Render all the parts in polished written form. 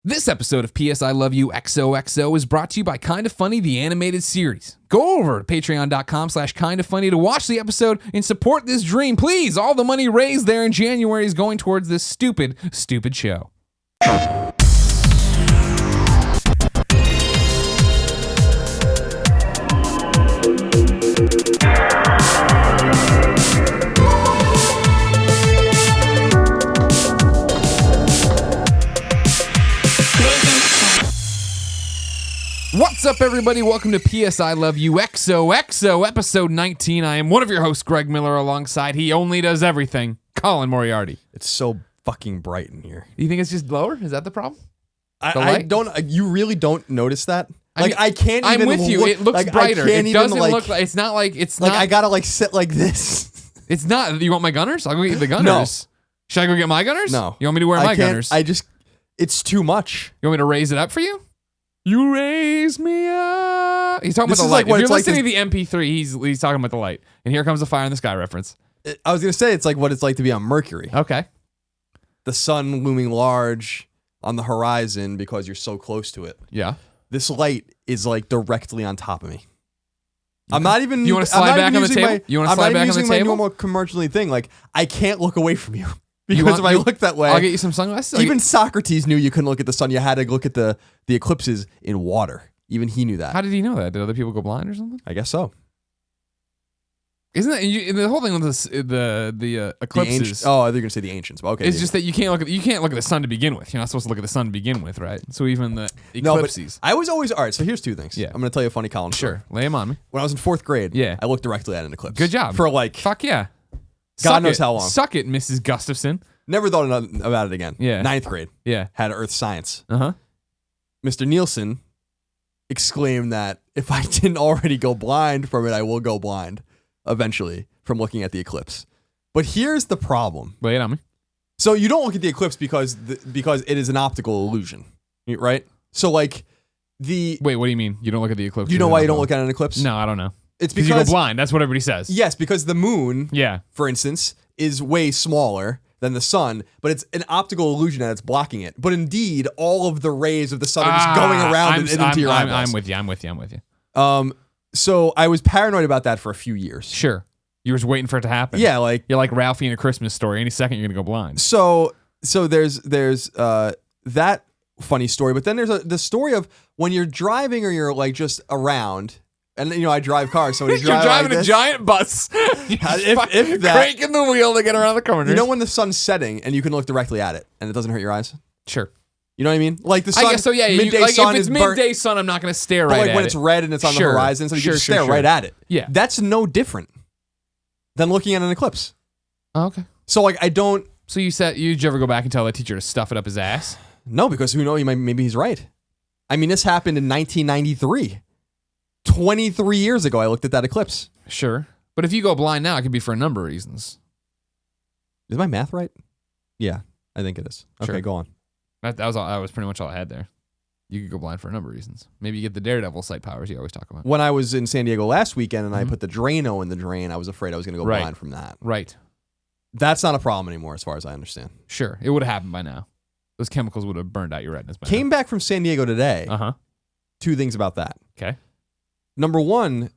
This episode of PS I Love You XOXO is brought to you by Kinda Funny, the animated series. Go over to patreon.com/kindafunny to watch the episode and support this dream. Please, all the money raised there in January is going towards this stupid show. What's up, everybody? Welcome to PS I Love You XOXO, episode 19. I am one of your hosts, Greg Miller, alongside he only does everything, Colin Moriarty. It's so fucking bright in here. You think it's just lower? Is that the problem? I don't. You really don't notice that? Like, I can't even. I'm with you. It looks like, brighter. It doesn't like, look like. It's not like. It's like not. I gotta like sit like this. It's not. You want my gunners? I'll go get the gunners. No. Should I go get my gunners? No. You want me to wear my gunners? It's too much. You want me to raise it up for you? You raise me up. He's talking about the light. Like if you're listening to the MP3, he's talking about the light. And here comes the fire in the sky reference. I was gonna say it's like what it's like to be on Mercury. Okay. The sun looming large on the horizon because you're so close to it. Yeah. This light is like directly on top of me. I'm not even. You want to slide back on the table? You want to slide back on the table? I'm not using my normal commercially thing. Like I can't look away from you. Because if I look that way, I'll get you some sunglasses. Even Socrates knew you couldn't look at the sun. You had to look at the eclipses in water. Even he knew that. How did he know that? Did other people go blind or something? I guess so. Isn't that the whole thing with the eclipses? Oh, they're gonna say the ancients. But okay, it's just that you can't look at the sun to begin with. You're not supposed to look at the sun to begin with, right? So even the eclipses. No, but I was always all right. So here's two things. Yeah. I'm gonna tell you a funny Colin story. Sure, lay them on me. When I was in 4th grade, yeah, I looked directly at an eclipse. Good job. For like fuck yeah. God knows how long. Suck it, Mrs. Gustafson. Never thought about it again. Yeah. 9th grade. Yeah. Had Earth Science. Uh-huh. Mr. Nielsen exclaimed that if I didn't already go blind from it, I will go blind eventually from looking at the eclipse. But here's the problem. Lay it on me. So you don't look at the eclipse because it is an optical illusion, right? So like Wait, what do you mean? You don't look at the eclipse? You know why you don't look at an eclipse? No, I don't know. It's because you go blind. That's what everybody says. Yes, because the moon, yeah, for instance, is way smaller than the sun, but it's an optical illusion and it's blocking it. But indeed, all of the rays of the sun are just going around and into your eyeballs. I'm with you. So I was paranoid about that for a few years. Sure. You were just waiting for it to happen. Yeah, like you're like Ralphie in A Christmas Story. Any second you're gonna go blind. So there's that funny story, but then there's the story of when you're driving or you're like just around. And you know, I drive cars, so when you're driving a giant bus, if that, cranking the wheel to get around the corner. You know when the sun's setting and you can look directly at it and it doesn't hurt your eyes? Sure. You know what I mean? Like the sun. I guess so. Yeah. Midday sun if it's midday sun, I'm not going to stare right at it. Like when it's red and it's on the horizon, so you can just stare right at it. Yeah. That's no different than looking at an eclipse. Oh, okay. So like I don't. So did you ever go back and tell the teacher to stuff it up his ass? No, because who knows? Maybe he's right. I mean, this happened in 1993. 23 years ago, I looked at that eclipse. Sure. But if you go blind now, it could be for a number of reasons. Is my math right? Yeah, I think it is. Okay, sure. Go on. That was pretty much all I had there. You could go blind for a number of reasons. Maybe you get the Daredevil sight powers you always talk about. When I was in San Diego last weekend and I put the Drano in the drain, I was afraid I was going to go blind from that. Right. That's not a problem anymore as far as I understand. Sure. It would have happened by now. Those chemicals would have burned out your retinas by now. Came back from San Diego today. Uh-huh. 2 things about that. Okay. Number 1,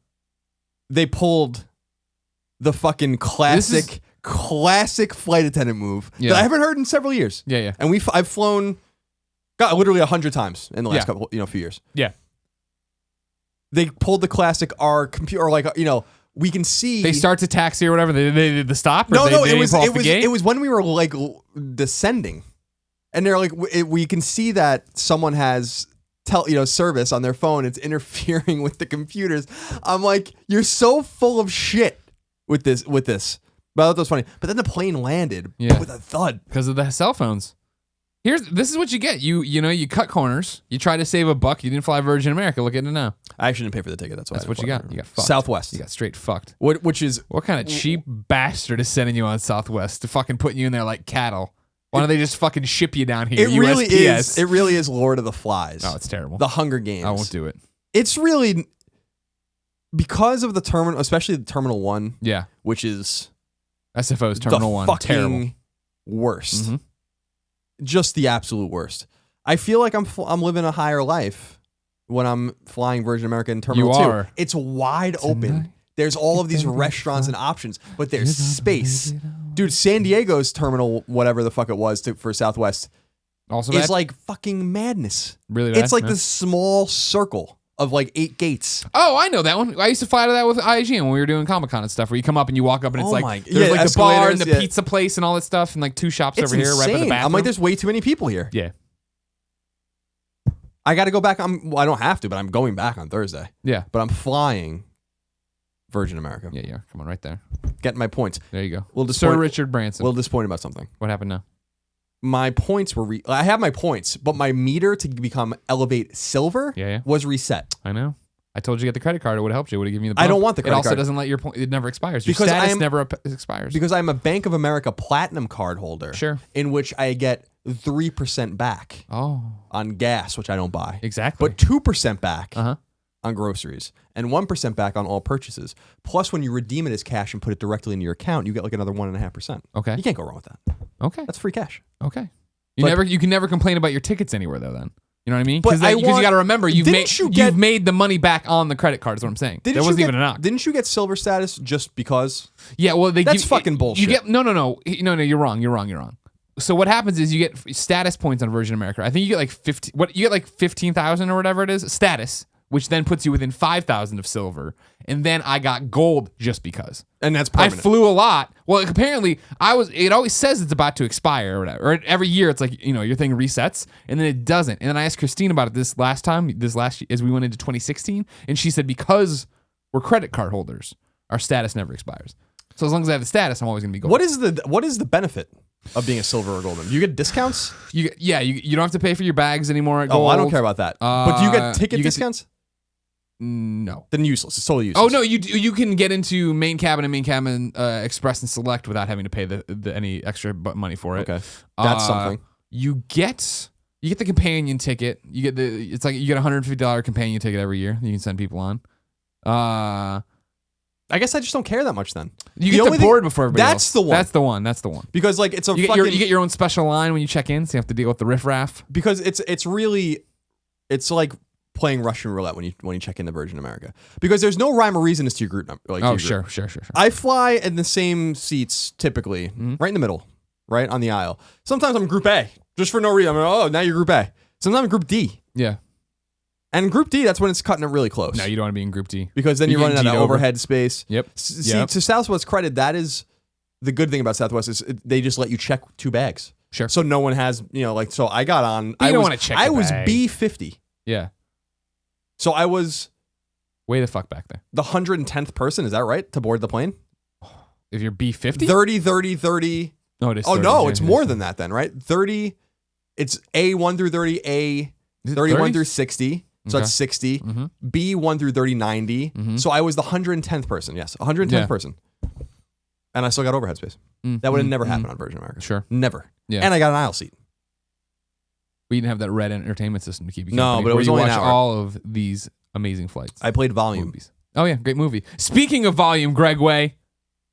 they pulled the fucking classic flight attendant move that I haven't heard in several years. Yeah, yeah. And I've flown, literally 100 times in the last couple, few years. Yeah. They pulled the classic computer, like, we can see. They start to taxi or whatever. They did the stop. Or it was when we were like descending, and they're like, we can see that someone has service on their phone. It's interfering with the computers. I'm like, you're so full of shit with this. But I thought that was funny. But then the plane landed with a thud because of the cell phones. This is what you get. You cut corners. You try to save a buck. You didn't fly Virgin America. Look at it now. I actually didn't pay for the ticket. That's what you got. You got fucked. Southwest. You got straight fucked. What kind of cheap bastard is sending you on Southwest to fucking putting you in there like cattle? Why don't they just fucking ship you down here? It really is. It really is Lord of the Flies. Oh, it's terrible. The Hunger Games. I won't do it. It's really because of the terminal, especially the Terminal 1. Yeah. Which is SFO's Terminal 1. Fucking terrible. Worst. Mm-hmm. Just the absolute worst. I feel like I'm living a higher life when I'm flying Virgin America in Terminal 2. are. It's wide open. There's all of these restaurants and options, but there's space. Dude, San Diego's terminal, whatever the fuck it was for Southwest, Also is bad? like fucking madness. Really bad? It's like Yeah. this small circle of like 8 gates. Oh, I know that one. I used to fly to that with IGN when we were doing Comic-Con and stuff, where you come up and you walk up and it's Oh like, my- there's yeah, like the bar and the escalators, yeah. pizza place and all that stuff and like 2 shops It's over here right by the insane. bathroom. I'm like, there's way too many people here. Yeah. I got to go back. I don't have to, but I'm going back on Thursday. Yeah. But I'm flying Virgin America. Yeah, yeah. Come on, right there. Getting my points. There you go. Little Sir disappoint- Richard Branson. little disappointed about something. What happened now? My points were I have my points, but my meter to become Elevate Silver Yeah, yeah. was reset. I know. I told you to get the credit card. It would have helped you. It would have given you the I bump. don't want the credit It also card. doesn't let your point. It never expires. Your Because status I'm- never expires. Because I'm a Bank of America Platinum card holder. Sure. In which I get 3% back Oh, on gas, which I don't buy. exactly. But 2% back Uh-huh. on groceries and 1% back on all purchases. Plus, when you redeem it as cash and put it directly into your account, you get like another 1.5%. Okay. You can't go wrong with that. Okay. That's free cash. Okay. But- You can never complain about your tickets anywhere though. Then you know what I mean? But Because you got to remember you've Didn't made the money back on the credit card. Is what I'm saying. There wasn't even a knock. Didn't you get silver status just because? Yeah. Well, That's fucking bullshit. You get no. You're wrong. So what happens is you get status points on Virgin America. I think you get like 15,000 or whatever it is status, which then puts you within 5,000 of silver. And then I got gold just because. And that's I permanent. flew a lot. Well, apparently it always says it's about to expire or whatever. Or every year it's like, your thing resets and then it doesn't. And then I asked Christine about it this last as we went into 2016. And she said, because we're credit card holders, our status never expires. So as long as I have the status, I'm always going to be gold. What is the benefit of being a silver or golden? You get discounts? You don't have to pay for your bags anymore at Oh, gold. I don't care about that. But do you get ticket you get discounts? No. Then useless. It's totally useless. Oh no, you can get into main cabin and main cabin express and select without having to pay any extra money for it. Okay, that's something. You get the companion ticket. You get you get $150 companion ticket every year that you can send people on. I guess I just don't care that much then. You get the board before everybody else. That's the one. That's the one. Because like it's a You fucking get your own special line when you check in, so you have to deal with the riffraff. because it's like playing Russian roulette when you check into Virgin America, because there's no rhyme or reason as to your group number. Like, to Oh, your group. sure. I fly in the same seats typically, right in the middle, right on the aisle. Sometimes I'm Group A, just for no reason. I'm like, oh, now you're Group A. Sometimes I'm Group D, Yeah. and Group D, that's when it's cutting it really close. No, you don't want to be in Group D. Because then You're you're running out getting of D'd over. overhead space. Yep. See, Yep. to Southwest's credit, that is the good thing about Southwest is they just let you check 2 bags. Sure. So no one has, so I got on. You I don't was, wanna check I the was bag. B50. Yeah. So I was Way the fuck back there. the 110th person. Is that right? To board the plane? If you're B50? 30, 30, 30. No, it is. Oh, 30. no, it's more than that then, right? 30. It's A1 through 30, A Is it 31 30? through 60. So Okay. that's 60. Mhm. B1 through 30, 90. Mhm. So I was the 110th person. Yes, 110th Yeah. person. And I still got overhead space. That would have never happened on Virgin America. Sure. Never. Yeah. And I got an aisle seat. We didn't have that red entertainment system to keep you No, company, but it where was you only an watch hour. all of these amazing flights. I played volume. Movies. Oh yeah, great movie. Speaking of volume, Greg Way,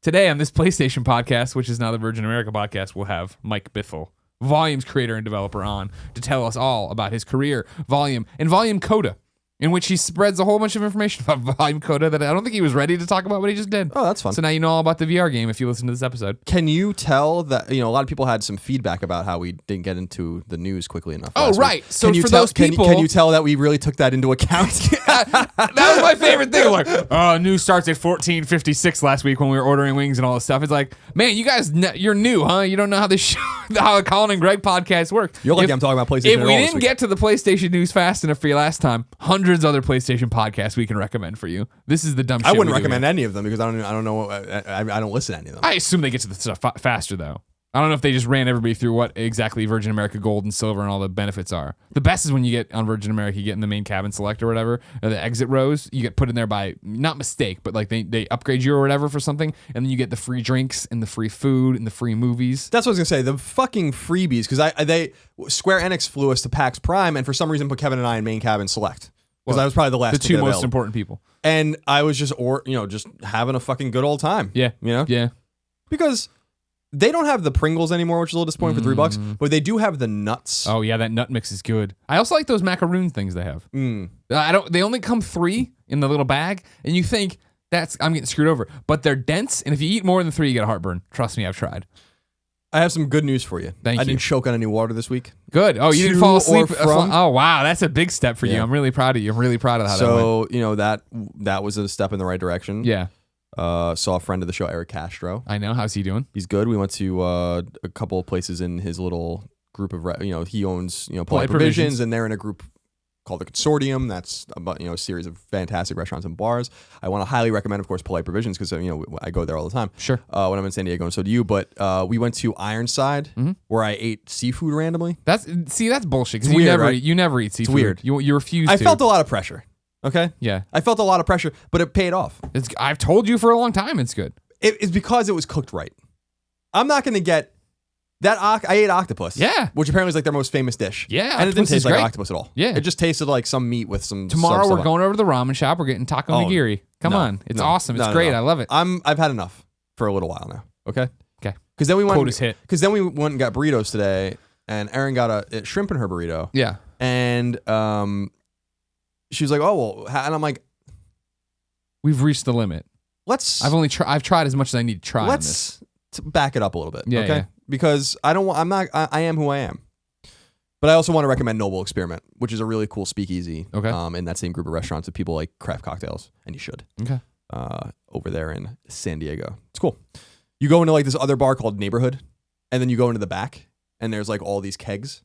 today on this PlayStation podcast, which is now the Virgin America podcast, we'll have Mike Bithell, Volume's creator and developer, on to tell us all about his career, Volume, and Volume Coda, in which he spreads a whole bunch of information about Volume Coda that I don't think he was ready to talk about, but he just did. Oh, that's fun. So now you know all about the VR game if you listen to this episode. Can you tell that, a lot of people had some feedback about how we didn't get into the news quickly enough? Oh, last week. right. So Can you for tell- those people- Can you tell that we really took that into account? That was my favorite thing. Like, news starts at 14:56 last week when we were ordering wings and all this stuff. It's like, man, you guys, you're new, huh? You don't know how this show, how the Colin and Greg podcast work. You're lucky I'm talking about PlayStation. If at we all this didn't week. get to the PlayStation news fast enough for you last time, hundreds other PlayStation podcasts we can recommend for you. This is the dumb shit. I wouldn't we do recommend here. any of them because I don't know. I don't listen to any of them. I assume they get to the stuff faster though. I don't know if they just ran everybody through what exactly Virgin America Gold and Silver and all the benefits are. The best is when you get on Virgin America, you get in the main cabin select or whatever, or the exit rows, you get put in there by, not mistake, but like they upgrade you or whatever for something, and then you get the free drinks and the free food and the free movies. That's what I was gonna say. The fucking freebies, because Square Enix flew us to PAX Prime, and for some reason put Kevin and I in main cabin select because I was probably the last. The to two get most available. important people. And I was just having a fucking good old time. Yeah. Yeah. Yeah. Because They don't have the Pringles anymore, which is a little disappointing for $3, but they do have the nuts. Oh yeah, that nut mix is good. I also like those macaroon things they have. They only come 3 in the little bag, and you think I'm getting screwed over, but they're dense, and if you eat more than 3, you get a heartburn. Trust me, I've tried. I have some good news for you. Thank you. I didn't choke on any water this week. Good. Oh, you didn't To fall or asleep. from. Oh wow, that's a big step for you. Yeah. I'm really proud of you. I'm really proud of how that went. So, you know, that was a step in the right direction. Yeah. Saw a friend of the show, Eric Castro. I know. How's he doing? He's good. We went to a couple of places in his little group of, he owns, Polite Provisions, and they're in a group called the Consortium. That's about, a series of fantastic restaurants and bars. I want to highly recommend, of course, Polite Provisions because, I go there all the time. Sure. When I'm in San Diego, and so do you. But we went to Ironside where I ate seafood randomly. That's bullshit. Because you never eat seafood. It's weird. You refuse to. I felt a lot of pressure. Okay? Yeah. I felt a lot of pressure, but it paid off. I've told you for a long time it's good. It's because it was cooked right. I'm not going to get that. I ate octopus. Yeah. Which apparently is like their most famous dish. Yeah. And it didn't octopus is taste like great. octopus at all. Yeah. It just tasted like some meat with some. Tomorrow stuff we're going over to the ramen shop. We're getting taco nigiri. Come on. It's awesome. It's great. I love it. I've had enough for a little while now. Okay? Okay. Because then we went. Quota's hit. Because then we went and got burritos today, and Erin got a shrimp in her burrito. Yeah. And she was like, "Oh well," and I'm like, "We've reached the limit. I've tried as much as I need to try. Let's back it up a little bit, yeah, okay? Yeah. Because I am who I am. But I also want to recommend Noble Experiment, which is a really cool speakeasy. Okay. In that same group of restaurants that people like craft cocktails, and you should. Okay. Over there in San Diego, it's cool. You go into like this other bar called Neighborhood, and then you go into the back, and there's like all these kegs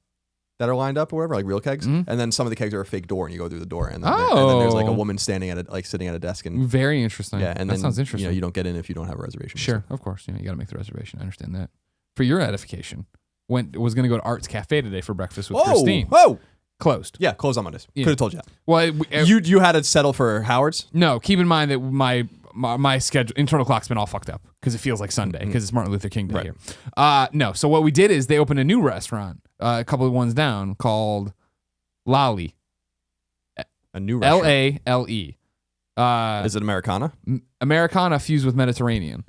that are lined up or whatever, like real kegs, and then some of the kegs are a fake door, and you go through the door, and then, and then there's like a woman standing sitting at a desk, and very interesting. Yeah, and that then sounds interesting. You don't get in if you don't have a reservation. Sure, of course. You got to make the reservation. I understand that. For your edification, was going to go to Arts Cafe today for breakfast with Christine. Whoa! Closed. Yeah, closed on Mondays. Yeah. Could have told you that. Well, you had to settle for Howard's? No, keep in mind that my schedule, internal clock's been all fucked up because it feels like Sunday because it's Martin Luther King Day here. No, so what we did is they opened a new restaurant, a couple of ones down, called Lale. A new restaurant. Lale. Is it Americana? Americana fused with Mediterranean.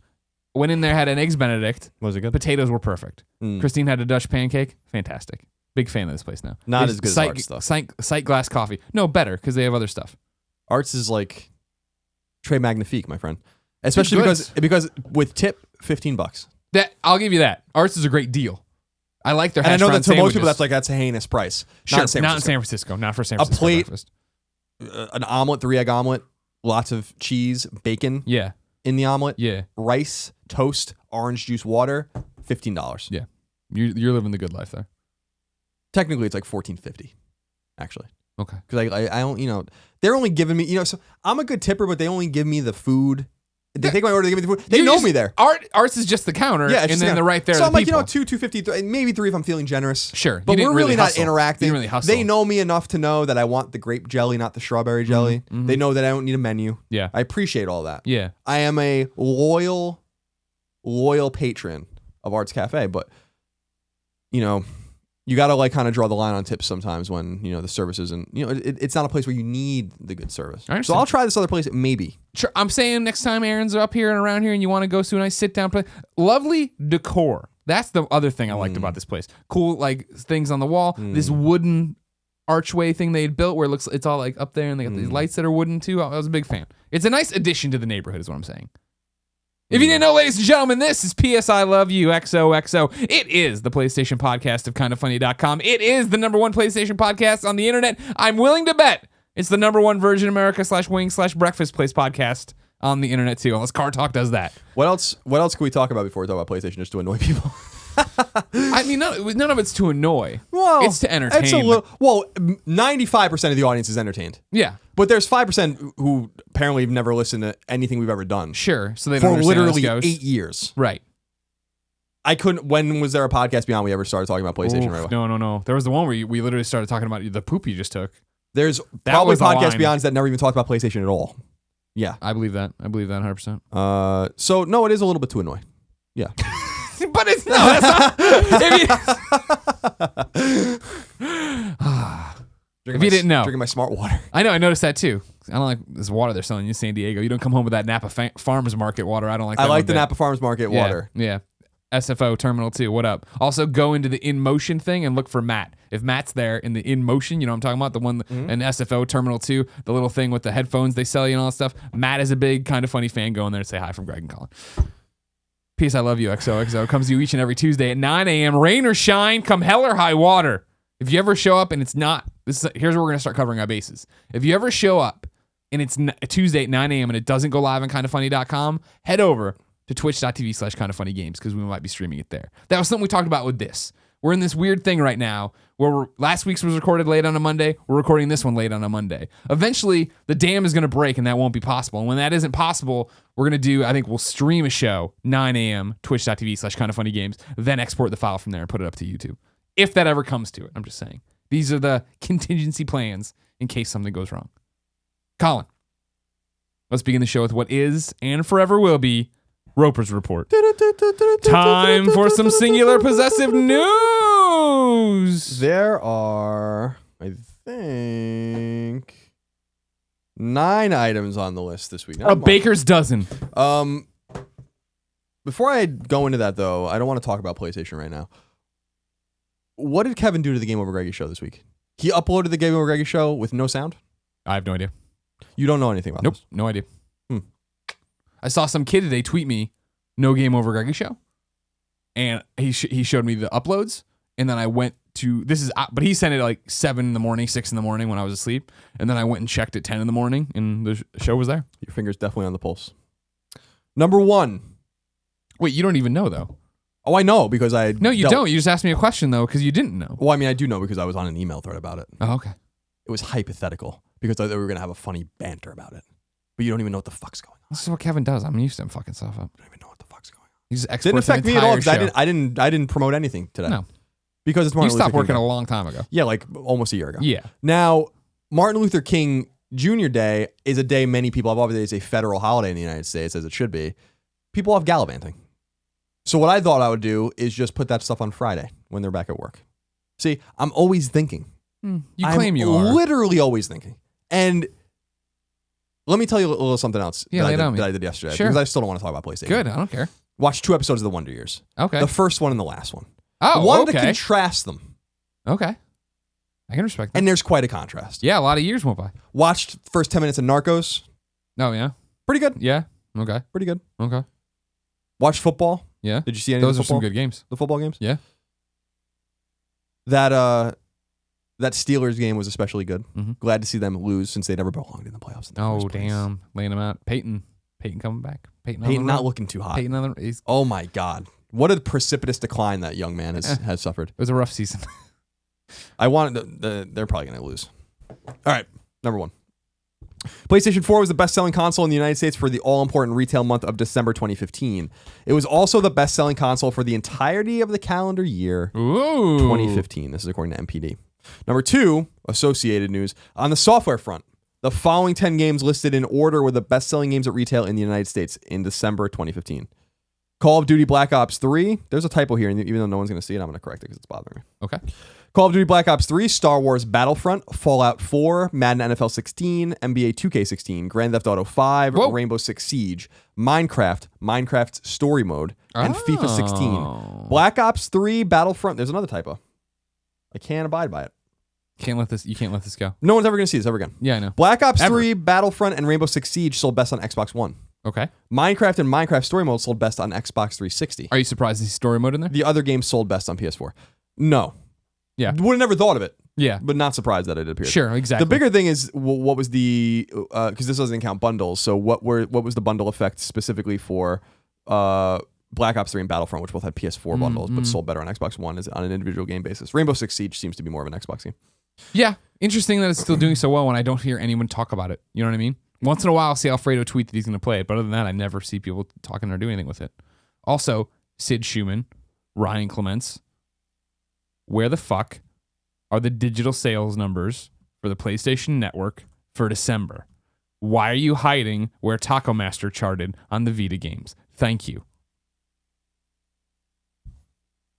Went in there, had an eggs Benedict. Was it good? Potatoes were perfect. Christine had a Dutch pancake. Fantastic. Big fan of this place now. Not as good as Arts stuff. Sight Glass Coffee. No, better because they have other stuff. Arts is like Très Magnifique, my friend. Especially because with tip, $15. That I'll give you that. Arts is a great deal. I like their hash and I know brown that to most sandwiches. people that's a heinous price. Sure, not in San Francisco. Not in San Francisco. Not for San Francisco a plate, breakfast. An omelet, 3-egg omelet, lots of cheese, bacon. Yeah. In the omelet. Yeah. Rice, toast, orange juice, water, $15. Yeah. You're living the good life there. Technically, it's like $14.50, actually. Okay. Because I don't, they're only giving me, so I'm a good tipper, but they only give me the food. They take my order, they give me the food. They know me there. Arts is just the counter, yeah, and then they're right there. So I'm like, people. $2.50, maybe $3 if I'm feeling generous. Sure. But we're really not hustle. interacting. You didn't really hustle. They know me enough to know that I want the grape jelly, not the strawberry jelly. Mm-hmm. They know that I don't need a menu. Yeah. I appreciate all that. Yeah. I am a loyal patron of Arts Cafe, but, you got to kind of draw the line on tips sometimes when, the service isn't, it's not a place where you need the good service. So I'll try this other place, maybe. Sure. I'm saying next time Aaron's up here and around here and you want to go to a nice sit down place, lovely decor. That's the other thing I liked about this place. Cool, like things on the wall, this wooden archway thing they had built where it's all like up there and they got these lights that are wooden too. I was a big fan. It's a nice addition to the neighborhood is what I'm saying. If you didn't know, ladies and gentlemen, this is PS I Love You, XOXO. It is the PlayStation podcast of KindaFunny.com. It is the #1 PlayStation podcast on the internet. I'm willing to bet it's the #1 Virgin America /wing/breakfast place podcast on the internet too, unless Car Talk does that. What else can we talk about before we talk about PlayStation just to annoy people? I mean, none of it's to annoy. Well, it's to entertain. 95% of the audience is entertained. Yeah. But there's 5% who apparently have never listened to anything we've ever done. Sure. So they don't for understand literally how this goes. 8 years. Right. When was there a podcast beyond we ever started talking about PlayStation? Oof, no. There was the one where we literally started talking about the poop you just took. There's probably podcast beyonds that never even talked about PlayStation at all. Yeah. I believe that 100%. So no, it is a little bit too annoying. Yeah. But it's that's not. If you didn't know. Drinking my smart water. I know, I noticed that too. I don't like this water they're selling in San Diego. You don't come home with that Napa Farmers Market water. I don't like that. I like the Napa Farmers Market water. Yeah. SFO Terminal 2, what up? Also, go into the in motion thing and look for Matt. If Matt's there in the in motion, you know what I'm talking about? The one in SFO Terminal 2, the little thing with the headphones they sell you and all that stuff. Matt is a big kind of funny fan. Go in there and say hi from Greg and Colin. Peace, I love you, XOXO. Comes to you each and every Tuesday at 9 a.m. Rain or shine, come hell or high water. If you ever show up and it's not, here's where we're going to start covering our bases. If you ever show up and it's a Tuesday at 9 a.m. and it doesn't go live on kindoffunny.com, head over to twitch.tv/kindoffunnygames because we might be streaming it there. That was something we talked about with this. We're in this weird thing right now where last week's was recorded late on a Monday. We're recording this one late on a Monday. Eventually, the dam is going to break and that won't be possible. And when that isn't possible, we're going to I think we'll stream a show 9 a.m. twitch.tv/kindoffunnygames, then export the file from there and put it up to YouTube. If that ever comes to it, I'm just saying. These are the contingency plans in case something goes wrong. Colin, let's begin the show with what is and forever will be Roper's Report. Time for some singular possessive news. There are, I think, 9 items on the list this week. A baker's dozen. Before I go into that, though, I don't want to talk about PlayStation right now. What did Kevin do to the Game Over Greggy show this week? He uploaded the Game Over Greggy show with no sound? I have no idea. You don't know anything about this? Nope, no idea. I saw some kid today tweet me, no Game Over Greggy show. And he showed me the uploads. And then I went to, but he sent it at like 7 in the morning, 6 in the morning when I was asleep. And then I went and checked at 10 in the morning and the show was there. Your finger's definitely on the pulse. Number 1. Wait, you don't even know though. Oh, I know because I... No, you don't. You just asked me a question though because you didn't know. Well, I mean, I do know because I was on an email thread about it. Oh, okay. It was hypothetical because I thought we were going to have a funny banter about it. But you don't even know what the fuck's going on. This is what Kevin does. I'm used to him fucking stuff up. I don't even know what the fuck's going on. He just exports Didn't affect me at all because show. I didn't promote anything today. No. Because it's Martin You Luther stopped King working Day. a long time ago. Yeah, like almost a year ago. Yeah. Now, Martin Luther King Jr. Day is a day many people have. Obviously, it's a federal holiday in the United States, as it should be. People have gallivanting. So what I thought I would do is just put that stuff on Friday when they're back at work. See, I'm always thinking. You claim you are. Literally always thinking. And let me tell you a little something else that I did yesterday. Sure. Because I still don't want to talk about PlayStation. Good. I don't care. Watched 2 episodes of The Wonder Years. Okay. The first one and the last one. Oh, I wanted okay. to contrast them. Okay. I can respect that. And there's quite a contrast. Yeah, a lot of years went by. Watched first 10 minutes of Narcos. Oh, yeah? Pretty good. Yeah? Okay. Pretty good. Okay. Watched football. Yeah? Did you see any Those of the are football? some good games. The football games? Yeah. That Steelers game was especially good. Mm-hmm. Glad to see them lose since they never belonged in the playoffs. Oh, damn. Laying them out. Peyton coming back. Peyton not looking too hot. Peyton Oh, my God. What a precipitous decline that young man has suffered. It was a rough season. I wanted they're probably going to lose. All right, number 1. PlayStation 4 was the best-selling console in the United States for the all-important retail month of December 2015. It was also the best-selling console for the entirety of the calendar year 2015. This is according to MPD. Number 2, associated news. On the software front, the following 10 games listed in order were the best-selling games at retail in the United States in December 2015. Call of Duty Black Ops 3. There's a typo here, and even though no one's going to see it, I'm going to correct it because it's bothering me. Okay. Call of Duty Black Ops 3, Star Wars Battlefront, Fallout 4, Madden NFL 16, NBA 2K16, Grand Theft Auto 5, Rainbow Six Siege, Minecraft's Story Mode, and FIFA 16. Black Ops 3, Battlefront. There's another typo. I can't abide by it. You can't let this go. No one's ever going to see this ever again. Yeah, I know. Black Ops 3, Battlefront, and Rainbow Six Siege sold best on Xbox One. Okay. Minecraft and Minecraft Story Mode sold best on Xbox 360. Are you surprised there's story mode in there? The other games sold best on PS4. No. Yeah. Would have never thought of it. Yeah. But not surprised that it appeared. Sure, exactly. The bigger thing is what was the because this doesn't count bundles. So what was the bundle effect specifically for Black Ops 3 and Battlefront, which both had PS4 bundles but sold better on Xbox One on an individual game basis. Rainbow Six Siege seems to be more of an Xbox game. Yeah. Interesting that it's still doing so well when I don't hear anyone talk about it. You know what I mean? Once in a while, I'll see Alfredo tweet that he's going to play it. But other than that, I never see people talking or doing anything with it. Also, Sid Schumann, Ryan Clements, where the fuck are the digital sales numbers for the PlayStation Network for December? Why are you hiding where Taco Master charted on the Vita games? Thank you.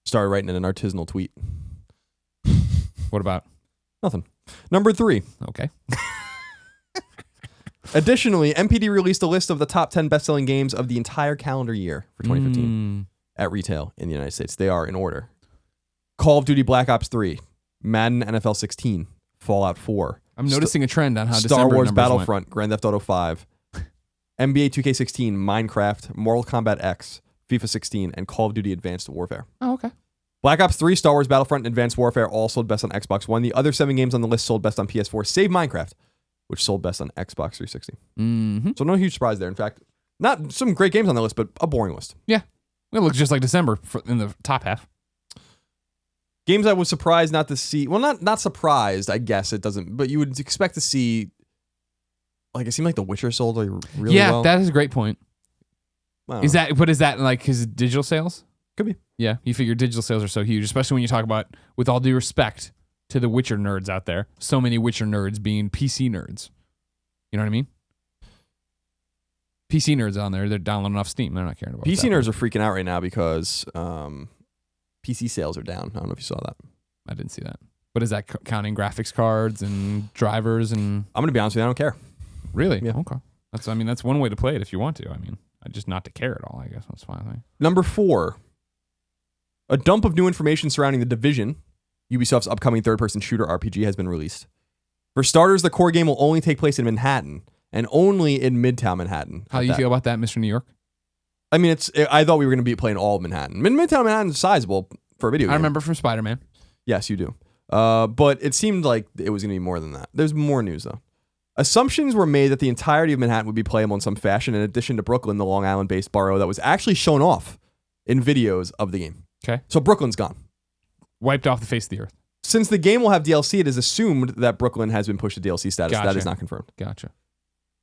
Started writing in an artisanal tweet. What about? Nothing. Number 3. Okay. Additionally, MPD released a list of the top 10 best-selling games of the entire calendar year for 2015. at retail in the United States. They are in order. Call of Duty Black Ops 3, Madden NFL 16, Fallout 4. I'm noticing a trend on how Star December Wars numbers Battlefront, went. Grand Theft Auto 5, NBA 2K16, Minecraft, Mortal Kombat X, FIFA 16, and Call of Duty Advanced Warfare. Oh, okay. Black Ops 3, Star Wars Battlefront, and Advanced Warfare all sold best on Xbox One. The other 7 games on the list sold best on PS4, save Minecraft, which sold best on Xbox 360. Mm-hmm. So no huge surprise there. In fact, not some great games on the list, but a boring list. Yeah. It looks just like December in the top half. Games I was surprised not to see. Well, not surprised, I guess it doesn't, but you would expect to see, like, it seemed like The Witcher sold like really well. Yeah, that is a great point. Is know. that like his digital sales? Could be. Yeah, you figure digital sales are so huge, especially when you talk about, with all due respect to the Witcher nerds out there, so many Witcher nerds being PC nerds. You know what I mean? PC nerds on there, they're downloading off Steam. They're not caring about PC that. nerds are freaking out right now because PC sales are down. I don't know if you saw that. I didn't see that. But is that counting graphics cards and drivers and... I'm going to be honest with you, I don't care. Really? Yeah. Okay. That's one way to play it if you want to. Just not to care at all, I guess. That's fine. Number 4, a dump of new information surrounding The Division, Ubisoft's upcoming third-person shooter RPG, has been released. For starters, the core game will only take place in Manhattan, and only in Midtown Manhattan. How do you feel about that, Mr. New York? I mean, I thought we were going to be playing all of Manhattan. Midtown Manhattan is sizable for a video game. I remember from Spider-Man. Yes, you do. But it seemed like it was going to be more than that. There's more news, though. Assumptions were made that the entirety of Manhattan would be playable in some fashion, in addition to Brooklyn, the Long Island-based borough that was actually shown off in videos of the game. Okay. So Brooklyn's gone. Wiped off the face of the earth. Since the game will have DLC, it is assumed that Brooklyn has been pushed to DLC status. Gotcha. That is not confirmed. Gotcha.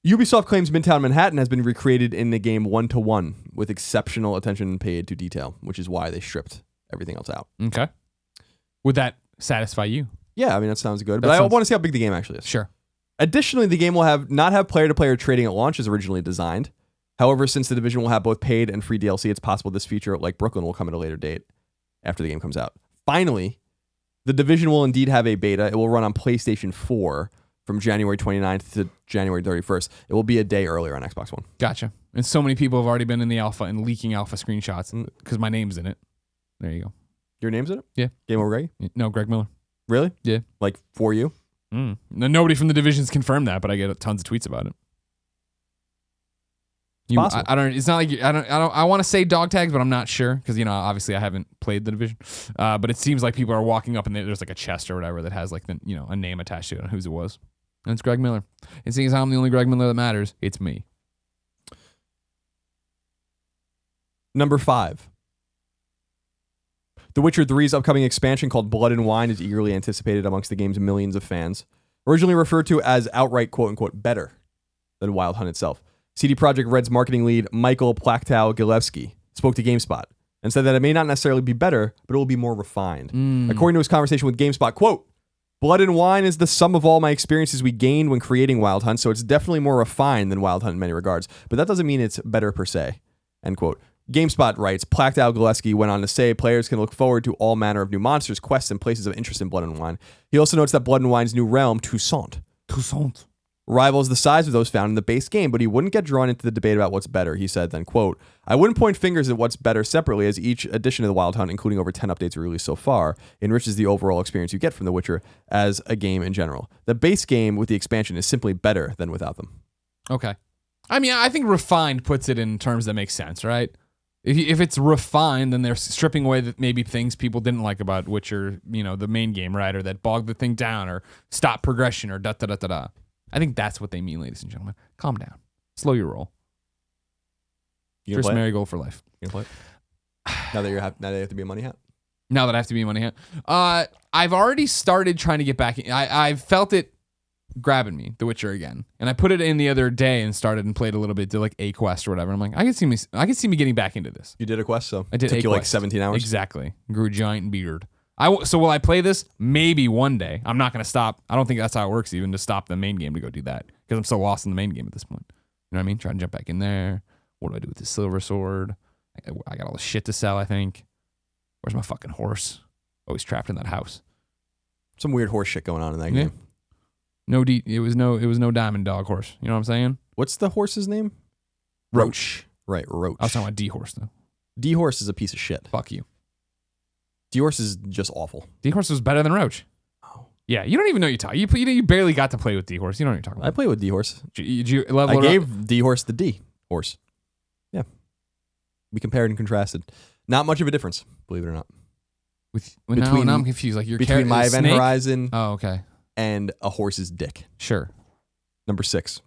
Ubisoft claims Midtown Manhattan has been recreated in the game 1-to-1 with exceptional attention paid to detail, which is why they stripped everything else out. Okay. Would that satisfy you? Yeah, I mean, that sounds good. But I want to see how big the game actually is. Sure. Additionally, the game will not have player-to-player trading at launch as originally designed. However, since the Division will have both paid and free DLC, it's possible this feature, like Brooklyn, will come at a later date after the game comes out. Finally, the Division will indeed have a beta. It will run on PlayStation 4 from January 29th to January 31st. It will be a day earlier on Xbox One. Gotcha. And so many people have already been in the alpha and leaking alpha screenshots because my name's in it. There you go. Your name's in it? Yeah. Game Over Greg? No, Greg Miller. Really? Yeah. Like for you? Nobody from the Division's confirmed that, but I get tons of tweets about it. I don't. It's not like I want to say dog tags, but I'm not sure because obviously I haven't played the Division. But it seems like people are walking up and there's like a chest or whatever that has like a name attached to it and whose it was. And it's Greg Miller. And seeing as I'm the only Greg Miller that matters, it's me. Number 5. The Witcher 3's upcoming expansion called Blood and Wine is eagerly anticipated amongst the game's millions of fans. Originally referred to as outright quote-unquote better than Wild Hunt itself. CD Projekt Red's marketing lead, Michael Plachtow-Gilevsky, spoke to GameSpot and said that it may not necessarily be better, but it will be more refined. According to his conversation with GameSpot, quote, Blood and Wine is the sum of all my experiences we gained when creating Wild Hunt, so it's definitely more refined than Wild Hunt in many regards, but that doesn't mean it's better per se, end quote. GameSpot writes, Plachtow-Gilevsky went on to say players can look forward to all manner of new monsters, quests, and places of interest in Blood and Wine. He also notes that Blood and Wine's new realm, Toussaint, rivals the size of those found in the base game, but he wouldn't get drawn into the debate about what's better. He said then, quote, I wouldn't point fingers at what's better separately, as each addition to the Wild Hunt, including over 10 updates released so far, enriches the overall experience you get from The Witcher as a game in general. The base game with the expansion is simply better than without them. Okay. I mean, I think refined puts it in terms that make sense, right? If it's refined, then they're stripping away that maybe things people didn't like about Witcher, the main game, right? Or that bogged the thing down or stop progression or da-da-da-da-da. I think that's what they mean, ladies and gentlemen. Calm down. Slow your roll. Chris Marigold for life. You gonna play it? Now that you have to be a money hat? Now that I have to be a money hat. I've already started trying to get back in. I've felt it grabbing me, The Witcher again. And I put it in the other day and started and played a little bit, did like a quest or whatever. I'm like, I can see me getting back into this. You did a quest, so I did. It took you like 17 hours? Exactly. Grew a giant beard. So will I play this? Maybe one day. I'm not going to stop. I don't think that's how it works even to stop the main game to go do that because I'm so lost in the main game at this point. You know what I mean? Trying to jump back in there. What do I do with the silver sword? I got all the shit to sell, I think. Where's my fucking horse? Always trapped in that house. Some weird horse shit going on in that game. It was no diamond dog horse. You know what I'm saying? What's the horse's name? Roach. Right, Roach. I was talking about D horse though. D-Horse is a piece of shit. Fuck you. D-Horse is just awful. D-Horse was better than Roach. Oh. Yeah, you don't even know what you're talking. You barely got to play with D-Horse. You know what you're talking I about. play with D-Horse. Did you level I it up? gave D-Horse the D-Horse. Yeah. We compared and contrasted. Not much of a difference, believe it or not. Now I'm confused. Like your between my Event Snake? Horizon Oh, okay. and a horse's dick. Sure. Number 6.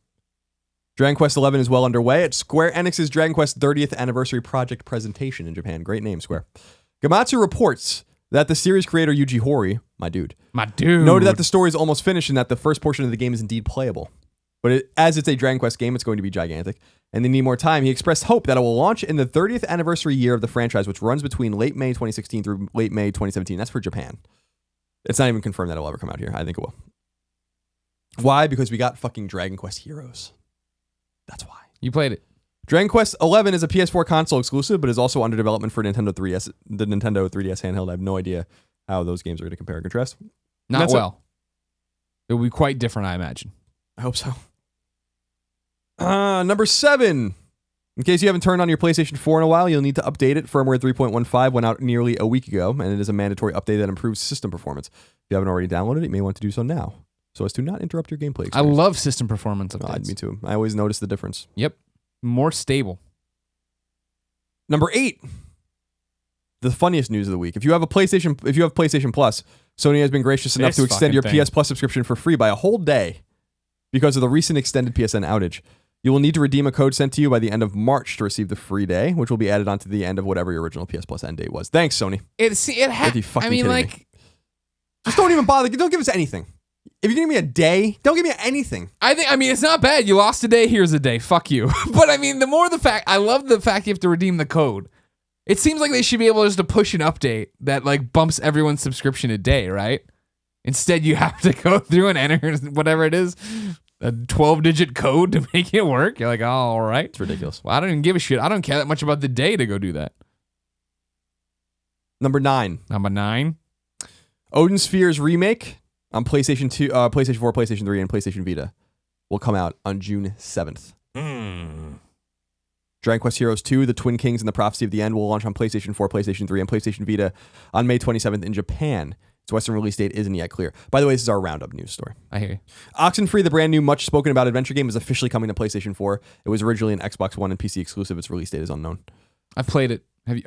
Dragon Quest XI is well underway at Square Enix's Dragon Quest 30th Anniversary Project presentation in Japan. Great name, Square. Gamatsu reports that the series creator Yuji Horii, my dude, noted that the story is almost finished and that the first portion of the game is indeed playable. But as it's a Dragon Quest game, it's going to be gigantic, and they need more time. He expressed hope that it will launch in the 30th anniversary year of the franchise, which runs between late May 2016 through late May 2017. That's for Japan. It's not even confirmed that it will ever come out here. I think it will. Why? Because we got fucking Dragon Quest Heroes. That's why. You played it. Dragon Quest XI is a PS4 console exclusive, but is also under development for Nintendo 3DS, the Nintendo 3DS handheld. I have no idea how those games are going to compare and contrast. Not well. It will be quite different, I imagine. I hope so. Number 7. In case you haven't turned on your PlayStation 4 in a while, you'll need to update it. Firmware 3.15 went out nearly a week ago, and it is a mandatory update that improves system performance. If you haven't already downloaded it, you may want to do so now, so as to not interrupt your gameplay experience. I love system performance updates. Me too. I always notice the difference. Yep. More stable. Number 8. The funniest news of the week. If you have PlayStation Plus, Sony has been gracious enough to extend your PS Plus subscription for free by a whole day because of the recent extended PSN outage. You will need to redeem a code sent to you by the end of March to receive the free day, which will be added onto the end of whatever your original PS Plus end date was. Thanks, Sony. Just don't even bother. Don't give us anything. If you're giving me a day, don't give me anything. It's not bad. You lost a day, here's a day. Fuck you. But I love the fact you have to redeem the code. It seems like they should be able just to push an update that like bumps everyone's subscription a day, right? Instead, you have to go through and enter whatever it is, a 12-digit code to make it work. You're like, oh, all right. It's ridiculous. Well, I don't even give a shit. I don't care that much about the day to go do that. Number 9. Odin Sphere's remake on PlayStation 2, PlayStation 4, PlayStation 3, and PlayStation Vita will come out on June 7th. Dragon Quest Heroes 2, The Twin Kings and the Prophecy of the End will launch on PlayStation 4, PlayStation 3, and PlayStation Vita on May 27th in Japan. Its Western release date isn't yet clear. By the way, this is our roundup news story. I hear you. Oxenfree, the brand new, much spoken about adventure game, is officially coming to PlayStation 4. It was originally an Xbox One and PC exclusive. Its release date is unknown. I've played it. Have you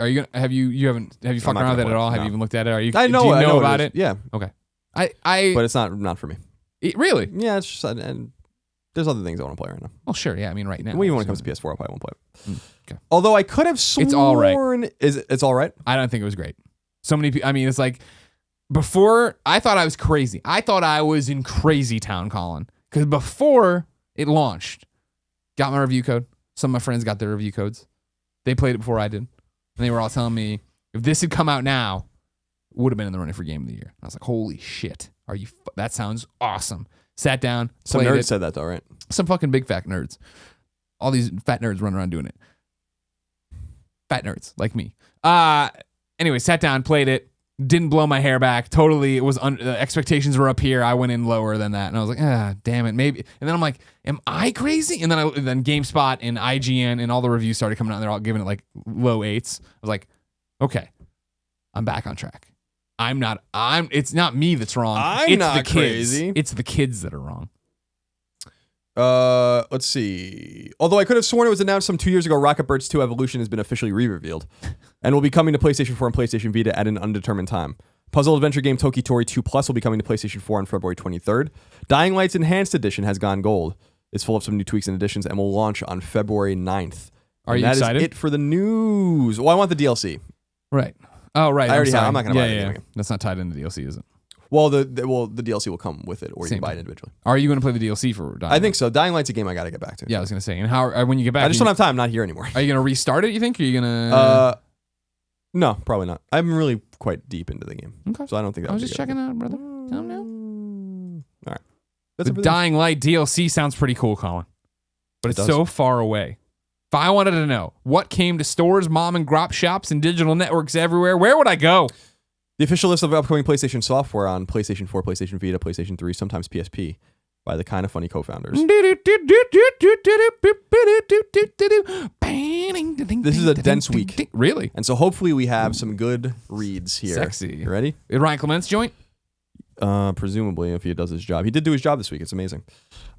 fucked around with it at all? No. Have you even looked at it? I know. Do you know what about it? Yeah. Okay. But it's not for me. Really? Yeah, it's just and there's other things I want to play right now. Well, sure. Yeah, I mean, right now. When it comes to PS4, I probably won't play it. Okay. Although I could have sworn it's all right. It's all right? I don't think it was great. So many people. I mean, it's like before. I thought I was crazy. I thought I was in crazy town, Colin, because before it launched, got my review code. Some of my friends got their review codes. They played it before I did, and they were all telling me if this had come out now, it would have been in the running for Game of the Year. And I was like, holy shit. That sounds awesome. Sat down. Some nerds said that though, right? Some fucking big fat nerds. All these fat nerds running around doing it. Fat nerds like me. Anyway, sat down, played it. Didn't blow my hair back. Totally, it was expectations were up here. I went in lower than that, and I was like, damn it, maybe. And then I'm like, am I crazy? And then GameSpot and IGN and all the reviews started coming out. And they're all giving it like low 8s. I was like, okay, I'm back on track. It's not me that's wrong. It's not the kids. crazy. It's the kids that are wrong. Let's see. Although I could have sworn it was announced some 2 years ago, Rocket Birds 2 Evolution has been officially re-revealed and will be coming to PlayStation 4 and PlayStation Vita at an undetermined time. Puzzle adventure game Tokitori 2 Plus will be coming to PlayStation 4 on February 23rd. Dying Light's Enhanced Edition has gone gold. It's full of some new tweaks and additions and will launch on February 9th. Are you excited? That is it for the news. Well, I want the DLC. Right. Oh, right. I already have. I'm not going to buy it. Yeah. That's not tied into the DLC, is it? Well, the DLC will come with it, or you can buy it individually. Are you going to play the DLC for Dying Light? I think so. Dying Light's a game I got to get back to. Yeah, I was going to say. And how when you get back, I just don't have time. I'm not here anymore. Are you going to restart it? You think? Or are you going to? No, probably not. I'm really quite deep into the game, okay. So I don't think that. I was just checking out, brother. Tell me now. All right. That's the Dying Light DLC sounds pretty cool, Colin, but it's so far away. If I wanted to know what came to stores, mom and grop shops, and digital networks everywhere, where would I go? The official list of upcoming PlayStation software on PlayStation 4, PlayStation Vita, PlayStation 3, sometimes PSP, by the Kinda Funny co-founders. This is a dense week. Really? And so hopefully we have some good reads here. Sexy. You ready? Ryan Clement's joint? Presumably, if he does his job. He did do his job this week. It's amazing.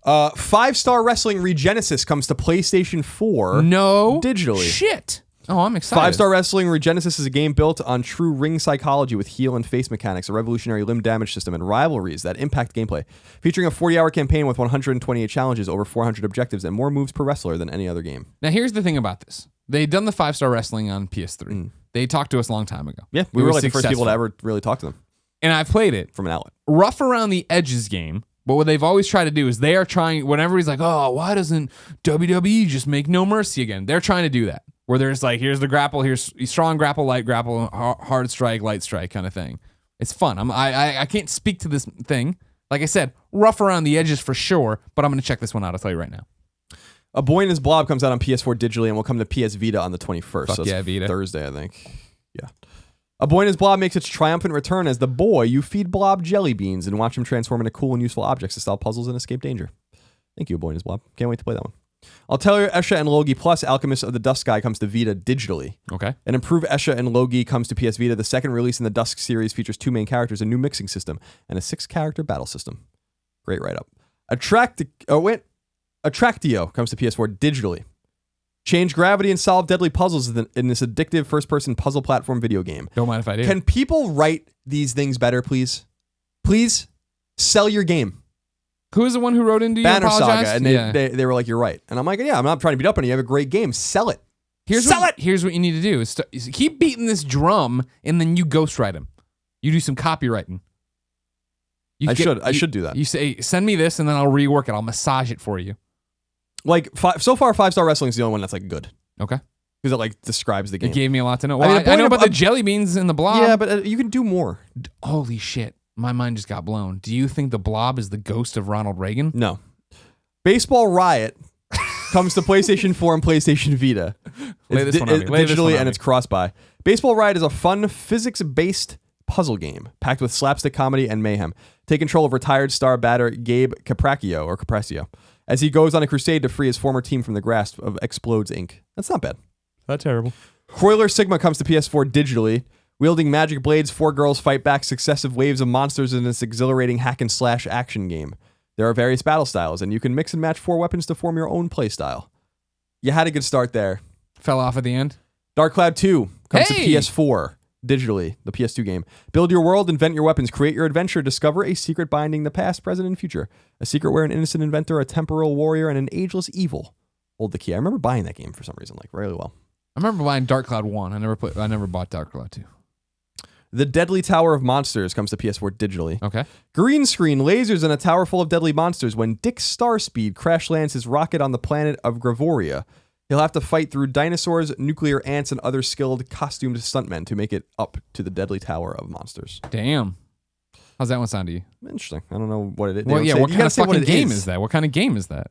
5-Star Wrestling Regenesis comes to PlayStation 4. No. Digitally. Shit. Oh, I'm excited. 5-Star Wrestling Regenesis is a game built on true ring psychology with heel and face mechanics, a revolutionary limb damage system, and rivalries that impact gameplay. Featuring a 40-hour campaign with 128 challenges, over 400 objectives, and more moves per wrestler than any other game. Now, here's the thing about this. They'd done the 5-Star Wrestling on PS3. They talked to us a long time ago. Yeah, we were like the first people to ever really talk to them. And I've played it. From an outlet. Rough around the edges game. But what they've always tried to do is they are trying, whenever he's like, oh, why doesn't WWE just make No Mercy again? They're trying to do that. Where there's like, here's the grapple, here's strong grapple, light grapple, hard strike, light strike kind of thing. It's fun. I can't speak to this thing. Like I said, rough around the edges for sure, but I'm going to check this one out. I'll tell you right now. A Boy and His Blob comes out on PS4 digitally and will come to PS Vita on the 21st. Fuck so yeah, Vita. Thursday, I think. Yeah. A Boy and His Blob makes its triumphant return as the boy you feed Blob jelly beans and watch him transform into cool and useful objects to solve puzzles and escape danger. Thank you, A Boy and His Blob. Can't wait to play that one. Altair, Esha, and Logi Plus Alchemist of the Dusk Sky comes to Vita digitally. Okay. An improved Esha and Logi comes to PS Vita. The second release in the Dusk series features 2 main characters, a new mixing system, and a 6-character battle system. Great write-up. Attractio comes to PS4 digitally. Change gravity and solve deadly puzzles in this addictive first-person puzzle platform video game. Don't mind if I do. Can people write these things better, please? Please sell your game. Who is the one who wrote into you? Banner Apologized? Saga, and they were like, "You're right," and I'm like, "Yeah, I'm not trying to beat up on you. You have a great game. Sell it. Here's what you need to do: is keep beating this drum, and then you ghostwrite him. You do some copywriting. I should do that. You say, send me this, and then I'll rework it. I'll massage it for you. Like so far, 5-Star Wrestling is the only one that's like good. Okay. Because it like describes the game. It gave me a lot to know. Well, I know about the jelly beans in the blob. Yeah, but you can do more. Holy shit. My mind just got blown. Do you think the blob is the ghost of Ronald Reagan? No. Baseball Riot comes to PlayStation 4 and PlayStation Vita. Digitally, and it's cross-buy. Baseball Riot is a fun, physics-based puzzle game packed with slapstick comedy and mayhem. Take control of retired star batter Gabe Capraccio as he goes on a crusade to free his former team from the grasp of Explodes Inc. That's not bad. Not terrible. Croiler Sigma comes to PS4 digitally. Wielding magic blades, 4 girls fight back successive waves of monsters in this exhilarating hack-and-slash action game. There are various battle styles, and you can mix and match 4 weapons to form your own playstyle. You had a good start there. Fell off at the end. Dark Cloud 2 comes to PS4 digitally, the PS2 game. Build your world, invent your weapons, create your adventure, discover a secret binding the past, present, and future. A secret where an innocent inventor, a temporal warrior, and an ageless evil hold the key. I remember buying that game for some reason, like really well. I remember buying Dark Cloud 1. I never bought Dark Cloud 2. The Deadly Tower of Monsters comes to PS4 digitally. Okay. Green screen, lasers, and a tower full of deadly monsters. When Dick Starspeed crash lands his rocket on the planet of Gravoria, he'll have to fight through dinosaurs, nuclear ants, and other skilled costumed stuntmen to make it up to the Deadly Tower of Monsters. Damn. How's that one sound to you? Interesting. I don't know what it is. Well, yeah, what kind of fucking game is that? What kind of game is that?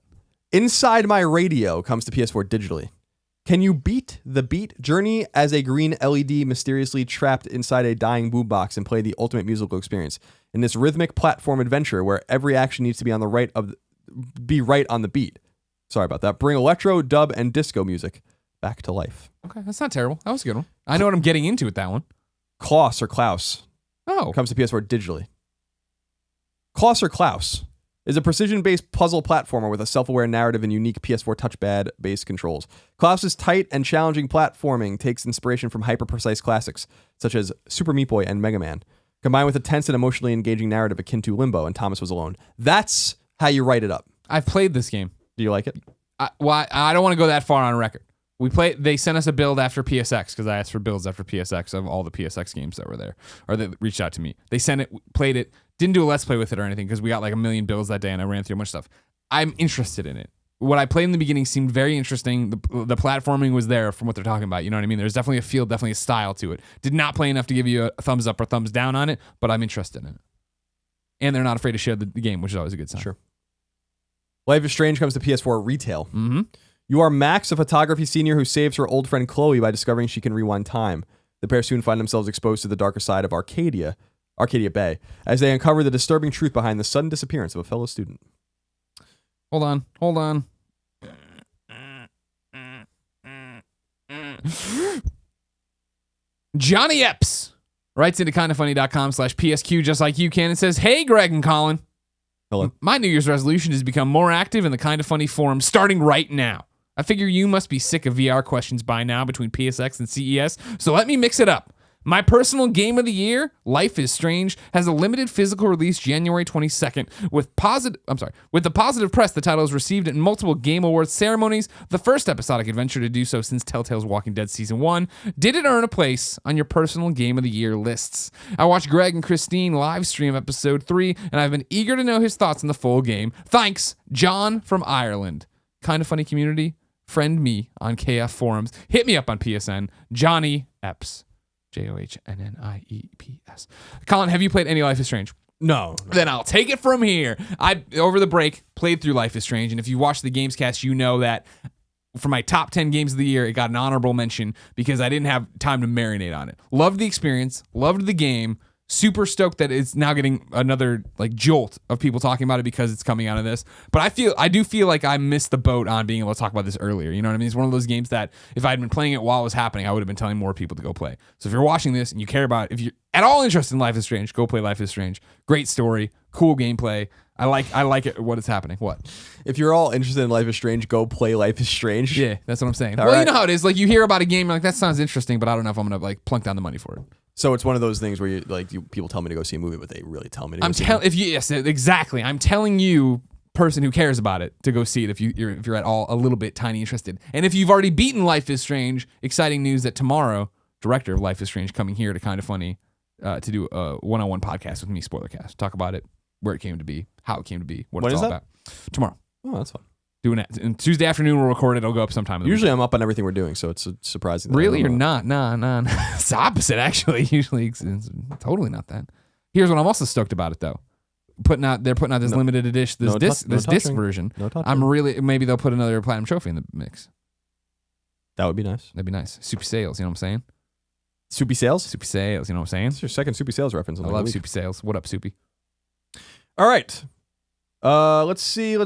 Inside My Radio comes to PS4 digitally. Can you beat the beat? Journey as a green LED mysteriously trapped inside a dying boombox and play the ultimate musical experience in this rhythmic platform adventure where every action needs to be on right on the beat. Sorry about that. Bring electro, dub, and disco music back to life. Okay, that's not terrible. That was a good one. I know what I'm getting into with that one. Klaus comes to PS4 digitally. Klaus is a precision-based puzzle platformer with a self-aware narrative and unique PS4 touchpad-based controls. Klaus's tight and challenging platforming takes inspiration from hyper-precise classics, such as Super Meat Boy and Mega Man, combined with a tense and emotionally engaging narrative akin to Limbo and Thomas Was Alone. That's how you write it up. I've played this game. Do you like it? I don't want to go that far on record. They sent us a build after PSX because I asked for builds after PSX of all the PSX games that were there, or that reached out to me. They sent it, played it, didn't do a let's play with it or anything because we got like 1 million builds that day and I ran through a bunch of stuff. I'm interested in it. What I played in the beginning seemed very interesting. The platforming was there from what they're talking about. You know what I mean? There's definitely a feel, definitely a style to it. Did not play enough to give you a thumbs up or thumbs down on it, but I'm interested in it. And they're not afraid to share the game, which is always a good sign. Sure. Life is Strange comes to PS4 retail. Mm-hmm. You are Max, a photography senior who saves her old friend Chloe by discovering she can rewind time. The pair soon find themselves exposed to the darker side of Arcadia Bay, as they uncover the disturbing truth behind the sudden disappearance of a fellow student. Hold on. Johnny Epps writes into kindafunny.com/PSQ just like you can and says, "Hey, Greg and Colin. Hello. My New Year's resolution is to become more active in the Kinda Funny forum starting right now. I figure you must be sick of VR questions by now between PSX and CES, so let me mix it up. My personal game of the year, Life is Strange, has a limited physical release January 22nd. With the positive press the title has received at multiple Game Awards ceremonies, the first episodic adventure to do so since Telltale's Walking Dead Season 1, did it earn a place on your personal game of the year lists? I watched Greg and Christine live stream episode 3, and I've been eager to know his thoughts on the full game. Thanks, John from Ireland. Kinda Funny community, friend me on KF forums. Hit me up on PSN, Johnny Epps. JOHNNIEPS. Colin, have you played any Life is Strange? No. Then I'll take it from here. I, over the break, played through Life is Strange, and if you watch the Gamescast, you know that for my top 10 games of the year, it got an honorable mention because I didn't have time to marinate on it. Loved the experience, loved the game, super stoked that it's now getting another like jolt of people talking about it because it's coming out of this. But I do feel like I missed the boat on being able to talk about this earlier. You know what I mean? It's one of those games that if I had been playing it while it was happening, I would have been telling more people to go play. So if you're watching this and you care about, if you're at all interested in Life is Strange, go play Life is Strange. Great story, cool gameplay. I like it. What is happening? What? If you're all interested in Life is Strange, go play Life is Strange. Yeah, that's what I'm saying. All well, right. you know how it is. Like you hear about a game, you're like that sounds interesting, but I don't know if I'm gonna like plunk down the money for it. So it's one of those things where people tell me to go see a movie, but they really tell me to go see it. Yes, exactly. I'm telling you, person who cares about it, to go see it if you're at all a little bit tiny interested. And if you've already beaten Life is Strange, exciting news that tomorrow, director of Life is Strange coming here to Kinda Funny to do a one-on-one podcast with me, Spoilercast. Talk about it, where it came to be, how it came to be, what When it's is all that? about. Tomorrow. Oh, that's fun. Doing it. And Tuesday afternoon we'll record it. It'll go up sometime. Usually I'm up on everything we're doing, so it's surprising. Really? You're not? Nah. It's the opposite, actually. Usually it's totally not that. Here's what I'm also stoked about it, though. They're putting out this limited edition, this disc version. No touching. I'm really, maybe they'll put another platinum trophy in the mix. That would be nice. That'd be nice. Soupy sales, you know what I'm saying? Soupy sales? Soupy sales, you know what I'm saying? That's your second Soupy sales reference. I love Soupy sales. What up, Soupy? All right. Let's see.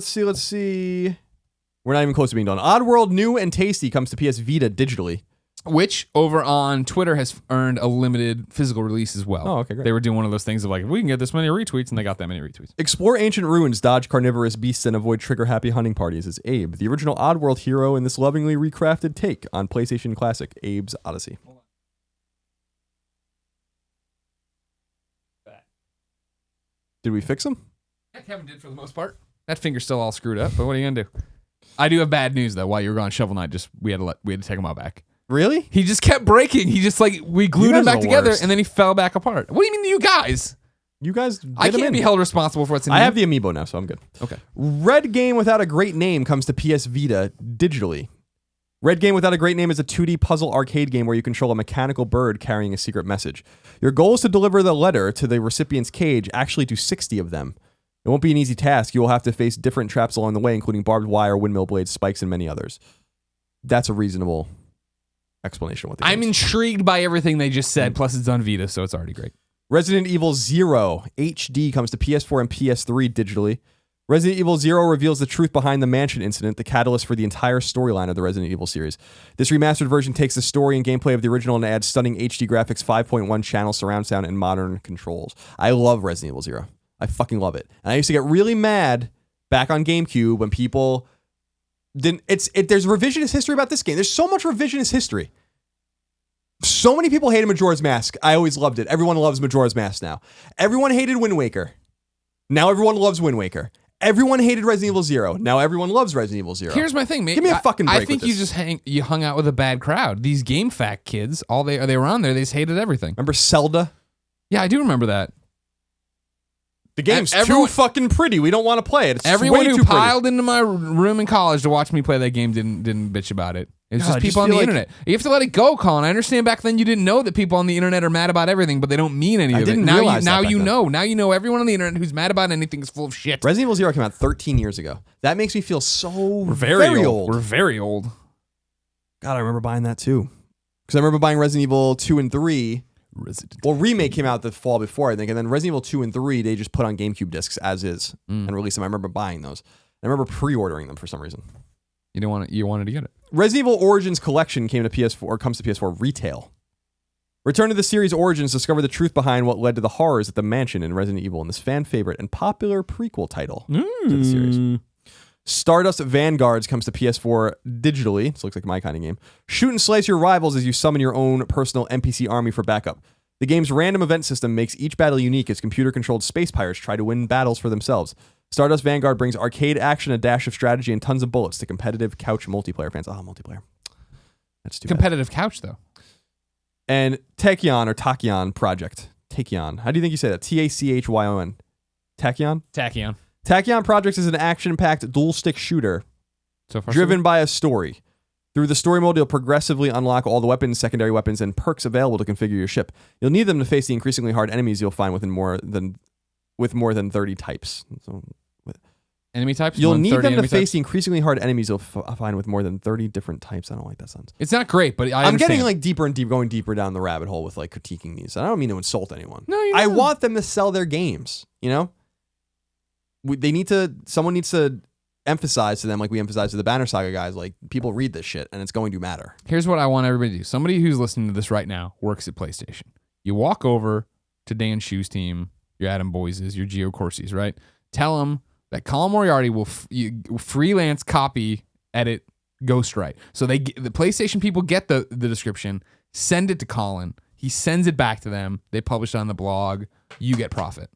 We're not even close to being done. Oddworld New and Tasty comes to PS Vita digitally. Which over on Twitter has earned a limited physical release as well. Oh, okay, great. They were doing one of those things of like, if we can get this many retweets, and they got that many retweets. Explore ancient ruins, dodge carnivorous beasts, and avoid trigger-happy hunting parties is Abe, the original Oddworld hero in this lovingly recrafted take on PlayStation Classic, Abe's Odyssey. Did we fix him? Yeah, Kevin did for the most part. That finger's still all screwed up, but what are you gonna do? I do have bad news though. While you were gone, Shovel Knight we had to take him out back. Really? He just kept breaking. He just we glued You him guys are back the together, worst. and then he fell back apart. What do you mean, you guys? You guys did I him can't in. be held responsible for what's in I here. have the amiibo now, so I'm good. Okay. Red Game Without a Great Name comes to PS Vita digitally. Red Game Without a Great Name is a 2D puzzle arcade game where you control a mechanical bird carrying a secret message. Your goal is to deliver the letter to the recipient's cage, actually to 60 of them. It won't be an easy task. You will have to face different traps along the way, including barbed wire, windmill blades, spikes, and many others. That's a reasonable explanation of what the game I'm is. intrigued by everything they just said, plus it's on Vita, so it's already great. Resident Evil 0 HD comes to PS4 and PS3 digitally. Resident Evil 0 reveals the truth behind the mansion incident, the catalyst for the entire storyline of the Resident Evil series. This remastered version takes the story and gameplay of the original and adds stunning HD graphics, 5.1 channel surround sound, and modern controls. I love Resident Evil 0. I fucking love it. And I used to get really mad back on GameCube when people didn't. There's revisionist history about this game. There's so much revisionist history. So many people hated Majora's Mask. I always loved it. Everyone loves Majora's Mask now. Everyone hated Wind Waker. Now everyone loves Wind Waker. Everyone hated Resident Evil 0. Now everyone loves Resident Evil 0. Here's my thing, mate. Give me a fucking break I think with you this. just you hung out with a bad crowd. These Game Fact kids, they were on there. They just hated everything. Remember Zelda? Yeah, I do remember that. The game's Everyone- too fucking pretty. We don't want to play it. It's Everyone way who too pretty. piled into my room in college to watch me play that game didn't bitch about it. It's God, just I people just on the feel like- internet. You have to let it go, Colin. I understand back then you didn't know that people on the internet are mad about everything, but they don't mean any I of it. didn't Now realize that back you then. know. Now you know everyone on the internet who's mad about anything is full of shit. Resident Evil 0 came out 13 years ago. That makes me feel so We're very old. We're very old. God, I remember buying that too. Because I remember buying Resident Evil 2 and 3. Well, Remake came out the fall before, I think. And then Resident Evil 2 and 3, they just put on GameCube discs as is and released them. I remember buying those. I remember pre-ordering them for some reason. You wanted to get it. Resident Evil Origins Collection comes to PS4 retail. Return to the series Origins, discover the truth behind what led to the horrors at the mansion in Resident Evil and this fan favorite and popular prequel title to the series. Stardust Vanguards comes to PS4 digitally. This looks like my kind of game. Shoot and slice your rivals as you summon your own personal NPC army for backup. The game's random event system makes each battle unique as computer-controlled space pirates try to win battles for themselves. Stardust Vanguard brings arcade action, a dash of strategy, and tons of bullets to competitive couch multiplayer fans. Multiplayer. That's too competitive couch, though. And Tachyon Project. Tachyon. How do you think you say that? Tachyon. Tachyon? Tachyon. Tachyon Project is an action-packed dual-stick shooter driven by a story. Through the story mode, you'll progressively unlock all the weapons, secondary weapons, and perks available to configure your ship. You'll need them to face the increasingly hard enemies you'll find with more than 30 types. So, enemy types? You'll need them to face the increasingly hard enemies you'll find with more than 30 different types. I don't like that sentence. It's not great, but I'm getting like deeper and deeper, going deeper down the rabbit hole with like critiquing these. I don't mean to insult anyone. No, I want them to sell their games, you know? Someone needs to emphasize to them, like we emphasize to the Banner Saga guys, like people read this shit and it's going to matter. Here's what I want everybody to do. Somebody who's listening to this right now works at PlayStation. You walk over to Dan Shue's team, your Adam Boyce's, your Gio Corsi's, right? Tell them that Colin Moriarty will freelance copy, edit, ghostwrite. So the PlayStation people get the description, send it to Colin. He sends it back to them. They publish it on the blog. You get profit.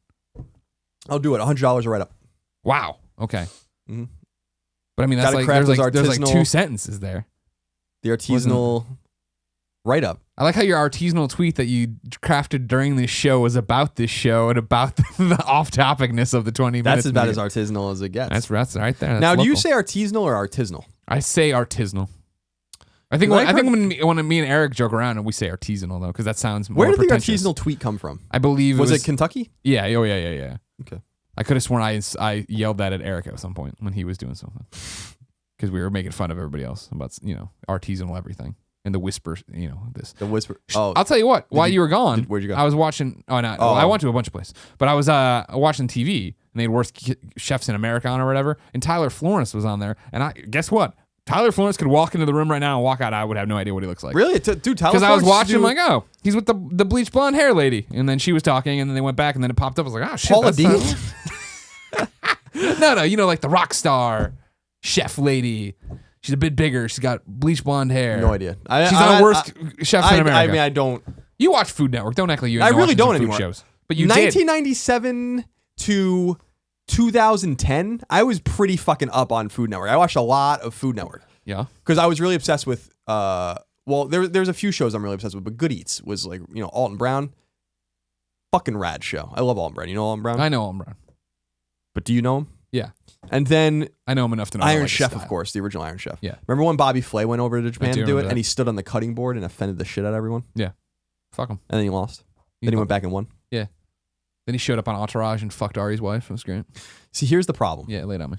I'll do it. $100 a write-up. Wow. Okay. Mm-hmm. But I mean, that's there's like 2 sentences there. The artisanal write-up. I like how your artisanal tweet that you crafted during this show was about this show and about the off-topicness of the 20 minutes. That's about as artisanal as it gets. That's right there. That's now, local. do you say artisanal or artisanal? I say artisanal. I think when me and Eric joke around and we say artisanal though, because that sounds more pretentious. Where did the artisanal tweet come from? I believe was it Kentucky? Yeah. Oh yeah. Okay. I could have sworn I yelled that at Eric at some point when he was doing something, because we were making fun of everybody else about artisanal everything and the whisper. The whisper. Oh, I'll tell you what. While you were gone, where'd you go? I was watching. I went to a bunch of places, but I was watching TV and they had worst chefs in America on or whatever, and Tyler Florence was on there, and guess what? Tyler Florence could walk into the room right now and walk out. I would have no idea what he looks like. Really? Dude, Tyler Florence. Because I was watching him like, oh, he's with the bleach blonde hair lady. And then she was talking, and then they went back, and then it popped up. I was like, oh, shit. Paula Deen? No, like the rock star chef lady. She's a bit bigger. She's got bleach blonde hair. No idea. She's on worst chefs in America. I mean, I don't. You watch Food Network. Don't act like you. I really don't anymore. Shows. But you 1997 to 2010, I was pretty fucking up on Food Network. I watched a lot of Food Network. Yeah. Because I was really obsessed with, there's a few shows I'm really obsessed with, but Good Eats was like, Alton Brown. Fucking rad show. I love Alton Brown. You know Alton Brown? I know Alton Brown. But do you know him? Yeah. And then I know him enough to know Iron Chef, of course, the original Iron Chef. Yeah. Remember when Bobby Flay went over to Japan to do it, that. and he stood on the cutting board and offended the shit out of everyone? Yeah. Fuck him. And then he lost. Then he went back and won. Yeah. Then he showed up on Entourage and fucked Ari's wife. It was great. See, here's the problem. Yeah, lay it on me.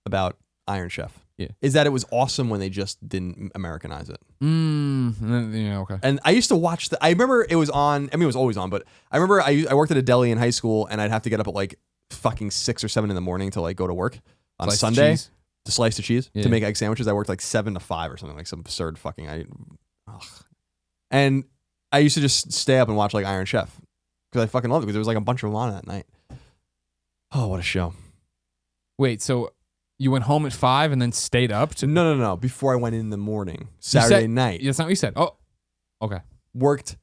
About Iron Chef. Yeah. Is that it was awesome when they just didn't Americanize it. Okay. And I used to watch I remember it was on, I mean, it was always on, but I remember I worked at a deli in high school, and I'd have to get up at like fucking 6 or 7 in the morning to like go to work on Sunday to slice the cheese to make egg sandwiches. I worked like 7 to 5 or something, like some absurd fucking. And I used to just stay up and watch like Iron Chef because I fucking loved it, because there was like a bunch of them on that night. Oh, what a show! Wait, so you went home at 5 and then stayed up to? No. Before I went in the morning, Saturday night. That's not what you said. Oh, okay. Worked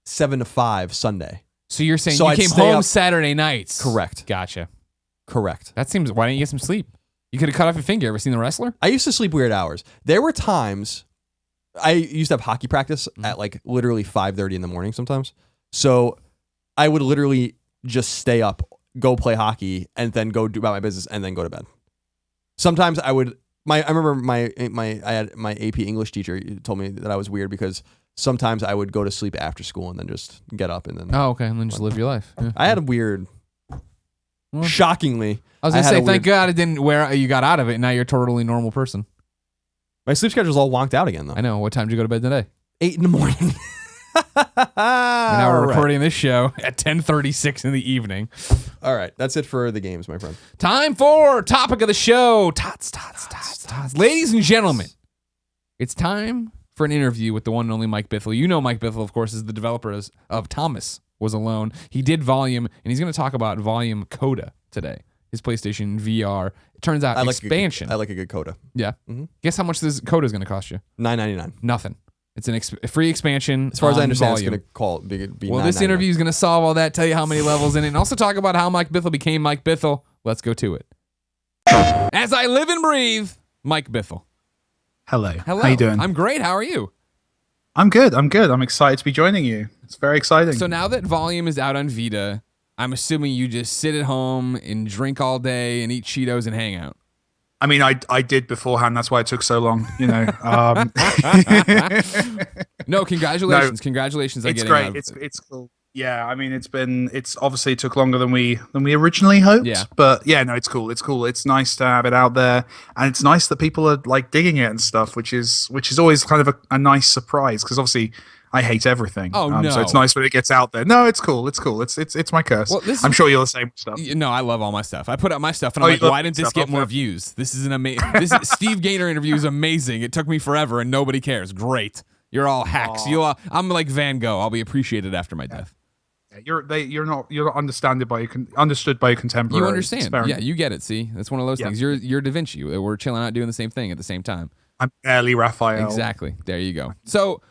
7 to 5 Sunday. So you're saying you came home Saturday nights? Correct. Gotcha. Correct. That seems. Why didn't you get some sleep? You could have cut off your finger. Ever seen The Wrestler? I used to sleep weird hours. There were times I used to have hockey practice at like literally 5:30 in the morning sometimes. So I would literally just stay up, go play hockey, and then go do about my business, and then go to bed. Sometimes I would. I remember I had my AP English teacher told me that I was weird because sometimes I would go to sleep after school and then just get up and then. Oh, okay, and then just live your life. Yeah. I had a weird. Well, shockingly, I was gonna say, thank God it didn't. You got out of it, and now you're a totally normal person. My sleep schedule's all wonked out again, though. I know. What time did you go to bed today? 8 in the morning. And now we're recording this show at 10:36 in the evening. All right, that's it for the games, my friend. Time for topic of the show. Tots. Ladies and gentlemen, It's time for an interview with the one and only Mike Bithell. You know Mike Bithell, of course, is the developer of Thomas Was Alone. He did Volume, and he's going to talk about Volume Coda today. His PlayStation VR. It turns out expansion. I like a good Coda. Yeah. Mm-hmm. Guess how much this Coda is going to cost you? $9.99. Nothing. It's a free expansion. As far as I understand, Volume. it's going to be Well, this interview is going to solve all that, tell you how many levels in it, and also talk about how Mike Bithell became Mike Bithell. Let's go to it. As I live and breathe, Mike Bithell. Hello. Hello. How you doing? I'm great. How are you? I'm good. I'm excited to be joining you. It's very exciting. So now that Volume is out on Vita, I'm assuming you just sit at home and drink all day and eat Cheetos and hang out. I mean, I did beforehand. That's why it took so long, you know. No, congratulations. Congratulations on it's getting great. out. It's cool. Yeah, I mean, it's obviously took longer than we originally hoped. Yeah. But yeah, no, it's cool. It's cool. It's nice to have it out there, and it's nice that people are like digging it and stuff, which is always kind of a nice surprise, because obviously I hate everything. Oh, no. So it's nice when it gets out there. No, it's cool. It's cool. It's my curse. Well, I'm sure you're the same stuff. No, I love all my stuff. I put out my stuff, and I'm like, why didn't this get more views? This is an amazing. This Steve Gaynor interview is amazing. It took me forever, and nobody cares. Great. You're all hacks. I'm like Van Gogh. I'll be appreciated after my death. You're not understood by your contemporaries. You understand? Yeah, you get it. See, that's one of those things. You're Da Vinci. We're chilling out doing the same thing at the same time. I'm barely Raphael. Exactly. There you go. So,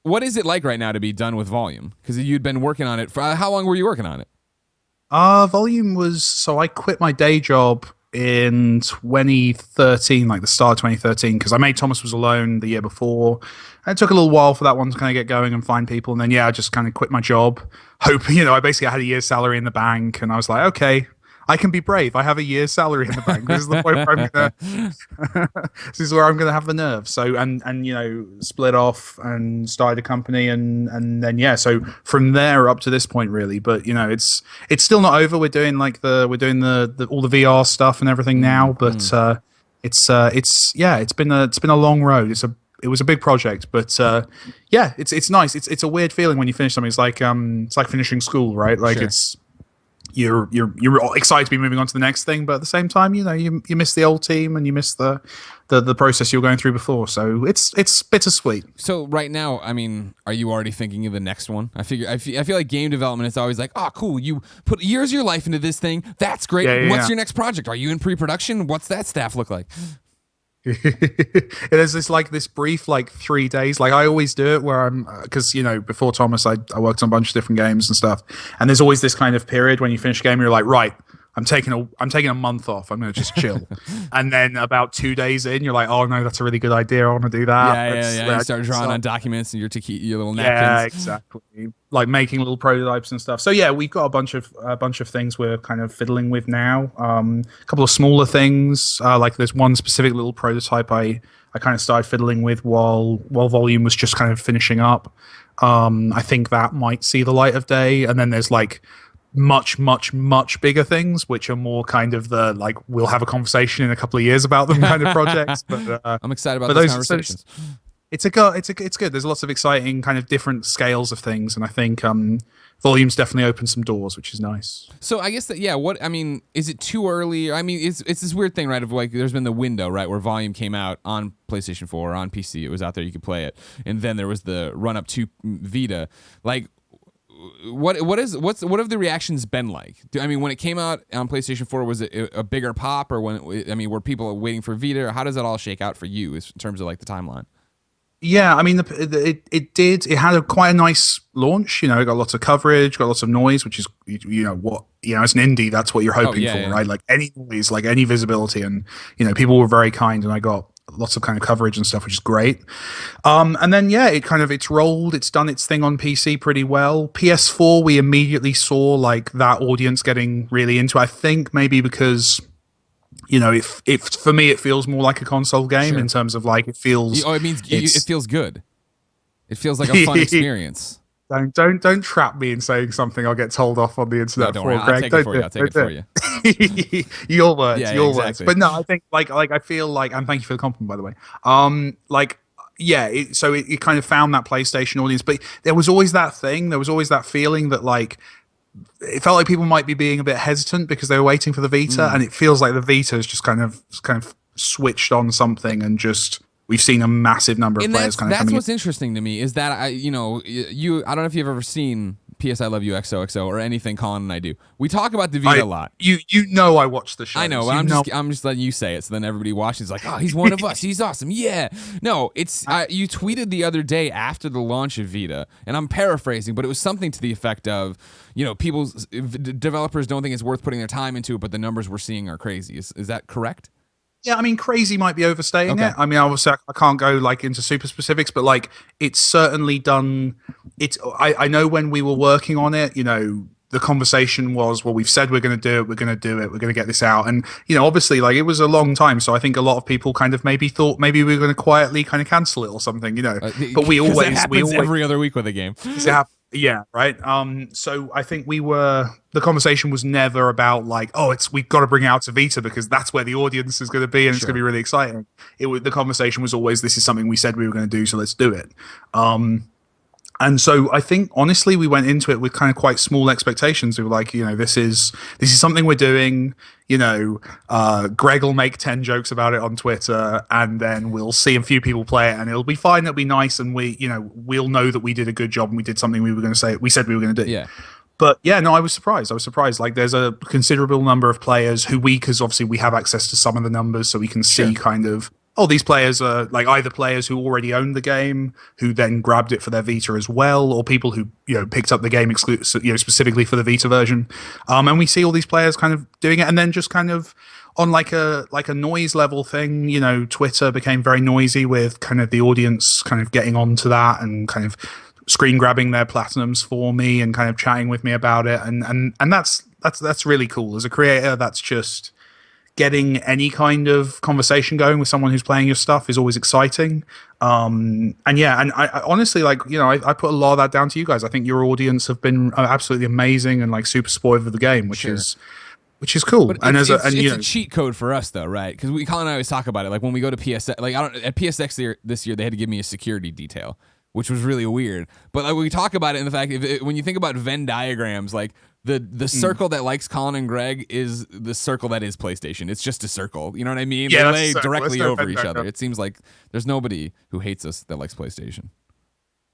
what is it like right now to be done with Volume? Because you'd been working on it for how long were you working on it? Volume was, so I quit my day job in 2013, like the start of 2013, because I made Thomas Was Alone the year before. And it took a little while for that one to kind of get going and find people. And then, I just kind of quit my job. I basically had a year's salary in the bank, and I was like, okay, I can be brave. I have a year's salary in the bank. This is the point where I'm gonna. This is where I'm gonna have the nerve. So and split off and started a company, and then so from there up to this point really. But it's still not over. We're doing all the VR stuff and everything now. But it's been a long road. It was a big project, but it's nice. It's a weird feeling when you finish something. It's like finishing school, right? Like Sure. You're excited to be moving on to the next thing, but at the same time, you miss the old team and you miss the process you were going through before. So it's bittersweet. So right now, I mean, are you already thinking of the next one? I feel like game development is always like, oh, cool, you put years of your life into this thing. That's great. Yeah, What's your next project? Are you in pre-production? What's that staff look like? There's this brief 3 days, like I always do it, where I'm because before Thomas I worked on a bunch of different games and stuff, and there's always this kind of period when you finish a game, you're like, right, I'm taking a month off, I'm gonna just chill. And then about 2 days in, you're like, oh no, that's a really good idea, I want to do that. Yeah. You start drawing on documents and your little napkins. Yeah, exactly. Like making little prototypes and stuff. So yeah, we've got a bunch of things we're kind of fiddling with now. A couple of smaller things. Like there's one specific little prototype I kind of started fiddling with while Volume was just kind of finishing up. I think that might see the light of day. And then there's much bigger things, which are more kind of the we'll have a conversation in a couple of years about them kind of projects. But I'm excited about those conversations. It's good. There's lots of exciting kind of different scales of things, and I think Volume's definitely opened some doors, which is nice. So I guess that is it too early? I mean, it's this weird thing, right? Of there's been the window, right, where Volume came out on PlayStation 4 or on PC. It was out there, you could play it, and then there was the run up to Vita. What have the reactions been like? When it came out on PlayStation 4, was it a bigger pop, or were people waiting for Vita, or how does that all shake out for you in terms of the timeline? Yeah, it had quite a nice launch. It got lots of coverage, got lots of noise, which is as an indie, that's what you're hoping for, right? Like any noise, like any visibility, and people were very kind, and I got lots of kind of coverage and stuff, which is great. And then it's rolled, it's done its thing on PC pretty well. PS4, we immediately saw that audience getting really into. I think maybe because if for me it feels more like a console game in terms of it feels. Oh, it means it feels good. It feels like a fun experience. Don't trap me in saying something I'll get told off on the internet. No, don't worry. I'll take it for you. Your words, your exactly. words. But no, I think I feel and thank you for the compliment, by the way. It kind of found that PlayStation audience, but there was always that thing. There was always that feeling that it felt like people might be being a bit hesitant because they were waiting for the Vita, and it feels like the Vita is just kind of switched on something and just we've seen a massive number of And players kind of coming what's interesting to me is that I don't know if you've ever seen PS I Love You XOXO or anything Colin and I do. We talk about the Vita a lot. You know I watch the show. I know, but I'm just letting you say it, so then everybody watches like, oh, he's one of us. He's awesome. Yeah. No, it's you tweeted the other day after the launch of Vita, and I'm paraphrasing, but it was something to the effect of, developers don't think it's worth putting their time into it, but the numbers we're seeing are crazy. Is that correct? Yeah, I mean, crazy might be overstating it. I mean, obviously, I can't go like into super specifics, but like it's certainly done. I know when we were working on it, the conversation was, well, we've said we're going to do it, we're going to get this out, and obviously, like it was a long time, so I think a lot of people kind of maybe thought maybe we were going to quietly kind of cancel it or something, But we always every other week with a game. Yeah, right. So I think the conversation was never about like, oh, we've got to bring it out to Vita because that's where the audience is going to be and it's going to be really exciting. The conversation was always, this is something we said we were going to do, so let's do it. And so I think honestly we went into it with kind of quite small expectations. We were like, this is something we're doing. Greg will make 10 jokes about it on Twitter, and then we'll see a few people play it, and it'll be fine. It'll be nice, and we'll know that we did a good job and we did something we said we were going to do. Yeah. But yeah, no, I was surprised. Like, there's a considerable number of players because obviously we have access to some of the numbers, so we can see kind of, these players are like either players who already owned the game, who then grabbed it for their Vita as well, or people who picked up the game specifically for the Vita version. And we see all these players kind of doing it, and then just kind of on like a noise level thing. Twitter became very noisy with kind of the audience kind of getting onto that and kind of screen grabbing their platinums for me and kind of chatting with me about it, and that's really cool as a creator. That's just getting any kind of conversation going with someone who's playing your stuff is always exciting. And I honestly, like, I put a lot of that down to you guys. I think your audience have been absolutely amazing and like super supportive of the game, which is cool. But it's a cheat code for us though, right? Because Colin and I always talk about it. Like when we go to PSX, like at PSX this year, they had to give me a security detail, which was really weird. But like we talk about it in the fact, when you think about Venn diagrams, like the circle that likes Colin and Greg is the circle that is PlayStation. It's just a circle. You know what I mean? Yeah, they lay directly over each other. It seems like there's nobody who hates us that likes PlayStation.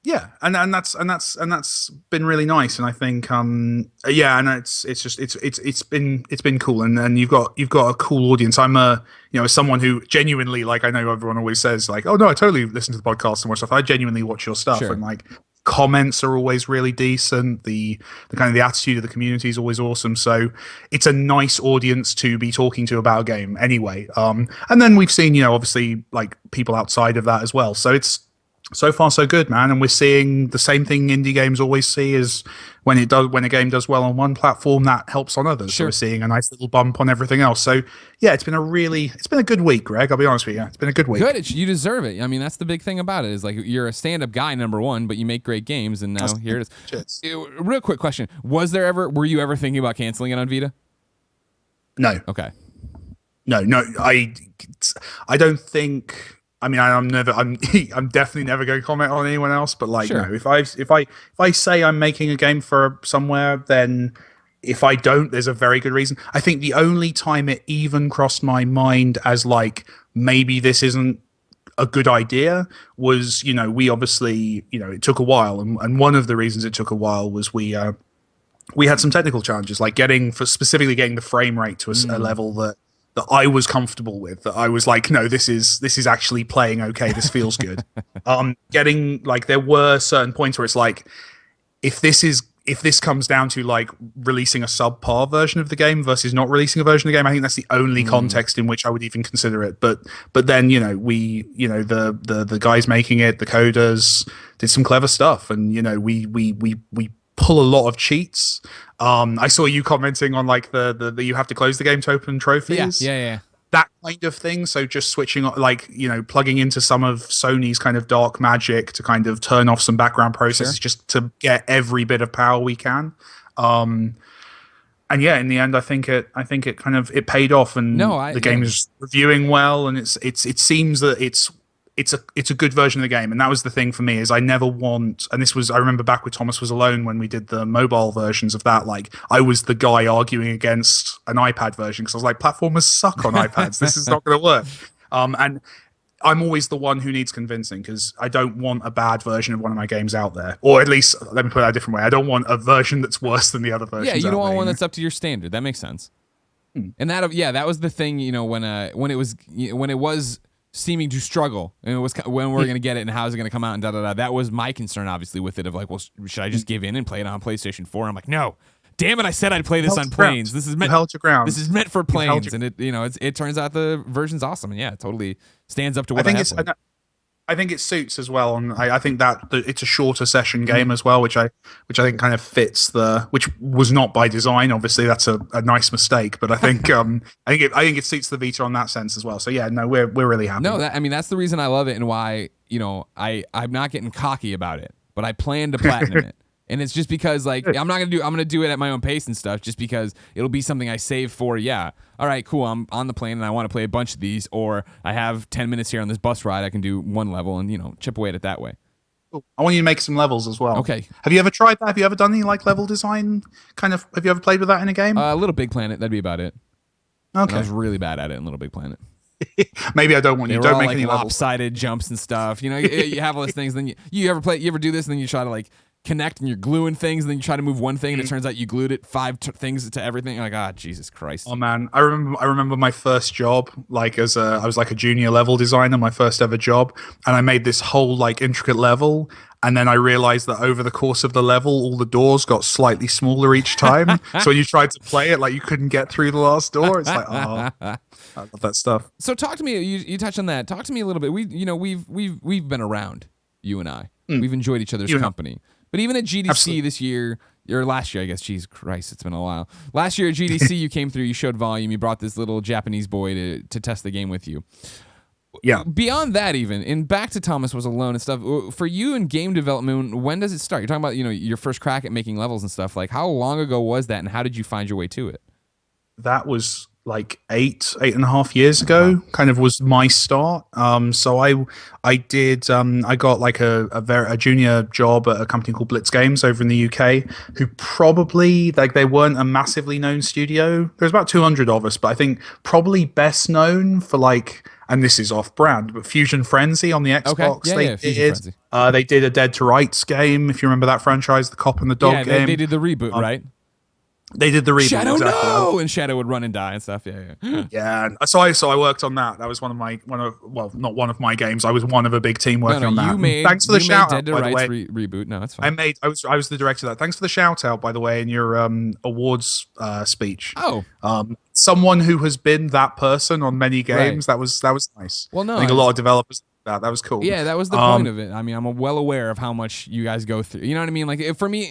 Yeah, and that's been really nice, and I think and it's been cool, and you've got a cool audience. I'm as someone who genuinely, like, I know everyone always says like, oh no, I totally listen to the podcast and watch stuff. I genuinely watch your stuff, and like comments are always really decent. The kind of the attitude of the community is always awesome. So it's a nice audience to be talking to about a game anyway. And then we've seen obviously like people outside of that as well. So it's so far so good, man, and we're seeing the same thing indie games always see is when a game does well on one platform, that helps on others. So we're seeing a nice little bump on everything else. So yeah, it's been a good week, Greg. I'll be honest with you, it's been a good week. Good, you deserve it. I mean, that's the big thing about it is like you're a stand-up guy, number one, but you make great games, and now here it is. Real quick question: were you ever thinking about canceling it on Vita? No. Okay. No. I don't think. I mean, I'm definitely never going to comment on anyone else. But like, no, if I say I'm making a game for somewhere, then if I don't, there's a very good reason. I think the only time it even crossed my mind as like maybe this isn't a good idea was we obviously it took a while, and one of the reasons it took a while was we had some technical challenges, like specifically getting the frame rate to a level that I was comfortable with, that I was like, no, this is actually playing okay. This feels good. Getting like, there were certain points where it's like, if this comes down to like releasing a subpar version of the game versus not releasing a version of the game, I think that's the only context in which I would even consider it. But then the guys making it, the coders, did some clever stuff, and we pull a lot of cheats. I saw you commenting on like the you have to close the game to open trophies. Yeah. That kind of thing. So just switching on, like, plugging into some of Sony's kind of dark magic to kind of turn off some background processes just to get every bit of power we can. And yeah, in the end, I think it kind of paid off, and the game is reviewing well, and it seems that it's a good version of the game. And that was the thing for me, is I never want, and this was, I remember back with Thomas Was Alone when we did the mobile versions of that, like I was the guy arguing against an iPad version because I was like, platformers suck on iPads. This is not going to work. And I'm always the one who needs convincing because I don't want a bad version of one of my games out there. Or at least, let me put it a different way. I don't want a version that's worse than the other versions. Yeah, you don't want one there, that's up to your standard. That makes sense. And that was the thing, when it was seeming to struggle, and it was when we're gonna get it and how is it gonna come out and da da da. That was my concern, obviously, with it. Of like, well, should I just give in and play it on PlayStation 4? I'm like, no. Damn it! I said I'd play this on planes. This is meant. You held your ground. This is meant for planes, and it turns out the version's awesome, and it totally stands up to what I think it suits as well, and I think that it's a shorter session game as well, which I think kind of fits which was not by design. Obviously, that's a nice mistake, but I think I think it suits the Vita on that sense as well. So yeah, no, we're really happy. No, that's the reason I love it and why I'm not getting cocky about it, but I plan to platinum it. And it's just because I'm gonna do it at my own pace and stuff, just because it'll be something I save for. Yeah, all right, cool. I'm on the plane and I want to play a bunch of these, or I have 10 minutes here on this bus ride. I can do one level and chip away at it that way. I want you to make some levels as well. Okay. Have you ever tried that? Have you ever done any level design kind of? Have you ever played with that in a game? Little Big Planet. That'd be about it. Okay. I was really bad at it in Little Big Planet. Maybe I don't want you. Don't make any lopsided jumps and stuff. You have all these things. Then you ever do this? And then you try to connect and you're gluing things, and then you try to move one thing, and it turns out you glued it 5 things to everything. You're like, Jesus Christ. Oh man, I remember my first job, I was a junior level designer, my first ever job, and I made this whole intricate level, and then I realized that over the course of the level, all the doors got slightly smaller each time. So when you tried to play it, you couldn't get through the last door. It's like, oh, I love that stuff. So talk to me. You touched on that. Talk to me a little bit. We've been around, you and I. We've enjoyed each other's company. But even at GDC Absolutely. this year, or last year, I guess, Jesus Christ, it's been a while. Last year at GDC, you came through, you showed volume, you brought this little Japanese boy to test the game with you. Yeah. Beyond that, even, and back to Thomas Was Alone and stuff, for you in game development, when does it start? You're talking about, your first crack at making levels and stuff. How long ago was that, and how did you find your way to it? That was 8.5 years ago, kind of was my start. So I got a junior job at a company called Blitz Games over in the UK, who probably they weren't a massively known studio. There's about 200 of us, but I think probably best known for and this is off brand, but Fusion Frenzy on the Xbox. Okay. They did a Dead to Rights game, if you remember that franchise, the cop and the dog game. They did the reboot, right? They did the reboot. Shadow, exactly. no! And Shadow would run and die and stuff. Yeah. Yeah. So I worked on that. That was not one of my games. I was one of a big team working on that. Thanks for the shout out, by the way. Reboot. No, that's fine. I was the director of that. Thanks for the shout out, by the way, in your awards speech. Oh. Someone who has been that person on many games. Right. That was nice. Well, no, I think a lot of developers. That was cool. Yeah, that was the point of it. I mean, I'm well aware of how much you guys go through. You know what I mean? For me,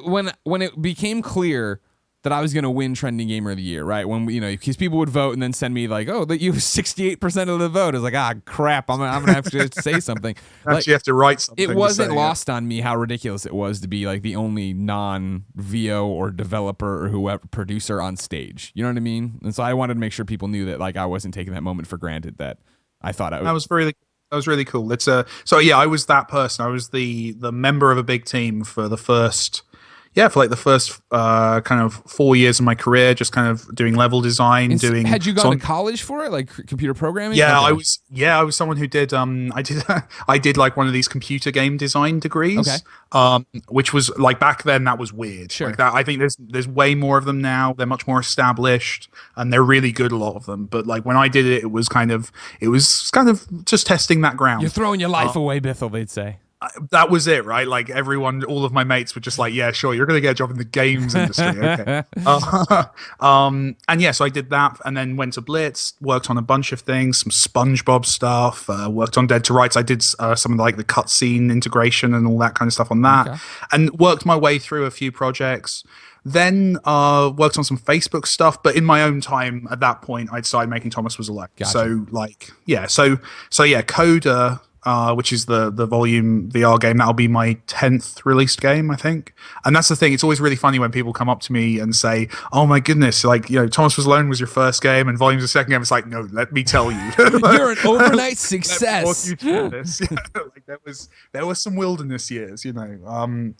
when it became clear that I was going to win Trending Gamer of the Year, right? When because people would vote and then send me that you have 68% of the vote. I was like, crap, I'm gonna have to say something. Actually, you have to write something. It wasn't lost on me how ridiculous it was to be the only non-VO or developer or whoever producer on stage. You know what I mean? And so I wanted to make sure people knew that I wasn't taking that moment for granted. That I thought I was. That was really cool. I was that person. I was the member of a big team for the first. Yeah, for the first kind of 4 years of my career, just kind of doing level design, Had you gone to college for it, computer programming? Yeah, I was someone who did. I did one of these computer game design degrees. Okay. Which was back then that was weird. Sure. I think there's way more of them now. They're much more established and they're really good. A lot of them. But when I did it, it was kind of just testing that ground. You're throwing your life away, Bithell. They'd say. That was it, right? Everyone, all of my mates were just yeah, sure, you're going to get a job in the games industry. Okay. So I did that and then went to Blitz, worked on a bunch of things, some SpongeBob stuff, worked on Dead to Rights. I did some of the cutscene integration and all that kind of stuff on that, and worked my way through a few projects. Then worked on some Facebook stuff, but in my own time at that point, I'd started making Thomas Was Alone. Gotcha. So Coda. which is the Volume VR game. That'll be my 10th released game, I think. And that's the thing. It's always really funny when people come up to me and say, "Oh my goodness, like, you know, Thomas Was Alone was your first game and Volume's the second game." It's like, no, let me tell you, you're an overnight success. Walk you through this. Like there was some wilderness years, you know.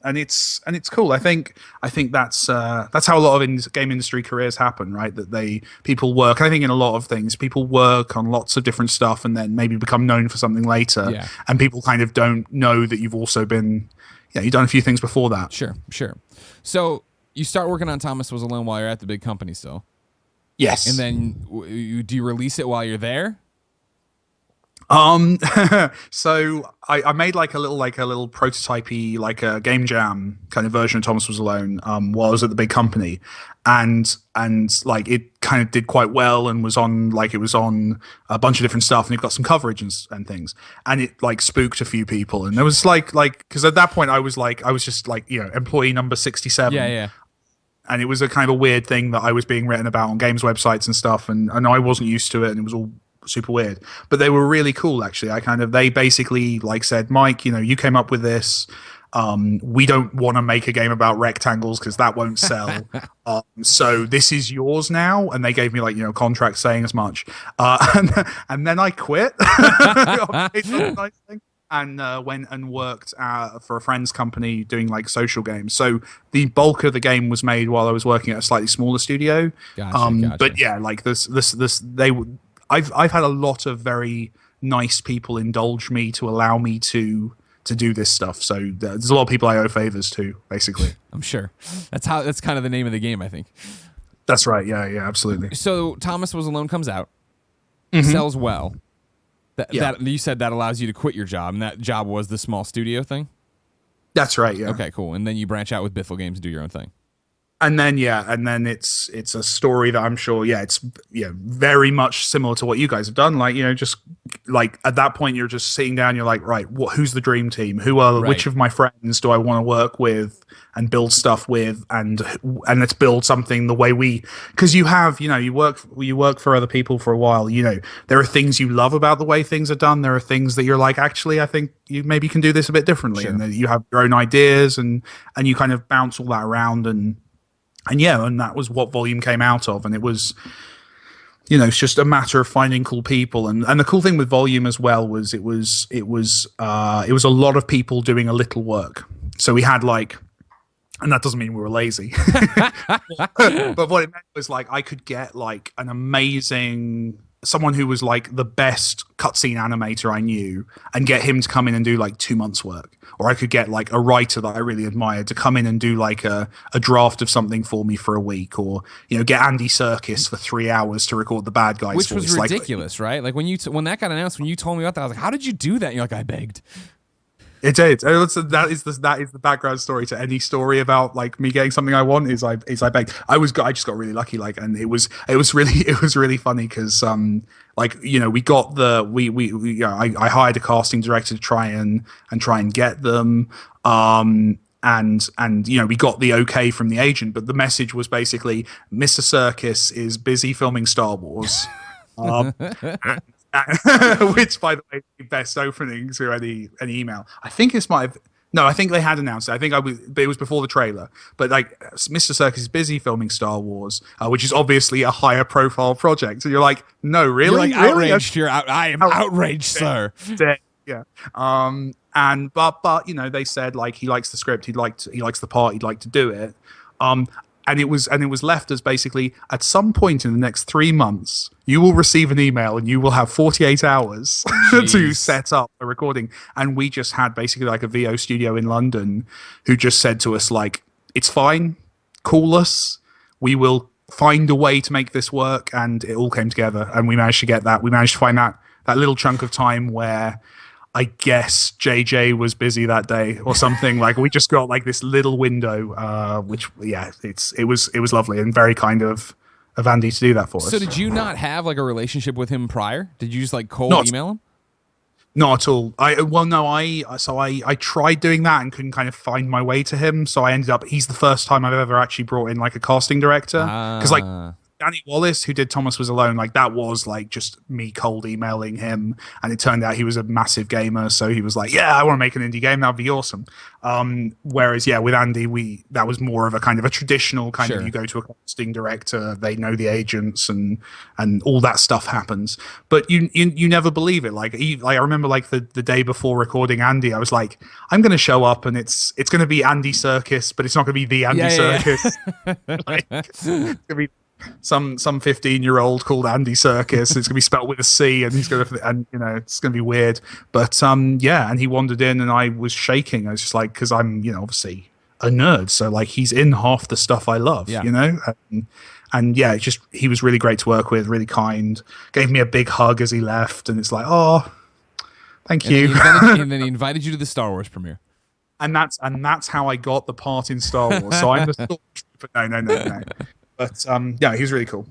And it's cool. I think that's how a lot of game industry careers happen, right? That people work. I think in a lot of things, people work on lots of different stuff and then maybe become known for something later. Yeah. And people kind of don't know that you've also been, you've done a few things before that. Sure. So you start working on Thomas Was Alone while you're at the big company still. Yes. And then do you release it while you're there? So I made like a little prototypey, like a game jam kind of version of Thomas Was Alone while I was at the big company, and like it kind of did quite well and was on a bunch of different stuff, and it got some coverage and things, and it like spooked a few people, and there was like because at that point I was just like, you know, employee number 67. Yeah. And it was a kind of a weird thing that I was being written about on games websites and stuff, and I wasn't used to it, and it was all super weird. But they were really cool, actually. They basically like said, "Mike, you know, you came up with this. We don't want to make a game about rectangles because that won't sell. So this is yours now." And they gave me like, you know, contracts saying as much. And then I quit. And went and worked for a friend's company doing like social games. So the bulk of the game was made while I was working at a slightly smaller studio. Gotcha. But yeah, like I've had a lot of very nice people indulge me to allow me to do this stuff. So there's a lot of people I owe favors to, basically. I'm sure. That's kind of the name of the game, I think. That's right. Yeah, absolutely. So Thomas Was Alone comes out, Mm-hmm. sells well. That you said that allows you to quit your job, and that job was the small studio thing? That's right, yeah. Okay, cool. And then you branch out with Bithell Games and do your own thing. And then it's a story that I'm sure, it's very much similar to what you guys have done. Like, you know, just like at that point you're just sitting down, you're like, right, who's the dream team? Which of my friends do I want to work with and build stuff with, and let's build something the way because you have, you know, you work for other people for a while, you know, there are things you love about the way things are done. There are things that you're like, actually, I think you maybe can do this a bit differently. Sure. And then you have your own ideas and you kind of bounce all that around and that was what Volume came out of. And it was, you know, it's just a matter of finding cool people. And the cool thing with Volume as well was it was a lot of people doing a little work. So we had like, and that doesn't mean we were lazy, but what it meant was like I could get like an amazing someone who was like the best cutscene animator I knew and get him to come in and do like 2 months work. Or I could get like a writer that I really admired to come in and do like a draft of something for me for a week, or, you know, get Andy Serkis for 3 hours to record the bad guys. Which was ridiculous, right? Like when that got announced, when you told me about that, I was like, how did you do that? And you're like, I begged. It did. That is the background story to any story about like me getting something I want. Is I begged. I just got really lucky. Like, and it was really funny because like, you know, we got I hired a casting director to try and get them. And you know, we got the okay from the agent, but the message was basically Mr. Serkis is busy filming Star Wars. Which, by the way, is the best opening to any email. I think I think they had announced it. But it was before the trailer. But like, Mr. Serkis is busy filming Star Wars, which is obviously a higher profile project. So you're like, no, really? You're like outraged. I am outraged, sir. Yeah. But you know, they said like he likes the script, he likes the part, he'd like to do it. And it was left as basically, at some point in the next 3 months, you will receive an email and you will have 48 hours to set up a recording. And we just had basically like a VO studio in London who just said to us like, it's fine, call us, we will find a way to make this work. And it all came together and we managed to get that. We managed to find that little chunk of time where I guess JJ was busy that day or something. Like, we just got like this little window, which it was lovely and very kind of Andy to do that for us. So did you not have like a relationship with him prior? Did you just like cold email him? Not at all. I tried doing that and couldn't kind of find my way to him. So I ended up, he's the first time I've ever actually brought in like a casting director. Because like Danny Wallace, who did Thomas Was Alone, like that was like just me cold emailing him, and it turned out he was a massive gamer, so he was like, "Yeah, I want to make an indie game. That'd be awesome." Whereas, yeah, with Andy, that was more of a kind of a traditional kind of, you go to a casting director, they know the agents, and all that stuff happens. But you never believe it. Like I remember, like the day before recording Andy, I was like, "I'm going to show up, and it's going to be Andy Serkis, but it's not going to be the Andy Serkis." Like, it's going to be some 15-year-old called Andy Serkis. It's gonna be spelled with a C, and it's gonna be weird. But yeah, and he wandered in, and I was shaking. I was just like, because I'm obviously a nerd, so like he's in half the stuff I love, and yeah, he was really great to work with, really kind. Gave me a big hug as he left, and it's like, oh, thank you. And then he invited you to the Star Wars premiere. And that's how I got the part in Star Wars. So I'm the stormtrooper. No. But yeah, he was really cool.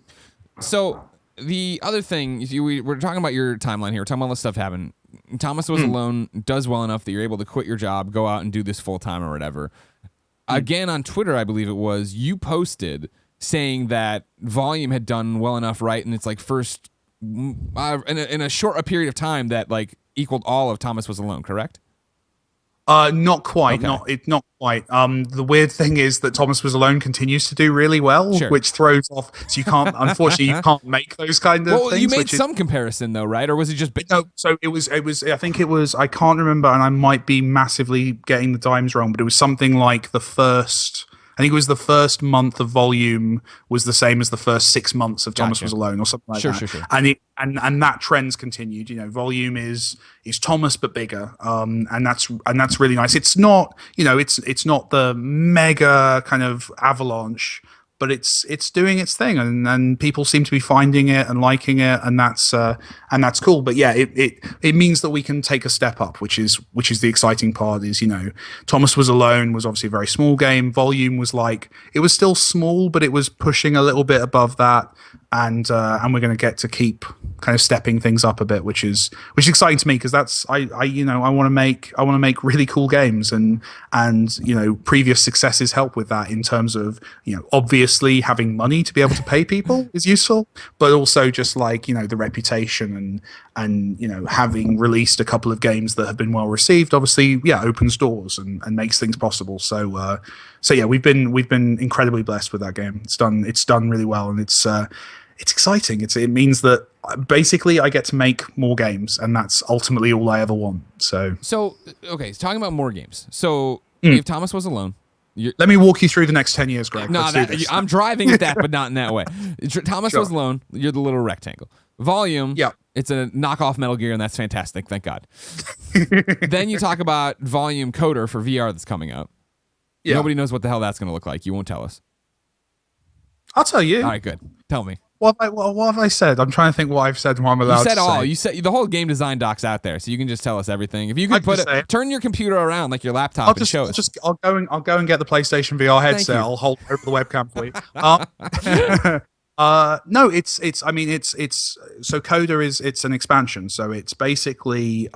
So the other thing, we're talking about your timeline here. We're talking about all this stuff happened. Thomas Was Alone does well enough that you're able to quit your job, go out and do this full time or whatever. Again, on Twitter, I believe it was, you posted saying that Volume had done well enough, right? And it's like first in a short period of time that like equaled all of Thomas Was Alone, correct? Not quite. Okay. Not quite. The weird thing is that Thomas Was Alone continues to do really well, which throws off. So you can't, unfortunately, you can't make those kind of things. Well, you made some comparison though, right? Or was it just? No. So it was. I think it was. I can't remember, and I might be massively getting the times wrong, but it was something like the first. I think it was the first month of Volume was the same as the first 6 months of Thomas Was Alone, or something like that. Sure. And that trend's continued. Volume is Thomas but bigger, and that's really nice. It's not it's not the mega kind of avalanche, but it's doing its thing, and people seem to be finding it and liking it, and that's cool. But yeah, it means that we can take a step up, which is the exciting part. Is Thomas Was Alone was obviously a very small game. Volume was like, it was still small, but it was pushing a little bit above that, and we're going to get to keep kind of stepping things up a bit, which is exciting to me, because that's I want to make really cool games, and previous successes help with that in terms of obviously having money to be able to pay people is useful, but also just like the reputation and having released a couple of games that have been well received obviously opens doors and makes things possible. So yeah, we've been incredibly blessed with that game. It's done really well, and it's exciting. It means that basically I get to make more games, and that's ultimately all I ever want. So okay, so talking about more games. So if Thomas Was Alone, let me walk you through the next 10 years, Greg. No, I'm driving at that, but not in that way. Thomas Was Alone, you're the little rectangle. Volume, it's a knockoff Metal Gear, and that's fantastic. Thank God. Then you talk about Volume Coda for VR that's coming out. Yeah. Nobody knows what the hell that's going to look like. You won't tell us. I'll tell you. All right, good. Tell me. What have I said? I'm trying to think what I've said and what I'm allowed to say. You said the whole game design doc's out there, so you can just tell us everything. If you could turn your computer around like your laptop and show us. I'll go and get the PlayStation VR headset. I'll hold over the webcam for you. No, it's so Coda it's an expansion. So it's basically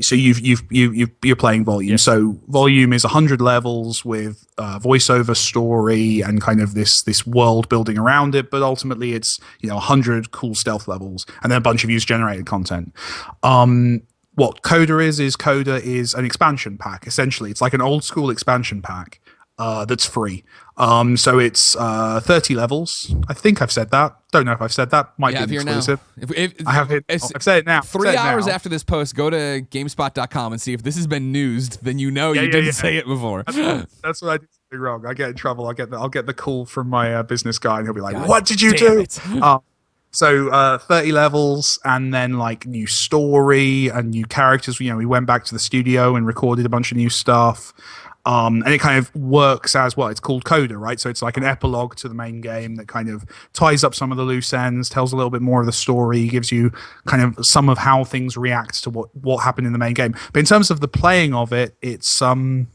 so you're playing Volume. Yes. So Volume is 100 levels with voiceover, story, and kind of this world building around it. But ultimately, it's 100 cool stealth levels, and then a bunch of user generated content. What Coda is an expansion pack. Essentially, it's like an old school expansion pack that's free. So it's 30 levels. I think I've said that. Don't know if I've said that. Might be exclusive. I have it. I've said it now. 3 hours after this post, go to GameSpot.com and see if this has been newsed. Then you didn't say it before. That's what I did something wrong. I get in trouble. I'll get the call from my business guy, and he'll be like, "What did you do?" So 30 levels, and then like new story and new characters. We went back to the studio and recorded a bunch of new stuff. And it kind of works as well. It's called Coda, right? So it's like an epilogue to the main game that kind of ties up some of the loose ends, tells a little bit more of the story, gives you kind of some of how things react to what happened in the main game. But in terms of the playing of it, it's the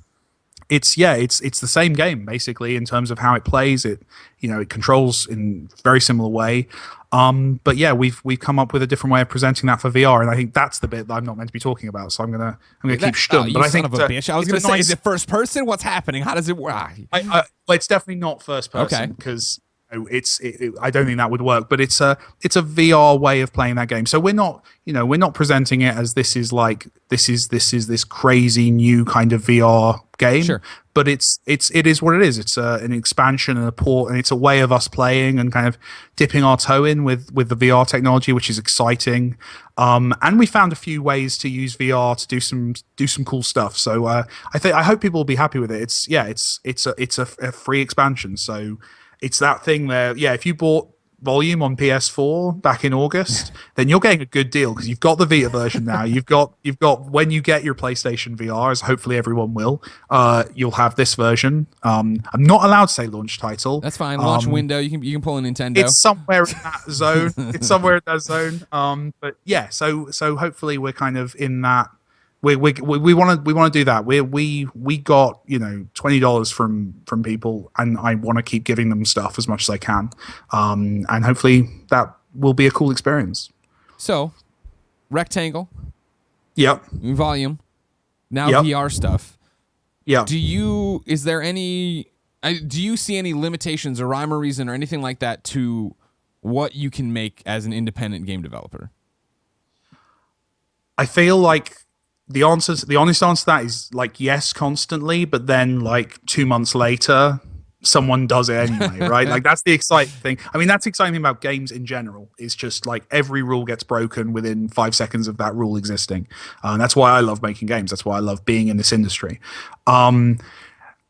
same game basically in terms of how it plays. It controls in a very similar way. But yeah, we've come up with a different way of presenting that for VR, and I think that's the bit that I'm not meant to be talking about. So I'm gonna keep stum. But I think son of a bitch. I was gonna say, is it first person? What's happening? How does it work? Well, it's definitely not first person because I don't think that would work, but it's a VR way of playing that game. So we're not presenting it as this is this crazy new kind of VR game. Sure. But it is what it is. It's an expansion and a port, and it's a way of us playing and kind of dipping our toe in with the VR technology, which is exciting. And we found a few ways to use VR to do some cool stuff. So I hope people will be happy with it. It's a free expansion. So it's that thing there. Yeah, if you bought Volume on PS4 back in August, then you're getting a good deal because you've got the Vita version now. You've got when you get your PlayStation VR, as hopefully everyone will, you'll have this version. I'm not allowed to say launch title. That's fine. Launch window. You can pull a Nintendo. It's somewhere in that zone. It's somewhere in that zone. But yeah, so hopefully we're kind of in that. We want to do that. We got $20 from people, and I want to keep giving them stuff as much as I can, and hopefully that will be a cool experience. So, Rectangle. Yep. Volume. Now Yep. VR stuff. Yeah. Do you see any limitations or rhyme or reason or anything like that to what you can make as an independent game developer? I feel like the honest answer to that is like yes, constantly, but then like 2 months later, someone does it anyway, right? Like that's the exciting thing. I mean, that's the exciting thing about games in general. Is just like every rule gets broken within 5 seconds of that rule existing. That's why I love making games. That's why I love being in this industry.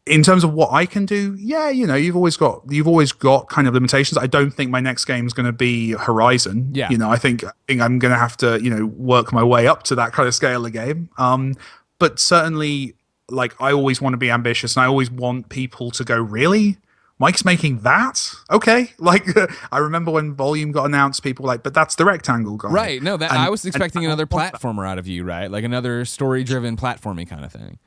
In terms of what I can do, yeah, you've always got kind of limitations. I don't think my next game is going to be Horizon. Yeah. I think I'm going to have to, work my way up to that kind of scale of game. But certainly, like, I always want to be ambitious, and I always want people to go, really? Mike's making that? Okay. Like, I remember when Volume got announced, people were like, but that's the Rectangle guy. Right. No, I was expecting another platformer out of you, right? Like another story-driven platforming kind of thing.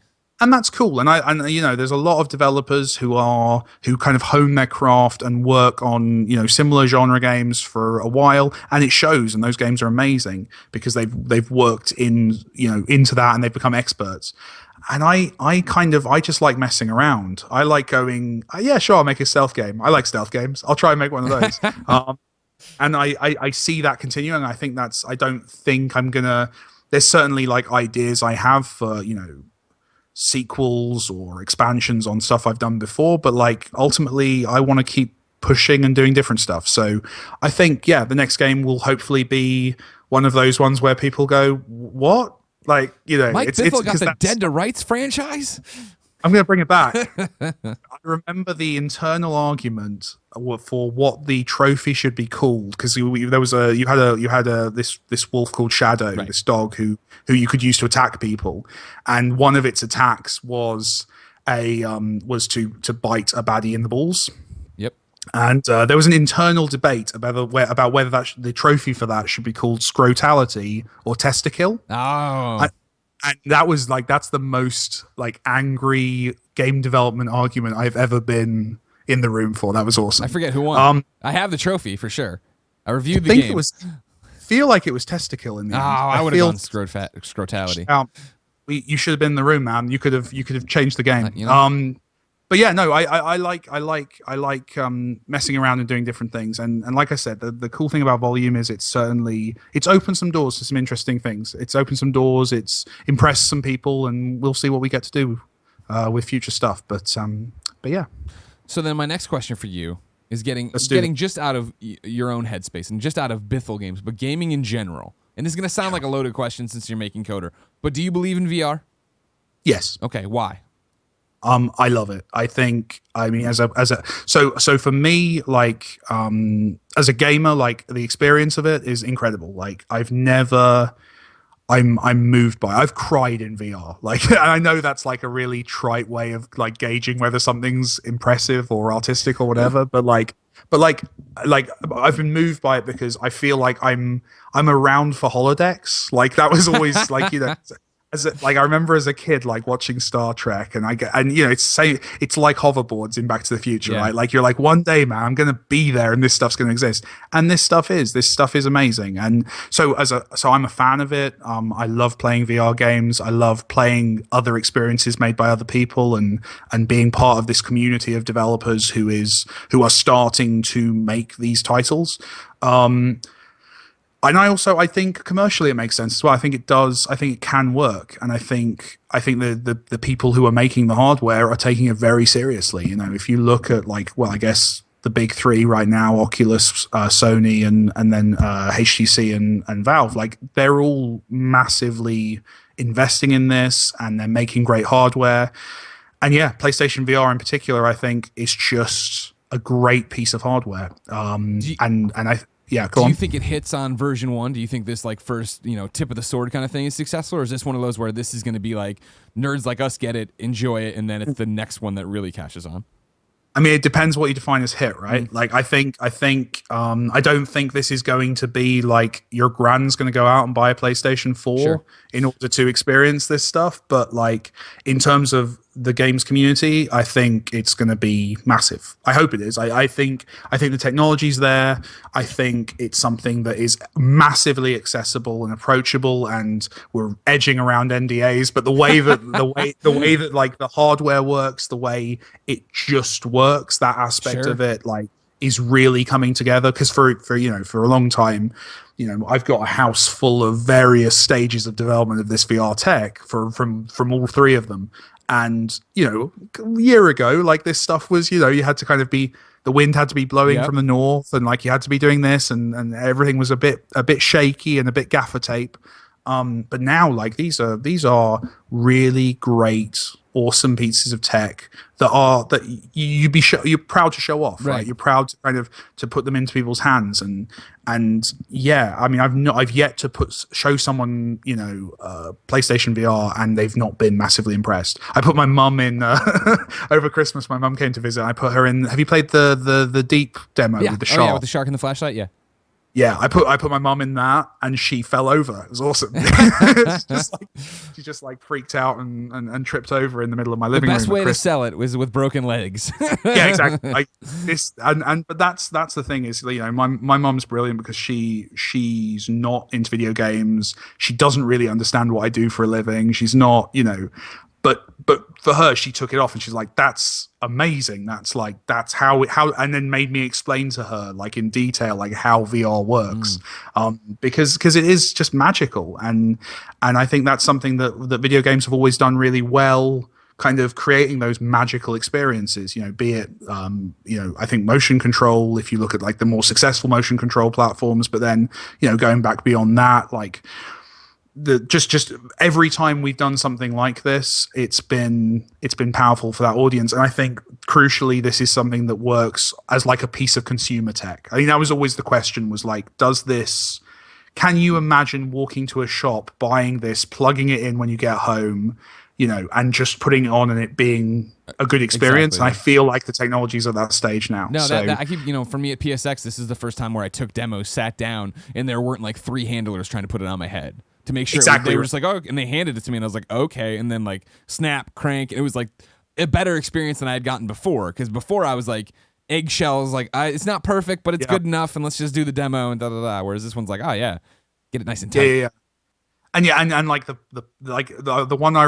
And that's cool. And there's a lot of developers who kind of hone their craft and work on, similar genre games for a while, and it shows. And those games are amazing because they've worked into that, and they've become experts. And I just like messing around. I like going, yeah, sure, I'll make a stealth game. I like stealth games. I'll try and make one of those. And I see that continuing. I think I don't think I'm gonna. There's certainly like ideas I have for sequels or expansions on stuff I've done before, but like ultimately I want to keep pushing and doing different stuff. So I think, yeah, the next game will hopefully be one of those ones where people go, what? Like, Mike Bithell got the Dead to Rights franchise? I'm going to bring it back. I remember the internal argument for what the trophy should be called, because you had this wolf called Shadow, right, this dog who you could use to attack people, and one of its attacks was to bite a baddie in the balls. Yep. And there was an internal debate about whether the trophy for that should be called Scrotality or Testikill. Oh. And that was like, that's the most like angry game development argument I've ever been in the room for. That was awesome. I forget who won. I have the trophy for sure. I reviewed the game. Feel like it was Testikill in the end. I would have gone Scrotality. You should have been in the room, man. You could have changed the game. But yeah, no, I like messing around and doing different things, and like I said, the cool thing about Volume is it's opened some doors to some interesting things. It's opened some doors, it's impressed some people, and we'll see what we get to do with future stuff. But yeah. So then my next question for you is getting just out of your own headspace and just out of Bithell games, but gaming in general. And this is going to sound like a loaded question since you're making Coda, but do you believe in VR? Yes. Okay, why? I love it. So for me, like, as a gamer, like the experience of it is incredible. Like I'm moved by it. I've cried in VR. Like, and I know that's like a really trite way of like gauging whether something's impressive or artistic or whatever. But I've been moved by it because I feel like I'm around for holodecks. Like that was always like, I remember as a kid, like watching Star Trek, and it's like hoverboards in Back to the Future, right? Like you're like, one day, man, I'm gonna be there, and this stuff's gonna exist, and this stuff is amazing, and so I'm a fan of it. I love playing VR games. I love playing other experiences made by other people, and being part of this community of developers who are starting to make these titles. And I think commercially it makes sense as well. I think it does. I think it can work, and I think the people who are making the hardware are taking it very seriously. You know, if you look at I guess the big three right now, Oculus, Sony, and then HTC and Valve, like they're all massively investing in this, and they're making great hardware. And yeah, PlayStation VR in particular, I think is just a great piece of hardware. Do you think it hits on version 1? Do you think this first, tip of the sword kind of thing is successful, or is this one of those where this is going to be like nerds like us get it, enjoy it, and then it's the next one that really catches on? I mean, it depends what you define as hit, right? Like, I don't think this is going to be like your grand's going to go out and buy a PlayStation 4 in order to experience this stuff. But like, in terms of the games community, I think it's going to be massive. I hope it is. I think the technology's there. I think it's something that is massively accessible and approachable, and we're edging around NDAs. But the way that like the hardware works, the way it just works, that aspect of it, like, is really coming together. Because for a long time, I've got a house full of various stages of development of this VR tech from all three of them. And, a year ago, like, this stuff was, you had to kind of the wind had to be blowing from the north, and like you had to be doing this, and everything was a bit shaky and a bit gaffer tape. But now, like, these are really great, awesome pieces of tech that you're proud to show off, right? You're proud to kind of to put them into people's hands, and yeah, I mean, I've yet to show someone PlayStation VR and they've not been massively impressed. I put my mum in over Christmas. My mum came to visit. I put her in. Have you played the Deep demo with the shark? With the shark and the flashlight, yeah. Yeah, I put my mum in that, and she fell over. It was awesome. She just freaked out and tripped over in the middle of my living room. The best way to sell it was with broken legs. Yeah, exactly. Like this, but that's the thing is, my mum's brilliant because she's not into video games. She doesn't really understand what I do for a living. She's not, But for her, she took it off and she's like, "That's amazing. That's how," and then made me explain to her like in detail like how VR works, because it is just magical, and I think that's something that video games have always done really well, kind of creating those magical experiences. Be it I think motion control. If you look at like the more successful motion control platforms, but then going back beyond that, like. Just every time we've done something like this, it's been powerful for that audience, and I think crucially this is something that works as like a piece of consumer tech. I think that was always the question, was like, can you imagine walking to a shop, buying this, plugging it in when you get home, and just putting it on and it being a good experience? Exactly. And I feel like the technology's at that stage now. No, that I keep, for me at PSX, this is the first time where I took demos, sat down, and there weren't like three handlers trying to put it on my head. To make sure they were just like, oh, and they handed it to me, and I was like, okay, and then like snap, crank, and it was like a better experience than I had gotten before. Because before I was like eggshells, like it's not perfect, but it's good enough, and let's just do the demo and da da da. Whereas this one's like, oh yeah, get it nice and tight. Yeah. And like the one I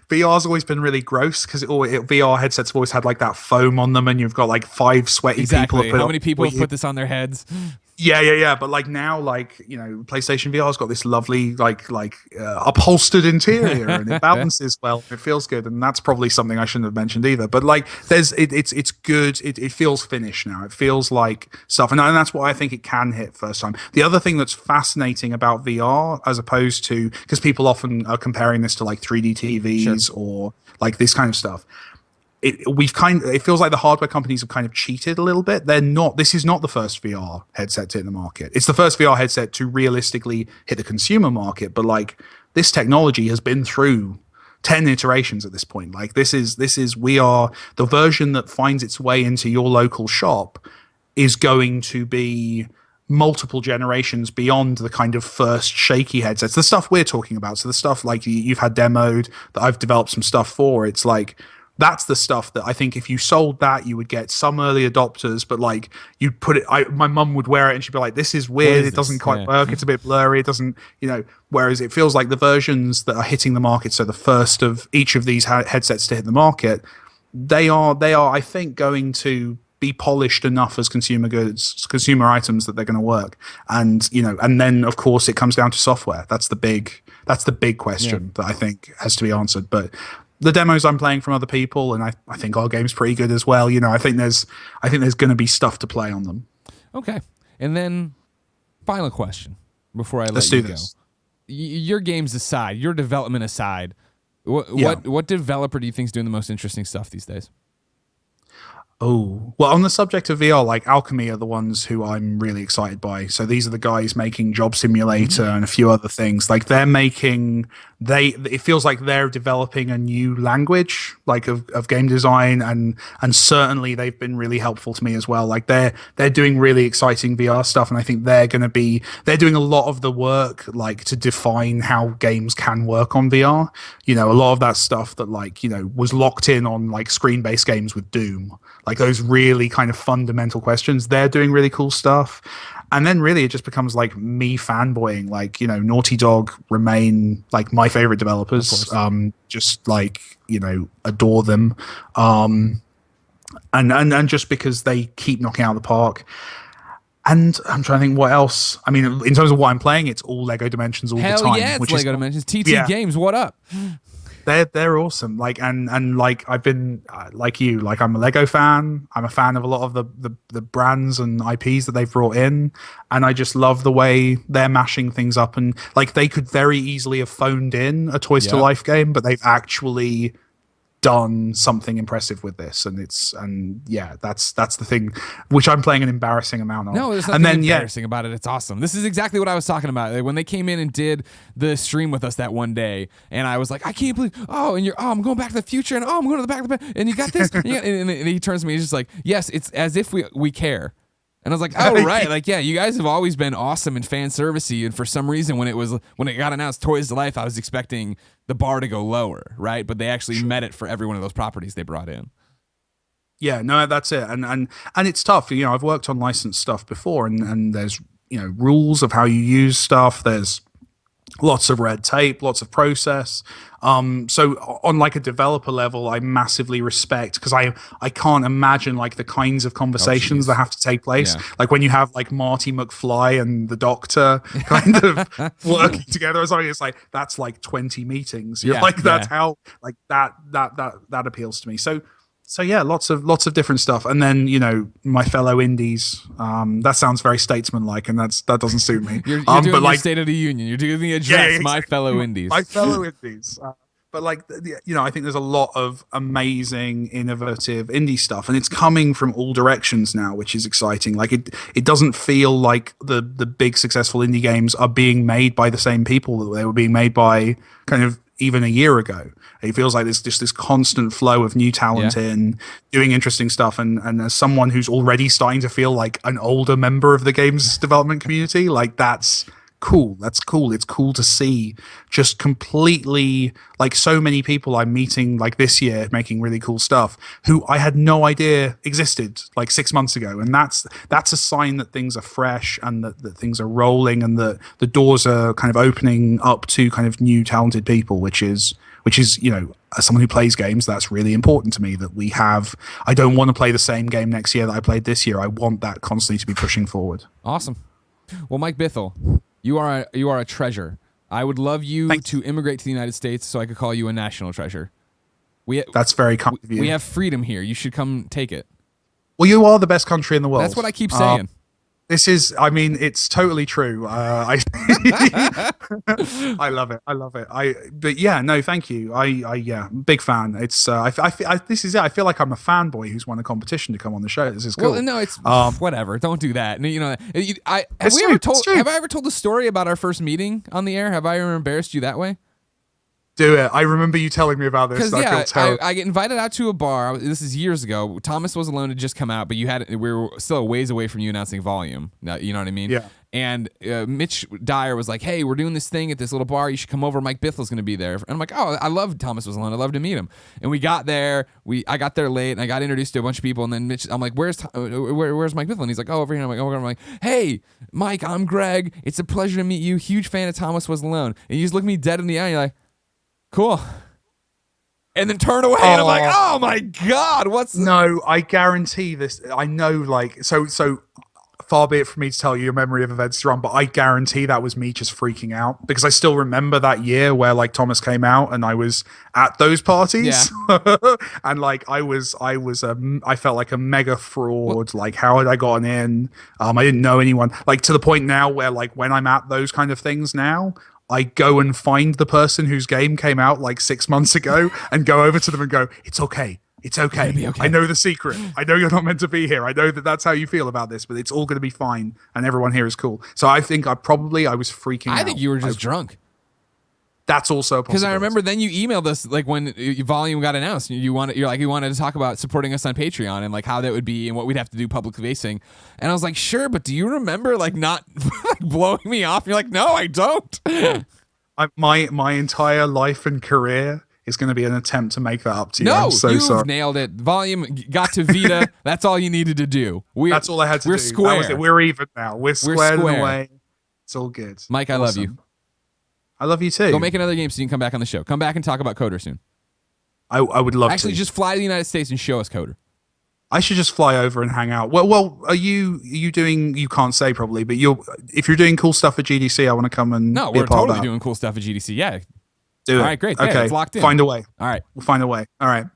VR's always been really gross because VR headsets have always had like that foam on them, and you've got like 5 sweaty people. How many people have put this on their heads? Yeah. But like now, like PlayStation VR's got this lovely upholstered interior, and it balances well. It feels good, and that's probably something I shouldn't have mentioned either. But like, it's good. It feels finished now. It feels like stuff, and that's what I think it can hit first time. The other thing that's fascinating about VR, as opposed to, because people often are comparing this to like 3D TVs or like this kind of stuff. It feels like the hardware companies have kind of cheated a little bit. This is not the first VR headset to hit the market. It's the first VR headset to realistically hit the consumer market. But like, this technology has been through 10 iterations at this point. Like we are the version that finds its way into your local shop is going to be multiple generations beyond the kind of first shaky headsets, the stuff we're talking about. So the stuff like you've had demoed that I've developed some stuff for, it's like, that's the stuff that I think if you sold that, you would get some early adopters, but like you'd put it, my mum would wear it and she'd be like, this is weird. It doesn't quite work. It's a bit blurry. It doesn't, whereas it feels like the versions that are hitting the market. So the first of each of these headsets to hit the market, they are, I think, going to be polished enough as consumer goods, consumer items that they're going to work. And, and then of course it comes down to software. That's the big question that I think has to be answered. But the demos I'm playing from other people, and I think our game's pretty good as well. I think there's going to be stuff to play on them. Okay, and then final question before I Let's let you do go. this. Your games aside, your development aside, what developer do you think is doing the most interesting stuff these days? Oh, well, on the subject of VR, like Alchemy are the ones who I'm really excited by. So these are the guys making Job Simulator and a few other things. Like it feels like they're developing a new language, like of game design, and certainly they've been really helpful to me as well. Like they're doing really exciting VR stuff, and I think they're doing a lot of the work, like to define how games can work on VR. A lot of that stuff that was locked in on like screen-based games with Doom. Like those really kind of fundamental questions, they're doing really cool stuff. And then really it just becomes like me fanboying, like, Naughty Dog remain like my favorite developers. Just like, adore them. And just because they keep knocking out of the park. And I'm trying to think what else. I mean, in terms of what I'm playing, it's all Lego Dimensions all the time. Hell yeah, it's Lego Dimensions. TT Games, what up? They're awesome. Like and like I've been like you, like I'm a Lego fan. I'm a fan of a lot of the brands and IPs that they've brought in, and I just love the way they're mashing things up. And like they could very easily have phoned in a Toys to Life game, but they've actually done something impressive with this, and that's the thing which I'm playing an embarrassing amount of. No, there's nothing embarrassing about it. It's awesome. This is exactly what I was talking about. Like, when they came in and did the stream with us that one day, and I was like, I can't believe, I'm going back to the future, and I'm going to the back of the, and you got this, and he turns to me, he's just like, yes, it's as if we care. And I was like, oh, right. Like, yeah, you guys have always been awesome and fan servicey. And for some reason, when it got announced Toys to Life, I was expecting the bar to go lower, right? But they actually met it for every one of those properties they brought in. Yeah, no, that's it. And it's tough. I've worked on licensed stuff before, and there's, rules of how you use stuff. There's lots of red tape, lots of process. So on like a developer level, I massively respect, because I can't imagine like the kinds of conversations that have to take place. Yeah. Like when you have like Marty McFly and the Doctor kind of working together or something, it's like, that's like 20 meetings. You're that's how like that appeals to me. So yeah, lots of different stuff. And then, my fellow indies, that sounds very statesman-like, and that doesn't suit me. You're doing the State of the Union. You're doing the address, exactly. My fellow indies. My fellow indies. But like, I think there's a lot of amazing, innovative indie stuff, and it's coming from all directions now, which is exciting. Like it doesn't feel like the big successful indie games are being made by the same people that they were being made by kind of even a year ago. It feels like there's just this constant flow of new talent in doing interesting stuff. And as someone who's already starting to feel like an older member of the games development community, like that's cool. That's cool. It's cool to see just completely like so many people I'm meeting like this year making really cool stuff who I had no idea existed like 6 months ago. And that's a sign that things are fresh and that things are rolling and that the doors are kind of opening up to kind of new talented people, which is, as someone who plays games, that's really important to me that we have. I don't want to play the same game next year that I played this year. I want that constantly to be pushing forward. Awesome. Well, Mike Bithell, you are a treasure. I would love you to immigrate to the United States so I could call you a national treasure. That's very kind of you. We have freedom here. You should come take it. Well, you are the best country in the world. That's what I keep saying. It's totally true. I love it. But yeah, no, thank you. Big fan. It's, this is it. I feel like I'm a fanboy who's won a competition to come on the show. This is cool. Well, no, it's whatever. Don't do that. Have I ever told the story about our first meeting on the air? Have I ever embarrassed you that way? Do it. I remember you telling me about this. Because I feel terrible. I get invited out to a bar. This is years ago. Thomas Was Alone had just come out, but we were still a ways away from you announcing Volume. You know what I mean? Yeah. And Mitch Dyer was like, "Hey, we're doing this thing at this little bar. You should come over. Mike Bithell's going to be there." And I'm like, "Oh, I love Thomas Was Alone. I'd love to meet him." And we got there. I got there late, and I got introduced to a bunch of people. And then Mitch, I'm like, "Where's Mike Bithell?" And he's like, "Oh, over here." I'm like, "Hey, Mike, I'm Greg. It's a pleasure to meet you. Huge fan of Thomas Was Alone." And you just look me dead in the eye. And you're like, "Cool." And then turn away, and I'm like, "Oh my god, what's?" No, I guarantee this. I know, like, so far be it from me to tell you your memory of events is wrong, but I guarantee that was me just freaking out because I still remember that year where like Thomas came out and I was at those parties, and like I felt like a mega fraud. Like, how had I gotten in? I didn't know anyone. Like, to the point now where like when I'm at those kind of things now, I go and find the person whose game came out like 6 months ago and go over to them and go, "It's okay. It's okay. I know the secret. I know you're not meant to be here. I know that that's how you feel about this, but it's all going to be fine. And everyone here is cool." So I think I was freaking out. I think you were just drunk. That's also because I remember then you emailed us like when Volume got announced. You wanted to talk about supporting us on Patreon and like how that would be and what we'd have to do public facing. And I was like, sure, but do you remember like not like blowing me off? And you're like, no, I don't. My entire life and career is going to be an attempt to make that up to you. No, I'm so you've sorry. nailed it. Volume got to Vita. That's all you needed to do. That's all I had to do. We're square. That was it. We're even now. We're squared away. It's all good. Mike, I love you. I love you too. Go make another game so you can come back on the show. Come back and talk about Coda soon. I would love to. Actually, just fly to the United States and show us Coda. I should just fly over and hang out. Well, are you doing? You can't say probably, but if you're doing cool stuff at GDC, I want to come and no, be we're a part totally of that. doing cool stuff at GDC. Yeah, do it. All right, great. Okay, yeah, it's locked in. Find a way. All right, we'll find a way. All right.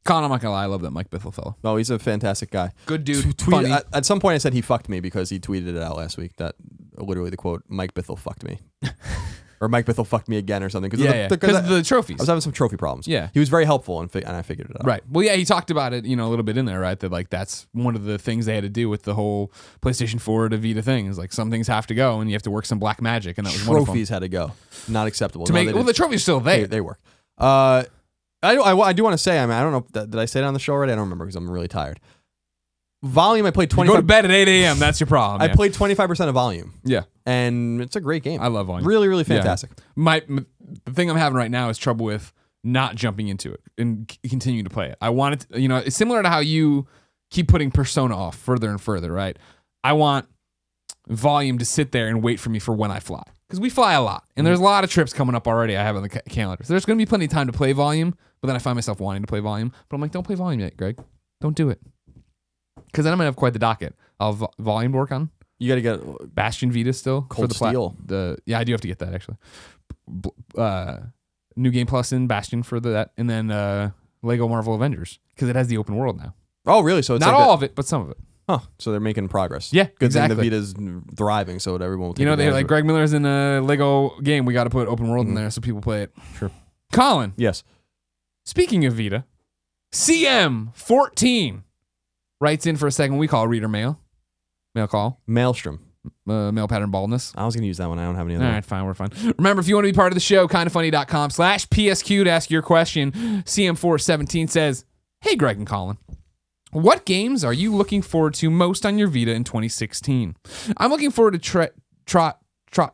Colin, I'm not gonna lie, I love that Mike Bithell fellow. Oh, he's a fantastic guy. Good dude. Funny. At some point, I said he fucked me because he tweeted it out last week. That literally the quote: "Mike Bithell fucked me." Or Mike Bithell fucked me again or something. Because of the trophies. I was having some trophy problems. Yeah. He was very helpful and I figured it out. Right. Well, yeah, he talked about it, a little bit in there, right? That like that's one of the things they had to do with the whole PlayStation 4 to Vita thing is like some things have to go and you have to work some black magic, and that was trophies had to go. Not acceptable. The trophies are still there. They work. I do want to say, I don't know, did I say it on the show already? I don't remember because I'm really tired. Volume, I played 25. You go to bed at 8 a.m. That's your problem. I played 25% of Volume. Yeah. And it's a great game. I love Volume. Really, really fantastic. Yeah. The thing I'm having right now is trouble with not jumping into it and continuing to play it. I want it to, it's similar to how you keep putting Persona off further and further, right? I want Volume to sit there and wait for me for when I fly. Because we fly a lot. And there's a lot of trips coming up already I have on the calendar. So there's going to be plenty of time to play Volume, but then I find myself wanting to play Volume. But I'm like, don't play Volume yet, Greg. Don't do it. Because then I'm going to have quite the docket. I'll have Volume to work on. You got to get Bastion Vita still. Cold for the Steel. Yeah, I do have to get that, actually. New Game Plus in Bastion for that. And then Lego Marvel Avengers. Because it has the open world now. Oh, really? So it's not all of it, but some of it. Huh. So they're making progress. Yeah, good exactly. thing the Vita's thriving, so everyone will take they're advantage like of it. Greg Miller's in a Lego game. We got to put open world in there so people play it. Sure. Colin. Yes. Speaking of Vita, CM14 writes in for a segment we call Reader Mail. Mail call. Maelstrom. Mail pattern baldness. I was going to use that one. I don't have any other. All right, fine. We're fine. Remember, if you want to be part of the show, kindoffunny.com/PSQ to ask your question. CM417 says, "Hey, Greg and Colin. What games are you looking forward to most on your Vita in 2016? I'm looking forward to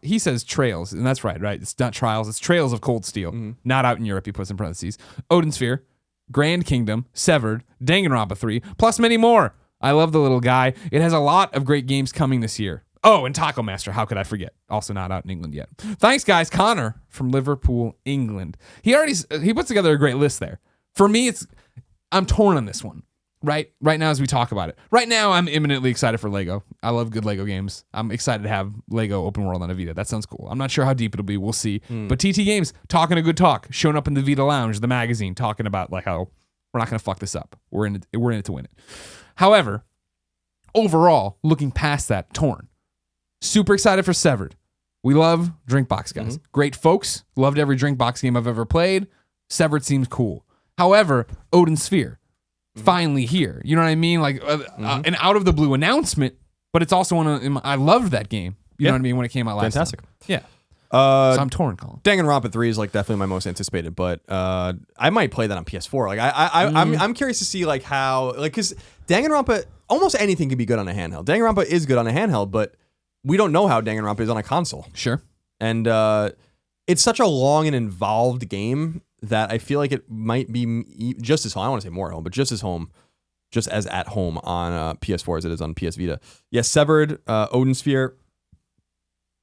he says Trails, and that's right? It's not Trials, it's Trails of Cold Steel. Mm-hmm. Not out in Europe, he puts in parentheses. Odin Sphere, Grand Kingdom, Severed, Danganronpa 3, plus many more. I love the little guy. It has a lot of great games coming this year. Oh, and Taco Master, how could I forget? Also not out in England yet. Thanks, guys. Connor from Liverpool, England. He puts together a great list there. For me, I'm torn on this one. Right now as we talk about it. Right now, I'm imminently excited for Lego. I love good Lego games. I'm excited to have Lego open world on a Vita. That sounds cool. I'm not sure how deep it'll be. We'll see. But TT Games, talking a good talk, showing up in the Vita Lounge, the magazine, talking about like how we're not going to fuck this up. We're in it to win it. However, overall, looking past that, torn. Super excited for Severed. We love Drinkbox guys. Great folks. Loved every Drinkbox game I've ever played. Severed seems cool. However, Odin Sphere. Finally here. You know what I mean? Like an out of the blue announcement, but it's also I loved that game. You know what I mean? When it came out last Fantastic. time. Yeah. So I'm torn, Colin. Danganronpa 3 is like definitely my most anticipated, but I might play that on PS4. Like I'm curious to see like how like because Danganronpa almost anything can be good on a handheld. Danganronpa is good on a handheld, but we don't know how Danganronpa is on a console. Sure. And it's such a long and involved game that I feel like it might be just as home. I don't want to say more at home, but just as at home on PS4 as it is on PS Vita. Yeah, Severed, Odin Sphere,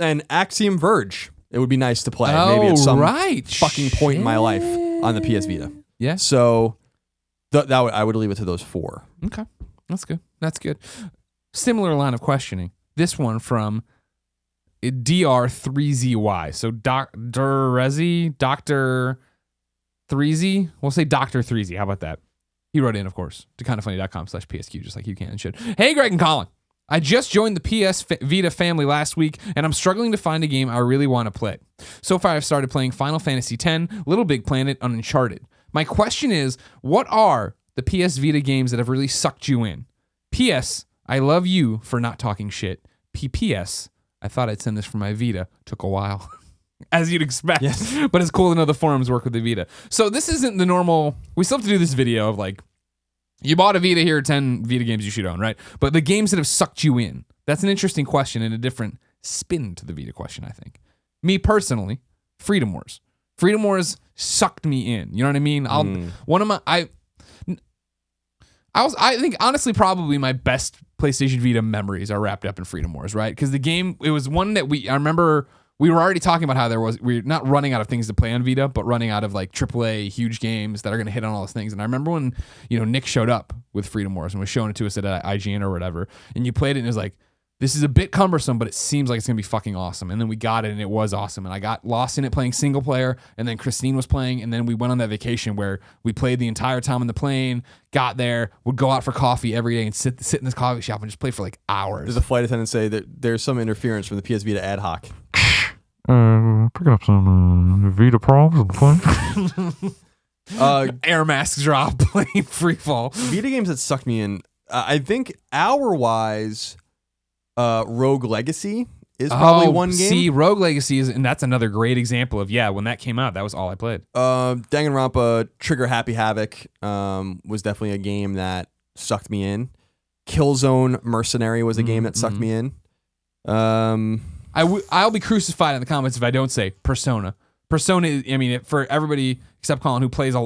and Axiom Verge. It would be nice to play maybe at some fucking point in my life on the PS Vita. Yeah. So I would leave it to those 4. Okay. That's good. That's good. Similar line of questioning. This one from DR3ZY. So Dr. 3Z. We'll say Dr. 3Z. How about that? He wrote in, of course, to kindoffunny.com/PSQ, just like you can and should. Hey, Greg and Colin. I just joined the PS Vita family last week, and I'm struggling to find a game I really want to play. So far, I've started playing Final Fantasy X, Little Big Planet, and Uncharted. My question is, what are the PS Vita games that have really sucked you in? P.S. I love you for not talking shit. P.P.S. I thought I'd send this from my Vita. Took a while. As you'd expect. Yes. But it's cool to know the forums work with the Vita. So this isn't the normal... We still have to do this video of like, you bought a Vita, here are 10 Vita games you should own, right? But the games that have sucked you in. That's an interesting question and a different spin to the Vita question, I think. Me personally, Freedom Wars. Freedom Wars sucked me in. You know what I mean? I think honestly probably my best PlayStation Vita memories are wrapped up in Freedom Wars, right? Because the game, it was one that I remember we were already talking about how we're not running out of things to play on Vita, but running out of like AAA huge games that are going to hit on all those things. And I remember when, Nick showed up with Freedom Wars and was showing it to us at IGN or whatever, and you played it and it was like, this is a bit cumbersome, but it seems like it's going to be fucking awesome. And then we got it and it was awesome. And I got lost in it playing single player, and then Christine was playing, and then we went on that vacation where we played the entire time on the plane, got there, would go out for coffee every day and sit in this coffee shop and just play for like hours. Does the flight attendant say that there's some interference from the PS Vita ad hoc? Picking up some Vita problems on the plane. Air mask drop, playing free fall. Vita games that sucked me in, I think hour-wise... Rogue Legacy is probably one game. See, Rogue Legacy and that's another great example of when that came out, that was all I played. Danganronpa Trigger Happy Havoc was definitely a game that sucked me in. Killzone Mercenary was a game that sucked me in. I'll be crucified in the comments if I don't say Persona. Persona, for everybody except Colin who plays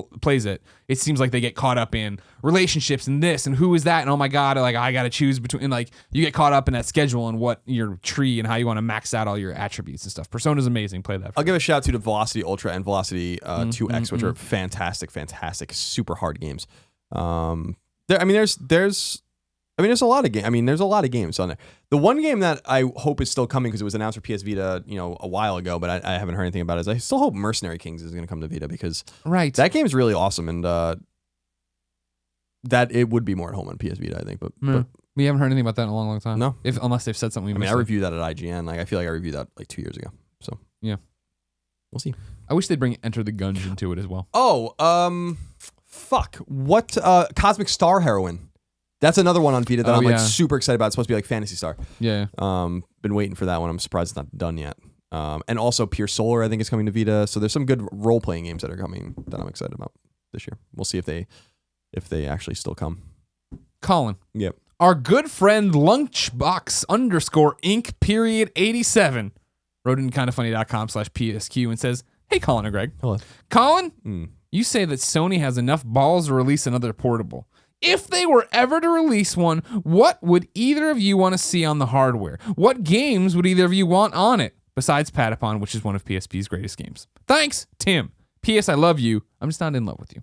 it, it seems like they get caught up in relationships and this and who is that and oh my god, like I gotta choose between, and like you get caught up in that schedule and what your tree and how you want to max out all your attributes and stuff. Persona's amazing. Play that. I'll give a shout out to Velocity Ultra and Velocity 2X, which are fantastic, super hard games. There's a lot of games. There's a lot of games on there. The one game that I hope is still coming because it was announced for PS Vita, a while ago, but I haven't heard anything about it. Is I still hope Mercenary Kings is going to come to Vita because that game is really awesome and that it would be more at home on PS Vita, I think. But we haven't heard anything about that in a long, long time. No, unless they've said something. I reviewed that at IGN. Like I feel like I reviewed that like 2 years ago. So yeah, we'll see. I wish they'd bring Enter the Gungeon to it as well. Oh, fuck! What Cosmic Star Heroine? That's another one on Vita that I'm like super excited about. It's supposed to be like Phantasy Star. Yeah. Been waiting for that one. I'm surprised it's not done yet. And also Pure Solar, I think, is coming to Vita. So there's some good role playing games that are coming that I'm excited about this year. We'll see if they actually still come. Colin. Yep. Our good friend Lunchbox_Inc. 87 wrote in kindoffunny.com/PSQ and says, "Hey, Colin and Greg. Hello. Colin, you say that Sony has enough balls to release another portable. If they were ever to release one, what would either of you want to see on the hardware? What games would either of you want on it? Besides Patapon, which is one of PSP's greatest games. Thanks, Tim. P.S. I love you. I'm just not in love with you."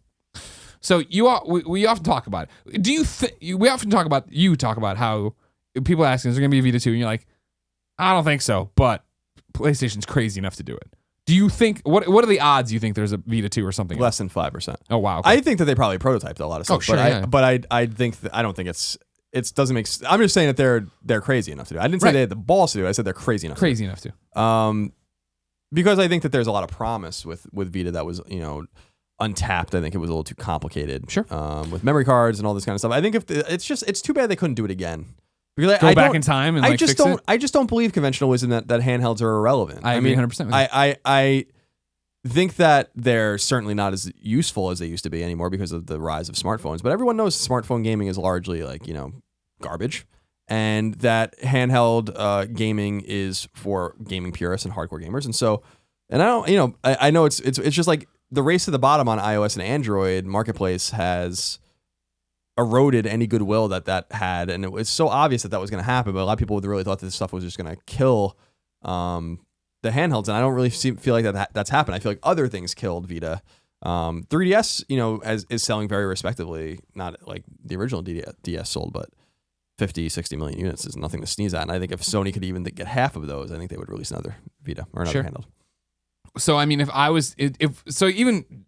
So we often talk about it. We often talk about how people ask, is there going to be a Vita 2? And you're like, I don't think so, but PlayStation's crazy enough to do it. Do you think, what are the odds you think there's a Vita 2 or something? Less than 5%. Oh, wow. Okay. I think that they probably prototyped a lot of stuff. Oh, sure, but I don't think it doesn't make. I'm just saying that they're crazy enough to do it. I didn't say they had the balls to do it. I said they're crazy enough. Crazy enough to. Because I think that there's a lot of promise with Vita that was untapped. I think it was a little too complicated. Sure. With memory cards and all this kind of stuff. I think it's too bad they couldn't do it again. Because go I back don't- in time and I like just fix don't. it. I just don't believe conventional wisdom that handhelds are irrelevant. I agree mean, 100% with you. I think that they're certainly not as useful as they used to be anymore because of the rise of smartphones. But everyone knows smartphone gaming is largely like garbage, and that handheld gaming is for gaming purists and hardcore gamers. And I don't, I know it's just like the race to the bottom on iOS and Android marketplace has eroded any goodwill that had, and it was so obvious that was going to happen. But a lot of people really thought that this stuff was just going to kill the handhelds, and I don't really feel like that's happened. I feel like other things killed Vita. 3DS, is selling very respectably. Not like the original DS sold, but 50, 60 million units is nothing to sneeze at. And I think if Sony could even get half of those, I think they would release another Vita or another handheld. So I mean, if I was, even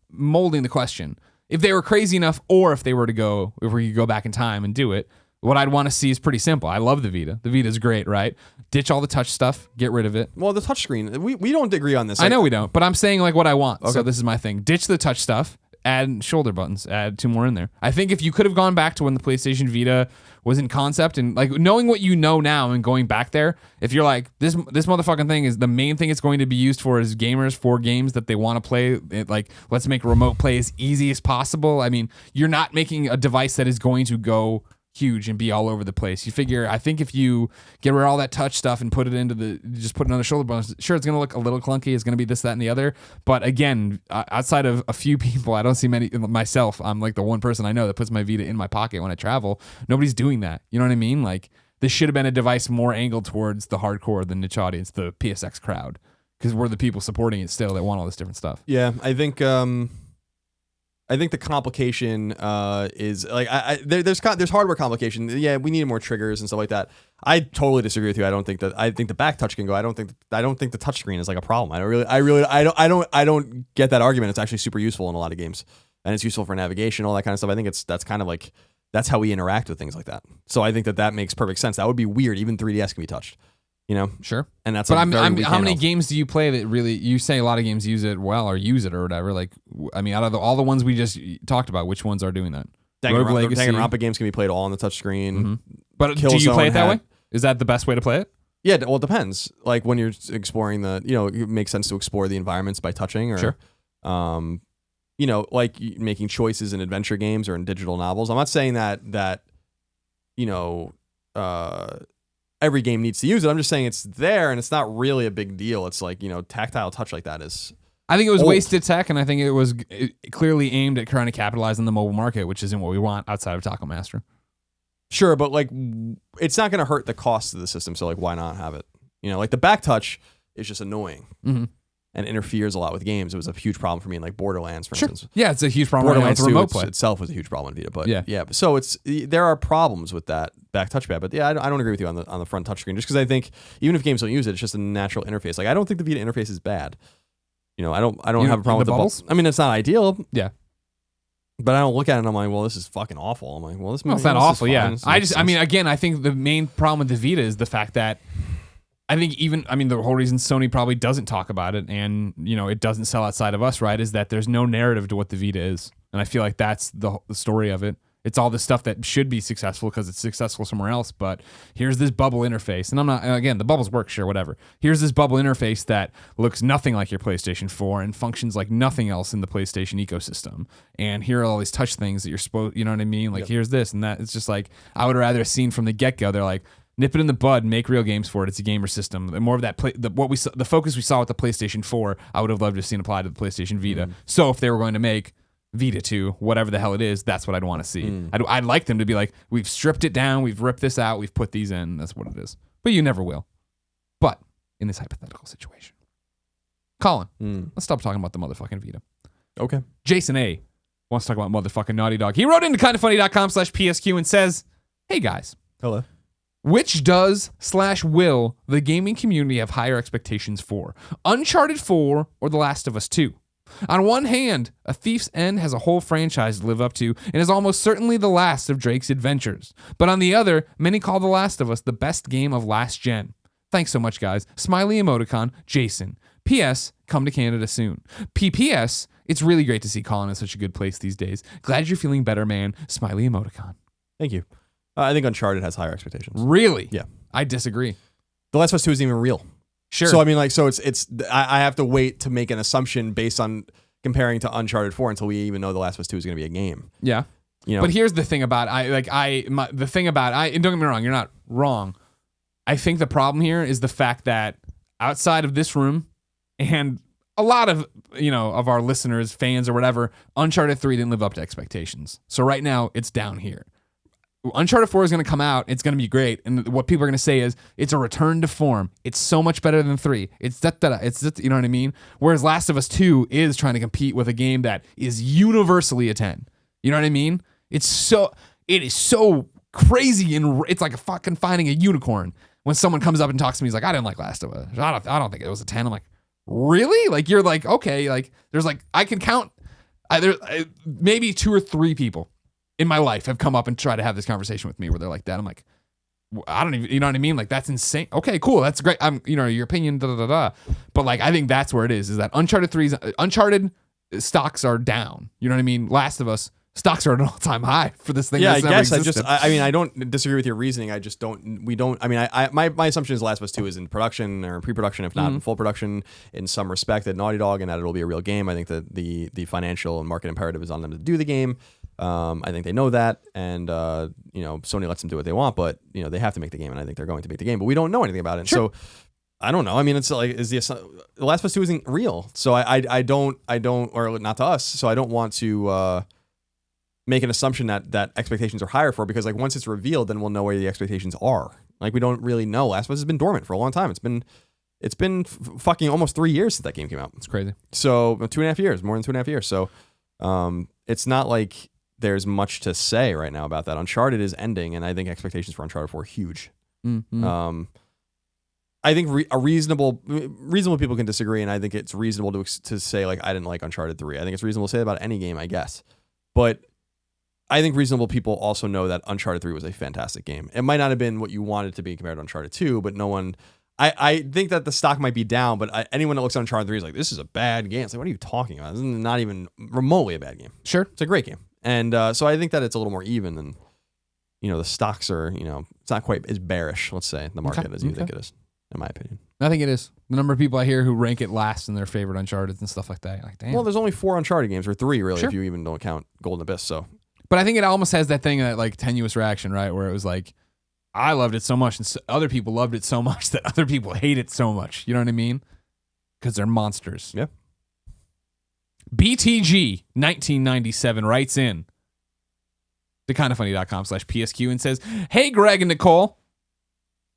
molding the question, if they were crazy enough, or if we could go back in time and do it, what I'd want to see is pretty simple. I love the Vita. The Vita's great, right? Ditch all the touch stuff, get rid of it. Well, the touchscreen, we don't agree on this. I know we don't, but I'm saying like what I want. Okay. So this is my thing. Ditch the touch stuff, add shoulder buttons, add 2 more in there. I think if you could have gone back to when the PlayStation Vita was in concept and like knowing what you know now and going back there, if you're like, this motherfucking thing is the main thing it's going to be used for is gamers for games that they want to play. Let's make remote play as easy as possible. I mean, you're not making a device that is going to go huge and be all over the place. You figure, I think if you get rid of all that touch stuff and put it into just put another shoulder button, sure, it's going to look a little clunky. It's going to be this, that, and the other. But again, outside of a few people, I don't see many, myself, I'm like the one person I know that puts my Vita in my pocket when I travel. Nobody's doing that. You know what I mean? Like this should have been a device more angled towards the hardcore, the niche audience, the PSX crowd, because we're the people supporting it still that want all this different stuff. Yeah, I think the complication is like there's hardware complication. Yeah, we need more triggers and stuff like that. I totally disagree with you. I think the back touch can go. I don't think the touch screen is like a problem. I don't get that argument. It's actually super useful in a lot of games, and it's useful for navigation, all that kind of stuff. I think that's kind of like that's how we interact with things like that. So I think that makes perfect sense. That would be weird. Even 3DS can be touched. Sure. And that's but how many games do you play that really, you say a lot of games use it well or use it or whatever. Like, I mean, out of all the ones we just talked about, which ones are doing that? Danganronpa games can be played all on the touchscreen. Mm-hmm. But do you play it that way? Is that the best way to play it? Yeah, well, it depends. Like when you're exploring it makes sense to explore the environments by touching or, sure. Like making choices in adventure games or in digital novels. I'm not saying that every game needs to use it. I'm just saying it's there and it's not really a big deal. It's like, tactile touch like that is... I think it was wasted tech, and I think it was clearly aimed at trying to capitalize on the mobile market, which isn't what we want outside of Taco Master. Sure, but like it's not going to hurt the cost of the system, so like why not have it? Like the back touch is just annoying. Mm-hmm. And interferes a lot with games. It was a huge problem for me in like Borderlands, for instance. Yeah, it's a huge problem. Borderlands 2 remote play itself was a huge problem in Vita, but yeah. So there are problems with that back touchpad, but yeah, I don't agree with you on the front touchscreen. Just because I think even if games don't use it, it's just a natural interface. Like I don't think the Vita interface is bad. I don't have a problem with the bubbles. I mean, it's not ideal. Yeah. But I don't look at it and I'm like, well, this is fucking awful. I'm like, well, it's not awful. Yeah. Again, I think the main problem with the Vita is the fact that I think the whole reason Sony probably doesn't talk about it and, it doesn't sell outside of us, right, is that there's no narrative to what the Vita is. And I feel like that's the story of it. It's all the stuff that should be successful because it's successful somewhere else. But here's this bubble interface. And again, the bubbles work, sure, whatever. Here's this bubble interface that looks nothing like your PlayStation 4 and functions like nothing else in the PlayStation ecosystem. And here are all these touch things that you're supposed, you know what I mean? Like, here's this and that. It's just like, I would have rather seen from the get-go. They're like, nip it in the bud, make real games for it. It's a gamer system. And more of that, the focus we saw with the PlayStation 4, I would have loved to have seen applied to the PlayStation Vita. So if they were going to make Vita 2, whatever the hell it is, that's what I'd want to see. I'd like them to be like, we've stripped it down, we've ripped this out, we've put these in. That's what it is. But you never will. But in this hypothetical situation, Colin, let's stop talking about the motherfucking Vita. Okay. Jason A wants to talk about motherfucking Naughty Dog. He wrote into kindafunny.com/PSQ and says, hey guys. Hello. Which does/will the gaming community have higher expectations for? Uncharted 4 or The Last of Us 2? On one hand, A Thief's End has a whole franchise to live up to and is almost certainly the last of Drake's adventures. But on the other, many call The Last of Us the best game of last gen. Thanks so much, guys. Smiley emoticon, Jason. P.S. Come to Canada soon. P.P.S. It's really great to see Colin in such a good place these days. Glad you're feeling better, man. Smiley emoticon. Thank you. I think Uncharted has higher expectations. Really? Yeah. I disagree. The Last of Us 2 isn't even real. Sure. So I mean, like, so it's I have to wait to make an assumption based on comparing to Uncharted 4 until we even know The Last of Us 2 is going to be a game. Yeah. You know? But here's the thing about and don't get me wrong, you're not wrong. I think the problem here is the fact that outside of this room and a lot of, of our listeners, fans or whatever, Uncharted 3 didn't live up to expectations. So right now it's down here. Uncharted 4 is going to come out. It's going to be great. And what people are going to say is it's a return to form. It's so much better than 3. It's you know what I mean? Whereas Last of Us 2 is trying to compete with a game that is universally a 10. You know what I mean? It is so crazy, and it's like fucking finding a unicorn. When someone comes up and talks to me, he's like, I didn't like Last of Us. I don't think it was a 10. I'm like, really? Like, you're like, okay. Like, there's like, I can count maybe 2 or 3 people in my life have come up and tried to have this conversation with me where they're like that. I'm like, I don't even, you know what I mean? Like, that's insane. Okay, cool. That's great. Your opinion, But like, I think that's where it is that Uncharted stocks are down. You know what I mean? Last of Us stocks are at an all-time high for this thing. Yeah, I that's never guess existed. I don't disagree with your reasoning. I just don't, my assumption is Last of Us 2 is in production or pre-production, if not in full production in some respect at Naughty Dog, and that it'll be a real game. I think that the financial and market imperative is on them to do the game. I think they know that, and Sony lets them do what they want, but they have to make the game, and I think they're going to make the game, but we don't know anything about it. Sure. So I don't know. I mean, it's like, The Last of Us 2 isn't real, so I don't, or not to us, so I don't want to make an assumption that expectations are higher for, because like once it's revealed, then we'll know where the expectations are. Like, we don't really know. Last of Us has been dormant for a long time. It's been fucking almost 3 years since that game came out. It's crazy. So 2.5 years, more than 2.5 years. So it's not like there's much to say right now about that. Uncharted is ending, and I think expectations for Uncharted 4 are huge. Mm-hmm. I think reasonable people can disagree, and I think it's reasonable to say, like, I didn't like Uncharted 3. I think it's reasonable to say that about any game, I guess. But I think reasonable people also know that Uncharted 3 was a fantastic game. It might not have been what you wanted to be compared to Uncharted 2, but no one... I think that the stock might be down, but anyone that looks at Uncharted 3 is like, this is a bad game. It's like, what are you talking about? This is not even remotely a bad game. Sure. It's a great game. And so I think that it's a little more even, and the stocks are, it's not quite as bearish, let's say, in the market as you think it is, in my opinion. I think it is. The number of people I hear who rank it last in their favorite Uncharted and stuff like that. You're like, damn. Well, there's only 4 Uncharted games, or 3 really, Sure. if you even don't count Golden Abyss. So, but I think it almost has that thing, that like tenuous reaction, right? Where it was like, I loved it so much, and other people loved it so much that other people hate it so much. You know what I mean? Because they're monsters. Yeah. BTG 1997 writes in to kindoffunny.com/PSQ and says, hey, Greg and Nicole.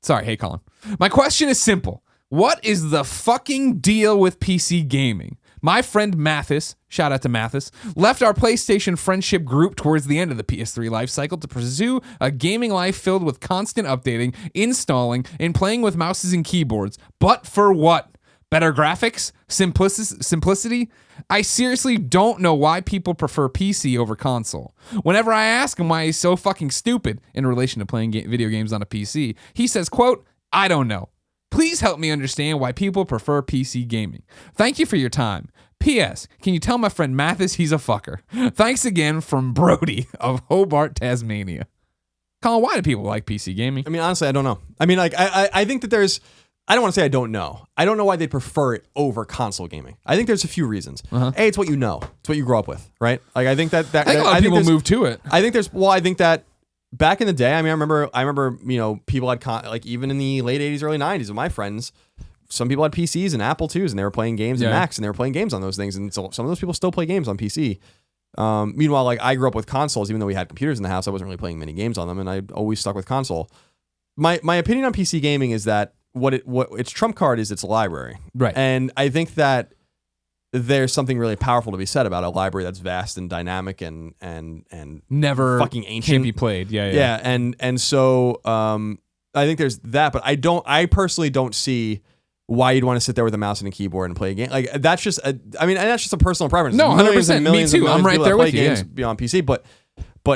Sorry, hey, Colin. My question is simple. What is the fucking deal with PC gaming? My friend Mathis, shout out to Mathis, left our PlayStation friendship group towards the end of the PS3 life cycle to pursue a gaming life filled with constant updating, installing, and playing with mouses and keyboards. But for what? Better graphics? Simplicity? I seriously don't know why people prefer PC over console. Whenever I ask him why he's so fucking stupid in relation to playing video games on a PC, he says, quote, I don't know. Please help me understand why people prefer PC gaming. Thank you for your time. P.S. Can you tell my friend Mathis he's a fucker? Thanks again from Brody of Hobart, Tasmania. Colin, why do people like PC gaming? I mean, honestly, I don't know. I mean, like, I think that there's... I don't want to say I don't know. I don't know why they'd prefer it over console gaming. I think there's a few reasons. A, it's what you know. It's what you grew up with, right? Like, I think that... I think a lot of people move to it. I think that back in the day, I mean, I remember, people had, even in the late 80s, early 90s with my friends, some people had PCs and Apple IIs, and they were playing games and Macs, and they were playing games on those things. And so some of those people still play games on PC. Meanwhile, like, I grew up with consoles. Even though we had computers in the house, I wasn't really playing many games on them, and I always stuck with console. My opinion on PC gaming is that what its trump card is its library. Right. And I think that there's something really powerful to be said about a library that's vast and dynamic and never fucking ancient. Can't be played. Yeah. Yeah. And so I think there's that, but I personally don't see why you'd want to sit there with a mouse and a keyboard and play a game. Like, that's just that's just a personal preference. No, 100%. Me too. I'm right there with you. Games beyond PC, but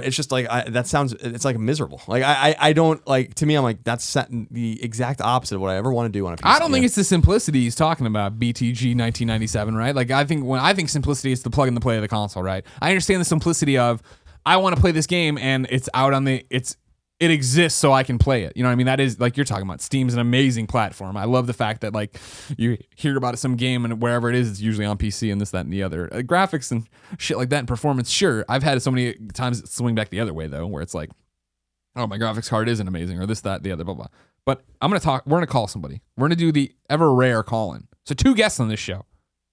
it's just like, it's like miserable. Like, I don't, like, to me, I'm like, that's the exact opposite of what I ever want to do on a PC. I don't think it's the simplicity he's talking about, BTG 1997, right? Like, I think simplicity is the plug and the play of the console, right? I understand the simplicity of, I want to play this game and it's out on it's it exists so I can play it. You know what I mean? That is like you're talking about. Steam's an amazing platform. I love the fact that like you hear about some game and wherever it is, it's usually on PC and this, that, and the other. Graphics and shit like that and performance, sure. I've had it so many times swing back the other way though, where it's like, oh, my graphics card isn't amazing or this, that, the other, blah, blah. But we're going to call somebody. We're going to do the ever rare Colin. So 2 guests on this show,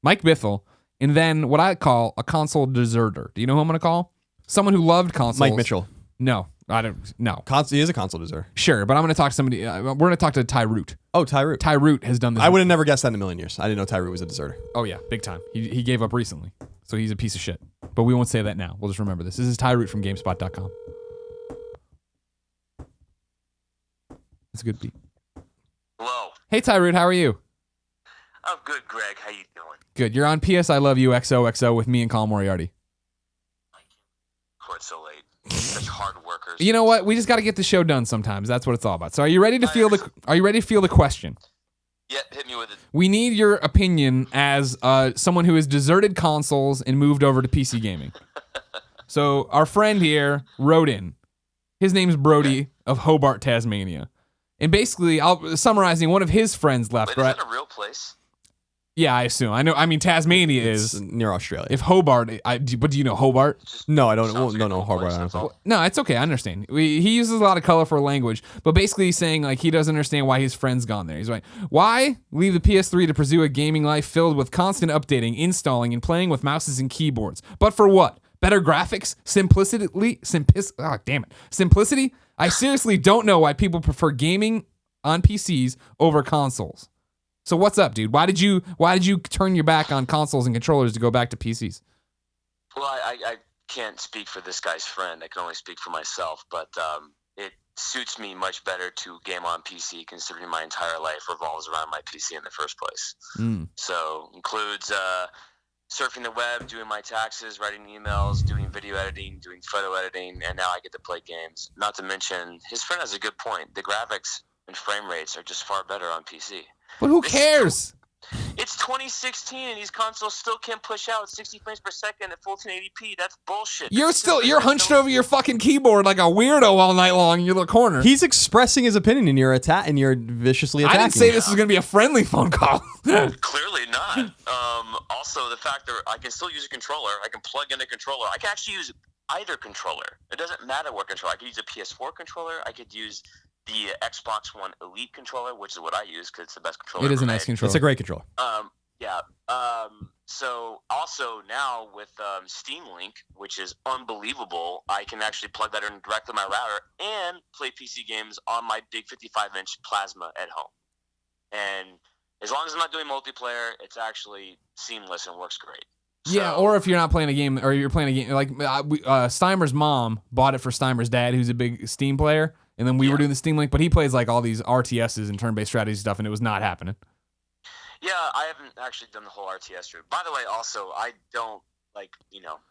Mike Bithell, and then what I call a console deserter. Do you know who I'm going to call? Someone who loved consoles. Mike Mitchell. No, I don't. No. He is a console deserter. Sure, but I'm going to talk to somebody. We're going to talk to Ty Root. Oh, Ty Root. Ty Root has done this. I would have never guessed that in a million years. I didn't know Ty Root was a deserter. Oh, yeah, big time. He gave up recently, so he's a piece of shit. But we won't say that now. We'll just remember this. This is Ty Root from GameSpot.com. That's a good beat. Hello. Hey, Ty Root, how are you? I'm good, Greg. How you doing? Good. You're on PS I Love You XOXO with me and Colin Moriarty. Quite so late. Such hard workers. You know what? We just got to get the show done sometimes. That's what it's all about. So are you ready to feel the question? Yeah, hit me with it. We need your opinion as someone who has deserted consoles and moved over to PC gaming. So our friend here wrote in. His name's Brody of Hobart, Tasmania. And basically, summarizing, one of his friends left, Wait, right? Is that a real place? Yeah, I assume. I know. I mean, Tasmania It's is near Australia. If Hobart, but do you know Hobart? No, I don't. Sounds like No, a no, cool Hobart. place, I don't that's know. all. No, it's okay. I understand. He uses a lot of colorful language, but basically he's saying like he doesn't understand why his friend's gone there. He's like, why leave the PS3 to pursue a gaming life filled with constant updating, installing, and playing with mouses and keyboards? But for what? Better graphics? Simplicity? I seriously don't know why people prefer gaming on PCs over consoles. So what's up, dude? Why did you turn your back on consoles and controllers to go back to PCs? Well, I can't speak for this guy's friend. I can only speak for myself. But it suits me much better to game on PC, considering my entire life revolves around my PC in the first place. So includes surfing the web, doing my taxes, writing emails, doing video editing, doing photo editing, and now I get to play games. Not to mention, his friend has a good point. The graphics and frame rates are just far better on PC. But who cares? It's 2016 and these consoles still can't push out 60 frames per second at 1480p. That's bullshit. You're hunched over your fucking keyboard like a weirdo all night long in your little corner. He's expressing his opinion, and you're viciously attacking. I didn't say this was going to be a friendly phone call. Clearly not. Also, the fact that I can still use a controller. I can plug in a controller. I can actually use either controller. It doesn't matter what controller. I could use a PS4 controller. I could use the Xbox One Elite controller, which is what I use because it's the best controller. It is a ever nice made. controller. It's a great controller. Yeah. So also now with Steam Link, which is unbelievable, I can actually plug that in directly to my router and play PC games on my big 55-inch plasma at home. And as long as I'm not doing multiplayer, it's actually seamless and works great. Yeah, So- or if you're not playing a game, or you're playing a game, like Steimer's mom bought it for Steimer's dad, who's a big Steam player, and then we were doing the Steam Link, but he plays like all these RTSs and turn-based strategy stuff, and it was not happening. Yeah, I haven't actually done the whole RTS route. By the way, also, I don't,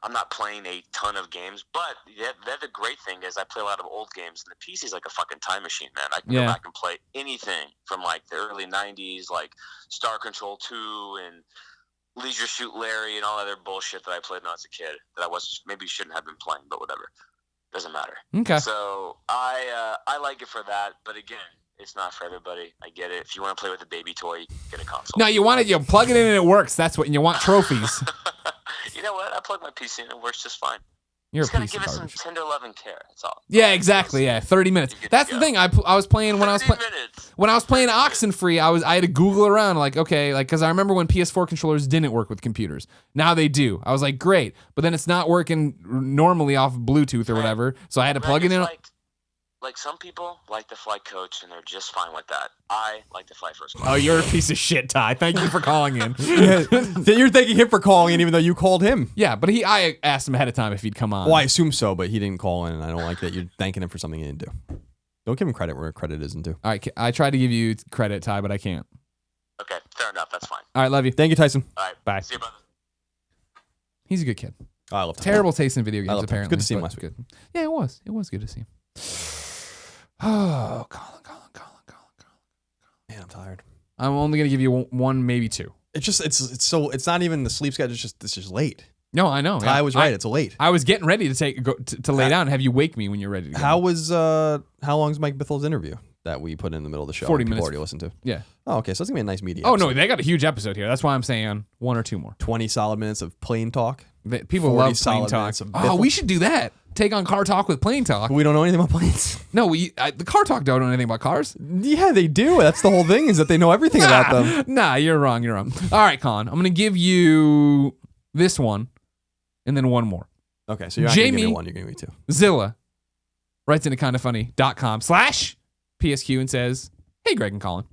I'm not playing a ton of games, but the great thing is I play a lot of old games, and the PC is like a fucking time machine, man. I can go back and play anything from, the early 90s, like Star Control 2 and Leisure Suit Larry and all other bullshit that I played when I was a kid that I maybe shouldn't have been playing, but whatever. Doesn't matter. Okay. So I like it for that, but again, it's not for everybody. I get it. If you want to play with a baby toy, get a console. No, you plug it in and it works. That's what you want. Trophies. You know what? I plug my PC in and it works just fine. You're just a gotta piece of give it some garbage. tender love and care. That's all. Yeah, exactly. Yeah, 30 minutes. That's the thing. I was playing when I was 30 playing. minutes. When I was playing Oxenfree, I had to Google around, because I remember when PS4 controllers didn't work with computers. Now they do. I was like, great, but then it's not working normally off Bluetooth or whatever, so I had to plug it in. Like some people like to fly coach and they're just fine with that. I like to fly first class. Oh, you're a piece of shit, Ty. Thank you for calling in. You're thanking him for calling in, even though you called him. Yeah, but I asked him ahead of time if he'd come on. Well, I assume so, but he didn't call in, and I don't like that you're thanking him for something he didn't do. Don't give him credit where credit isn't due. All right, I tried to give you credit, Ty, but I can't. Okay, fair enough. That's fine. All right, love you. Thank you, Tyson. All right, Bye. See you, brother. He's a good kid. Oh, I love Tyson. Terrible taste in video games, love him. apparently. Good to see him but last week. good. Yeah, it was. It was good to see him. Oh, Colin. Man, I'm tired. I'm only gonna give you one, maybe two. It's not even the sleep schedule. It's just late. No, I know. I was right. It's late. I was getting ready to lay down and have you wake me when you're ready to go. How long's Mike Bithell's interview that we put in the middle of the show? 40 people minutes. already listened to. Yeah. Oh, okay. So it's gonna be a nice media. Oh, episode. no, they got a huge episode here. That's why I'm saying 1 or 2 more. 20 solid minutes of plane talk. People 40 love plane solid talk. minutes of Oh, Bithell. we should do that. Take on car talk with plane talk. We don't know anything about planes. No, the car talk don't know anything about cars. Yeah, they do. That's the whole thing, is that they know everything about them. Nah, you're wrong. You're wrong. All right, Colin. I'm going to give you this one and then one more. Okay, so you're not going to give Jamie- me one. You're going to give me two. Zilla writes into kindafunny.com/PSQ and says, "Hey, Greg and Colin.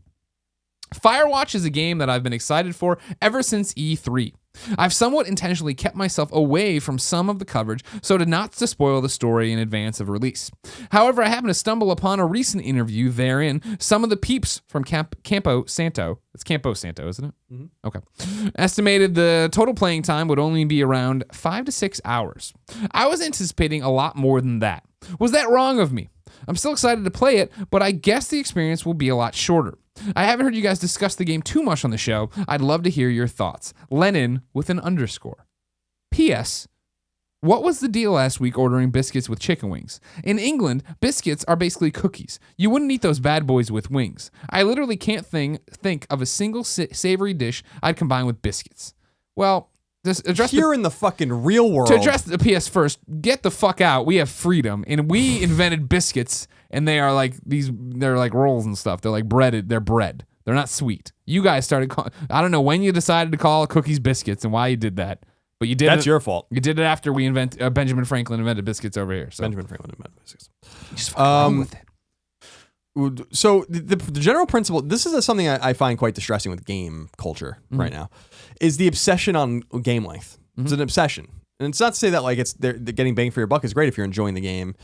Firewatch is a game that I've been excited for ever since E3. I've somewhat intentionally kept myself away from some of the coverage so to not to spoil the story in advance of release. However, I happened to stumble upon a recent interview therein. Some of the peeps from Campo Santo, it's Campo Santo, isn't it? Mhm. Okay. Estimated the total playing time would only be around 5 to 6 hours. I was anticipating a lot more than that. Was that wrong of me? I'm still excited to play it, but I guess the experience will be a lot shorter. I haven't heard you guys discuss the game too much on the show. I'd love to hear your thoughts. Lennon with an underscore. P.S. What was the deal last week ordering biscuits with chicken wings? In England, biscuits are basically cookies. You wouldn't eat those bad boys with wings. I literally can't think of a single savory dish I'd combine with biscuits. Well, just address Here in the fucking real world. to address the PS first, get the fuck out. We have freedom, and we invented biscuits, and they are like they're like rolls and stuff. They're like breaded. They're bread. They're not sweet. You guys started I don't know when you decided to call cookies biscuits and why you did that, but you did. That's your fault. You did it after we Benjamin Franklin invented biscuits over here. So Benjamin Franklin invented biscuits. just fucking wrong with it. So the general principle, this is something I find quite distressing with game culture right now, is the obsession on game length. It's an obsession. And it's not to say that like they're getting bang for your buck is great if you're enjoying the game.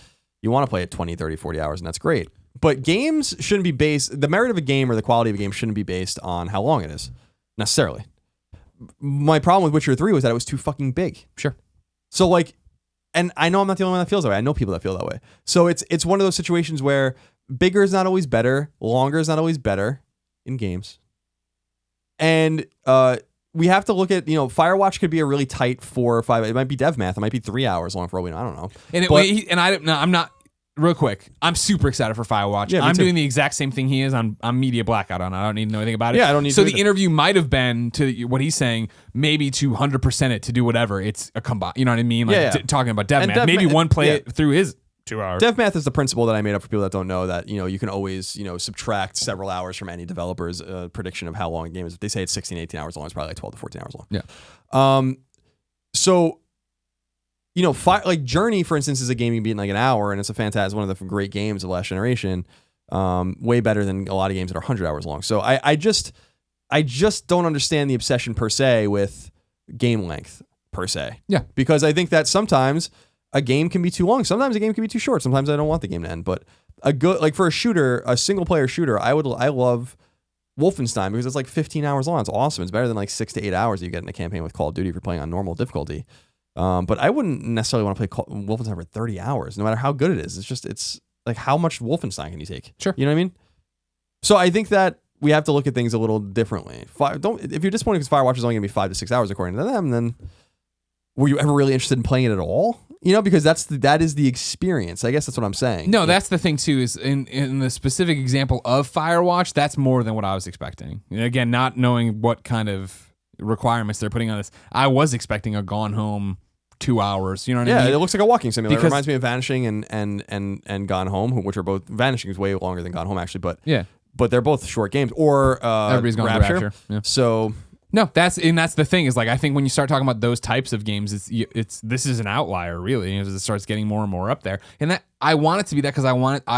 You want to play it 20, 30, 40 hours, and that's great. But games shouldn't be based, the merit of a game or the quality of a game shouldn't be based on how long it is, necessarily. My problem with Witcher 3 was that it was too fucking big. Sure. So like, and I know I'm not the only one that feels that way. I know people that feel that way. So it's one of those situations where bigger is not always better. Longer is not always better in games. And we have to look at, Firewatch could be a really tight 4 or 5. It might be dev math. It might be 3 hours long for all we know. I don't know. And I'm not. Real quick, I'm super excited for Firewatch. Yeah, me I'm too. doing the exact same thing he is. I'm media blackout on it. I don't need to know anything about it. Yeah, I don't need So to the either. interview might have been to what he's saying, maybe to 100% it to do whatever. It's a combine. You know what I mean? Like Yeah. talking about dev And math. dev Maybe math- one play yeah. it through his 2 hours. Dev math is the principle that I made up for people that don't know that, you can always, subtract several hours from any developer's prediction of how long a game is. If they say it's 16, 18 hours long, it's probably like 12 to 14 hours long. Yeah. So, like Journey, for instance, is a game you can beat in like an hour, and it's one of the great games of last generation. Way better than a lot of games that are 100 hours long. So I just don't understand the obsession per se with game length per se. Yeah. Because I think that sometimes a game can be too long. Sometimes a game can be too short. Sometimes I don't want the game to end. But for a shooter, a single player shooter, I love Wolfenstein because it's like 15 hours long. It's awesome. It's better than like 6 to 8 hours you get in a campaign with Call of Duty if you're playing on normal difficulty. But I wouldn't necessarily want to play Wolfenstein for 30 hours, no matter how good it is. It's like, how much Wolfenstein can you take? Sure. You know what I mean? So I think that we have to look at things a little differently. If you're disappointed because Firewatch is only going to be 5 to 6 hours according to them, then were you ever really interested in playing it at all? Because that is the experience. I guess that's what I'm saying. No, that's the thing too. Is in the specific example of Firewatch, that's more than what I was expecting. Again, not knowing what kind of requirements they're putting on this, I was expecting a Gone Home 2 hours. You know what I mean? Yeah, it looks like a walking simulator. Because- It reminds me of Vanishing and Gone Home, which are both. Vanishing is way longer than Gone Home actually, but Yeah. they're both short games. Or Everybody's gone to Rapture. Yeah. So No, that's the thing is like I think when you start talking about those types of games, this is an outlier really as it starts getting more and more up there. And that I want it to be that because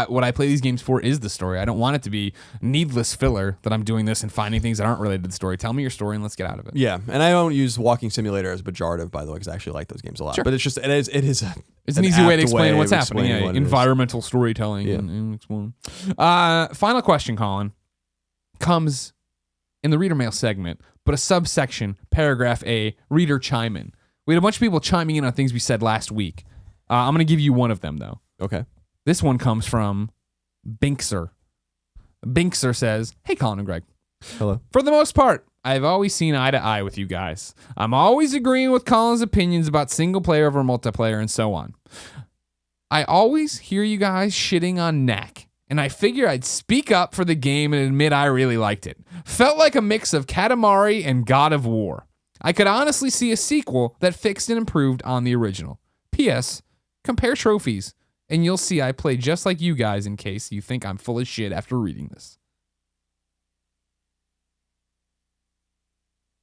what I play these games for is the story. I don't want it to be needless filler that I'm doing this and finding things that aren't related to the story. Tell me your story and let's get out of it. yeah, and I don't use Walking Simulator as a pejorative, by the way, because I actually like those games a lot. Sure. But it's just it's an easy way to apt explain what's of happening. explaining Yeah, what it is. environmental storytelling. Yeah. And explain. Final question, Colin, comes in the reader mail segment, but a subsection, paragraph A, reader chime in. We had a bunch of people chiming in on things we said last week. I'm going to give you one of them, though. Okay. This one comes from Binkser. Binkser says, "Hey, Colin and Greg. Hello. For the most part, I've always seen eye to eye with you guys. I'm always agreeing with Colin's opinions about single player over multiplayer and so on. I always hear you guys shitting on Knack, and I figure I'd speak up for the game and admit I really liked it. Felt like a mix of Katamari and God of War. I could honestly see a sequel that fixed and improved on the original. P.S. Compare trophies, and you'll see I play just like you guys in case you think I'm full of shit after reading this.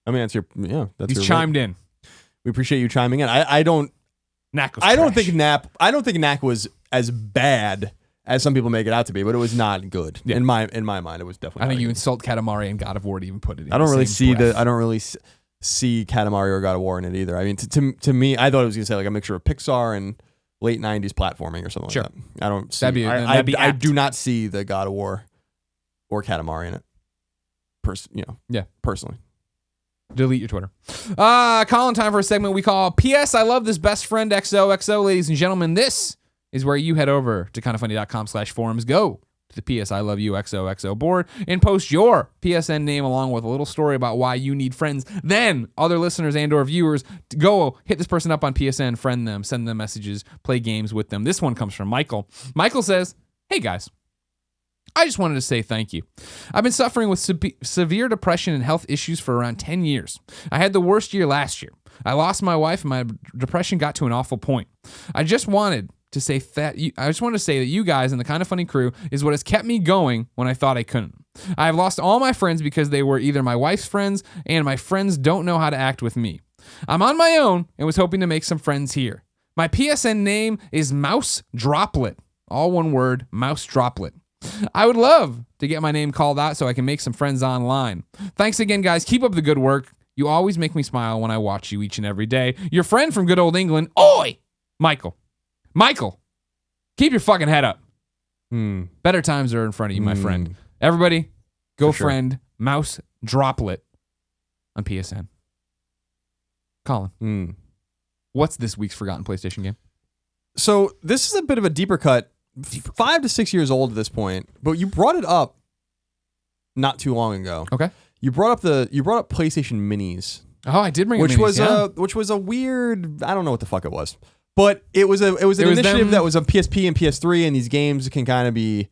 I mean, that's your that's He's your chimed in. We appreciate you chiming in. I don't Knack was I don't trash. think Knack was as bad as some people make it out to be, but it was not good. Yeah. In my mind, it was definitely. I think not you good. insult Katamari and God of War to even put it in. I don't the really same see breath. I don't really see Katamari or God of War in it either. I mean, to me, I thought it was gonna say like a mixture of Pixar and late '90s platforming or something Sure. like that. I don't see. That'd be I apt. do not see the God of War or Katamari in it. Yeah. Personally. Delete your Twitter. Colin, time for a segment we call P.S. I love this best friend XOXO. Ladies and gentlemen, this is where you head over to kindafunny.com/forums. Go to the P.S. I love you XOXO board and post your PSN name along with a little story about why you need friends. Then other listeners and or viewers go hit this person up on PSN, friend them, send them messages, play games with them. This one comes from Michael. Michael says, hey guys, I just wanted to say thank you. I've been suffering with severe depression and health issues for around 10 years. I had the worst year last year. I lost my wife and my depression got to an awful point. I just wanted to say that you guys and the Kinda Funny crew is what has kept me going when I thought I couldn't. I have lost all my friends because they were either my wife's friends and my friends don't know how to act with me. I'm on my own and was hoping to make some friends here. My PSN name is Mouse Droplet. All one word, Mouse Droplet. I would love to get my name called out so I can make some friends online. Thanks again, guys. Keep up the good work. You always make me smile when I watch you each and every day. Your friend from good old England, oi, Michael. Michael, keep your fucking head up. Better times are in front of you, my friend. Everybody, go For sure. friend Mouse Droplet on PSN. Colin, what's this week's forgotten PlayStation game? So this is a bit of a deeper cut. 5 to 6 years old at this point, but you brought it up not too long ago. Okay. You brought up PlayStation Minis, Oh, I did bring which it was a weird. I don't know what the fuck it was, but it was an initiative that was on PSP and PS3, and these games can kind of be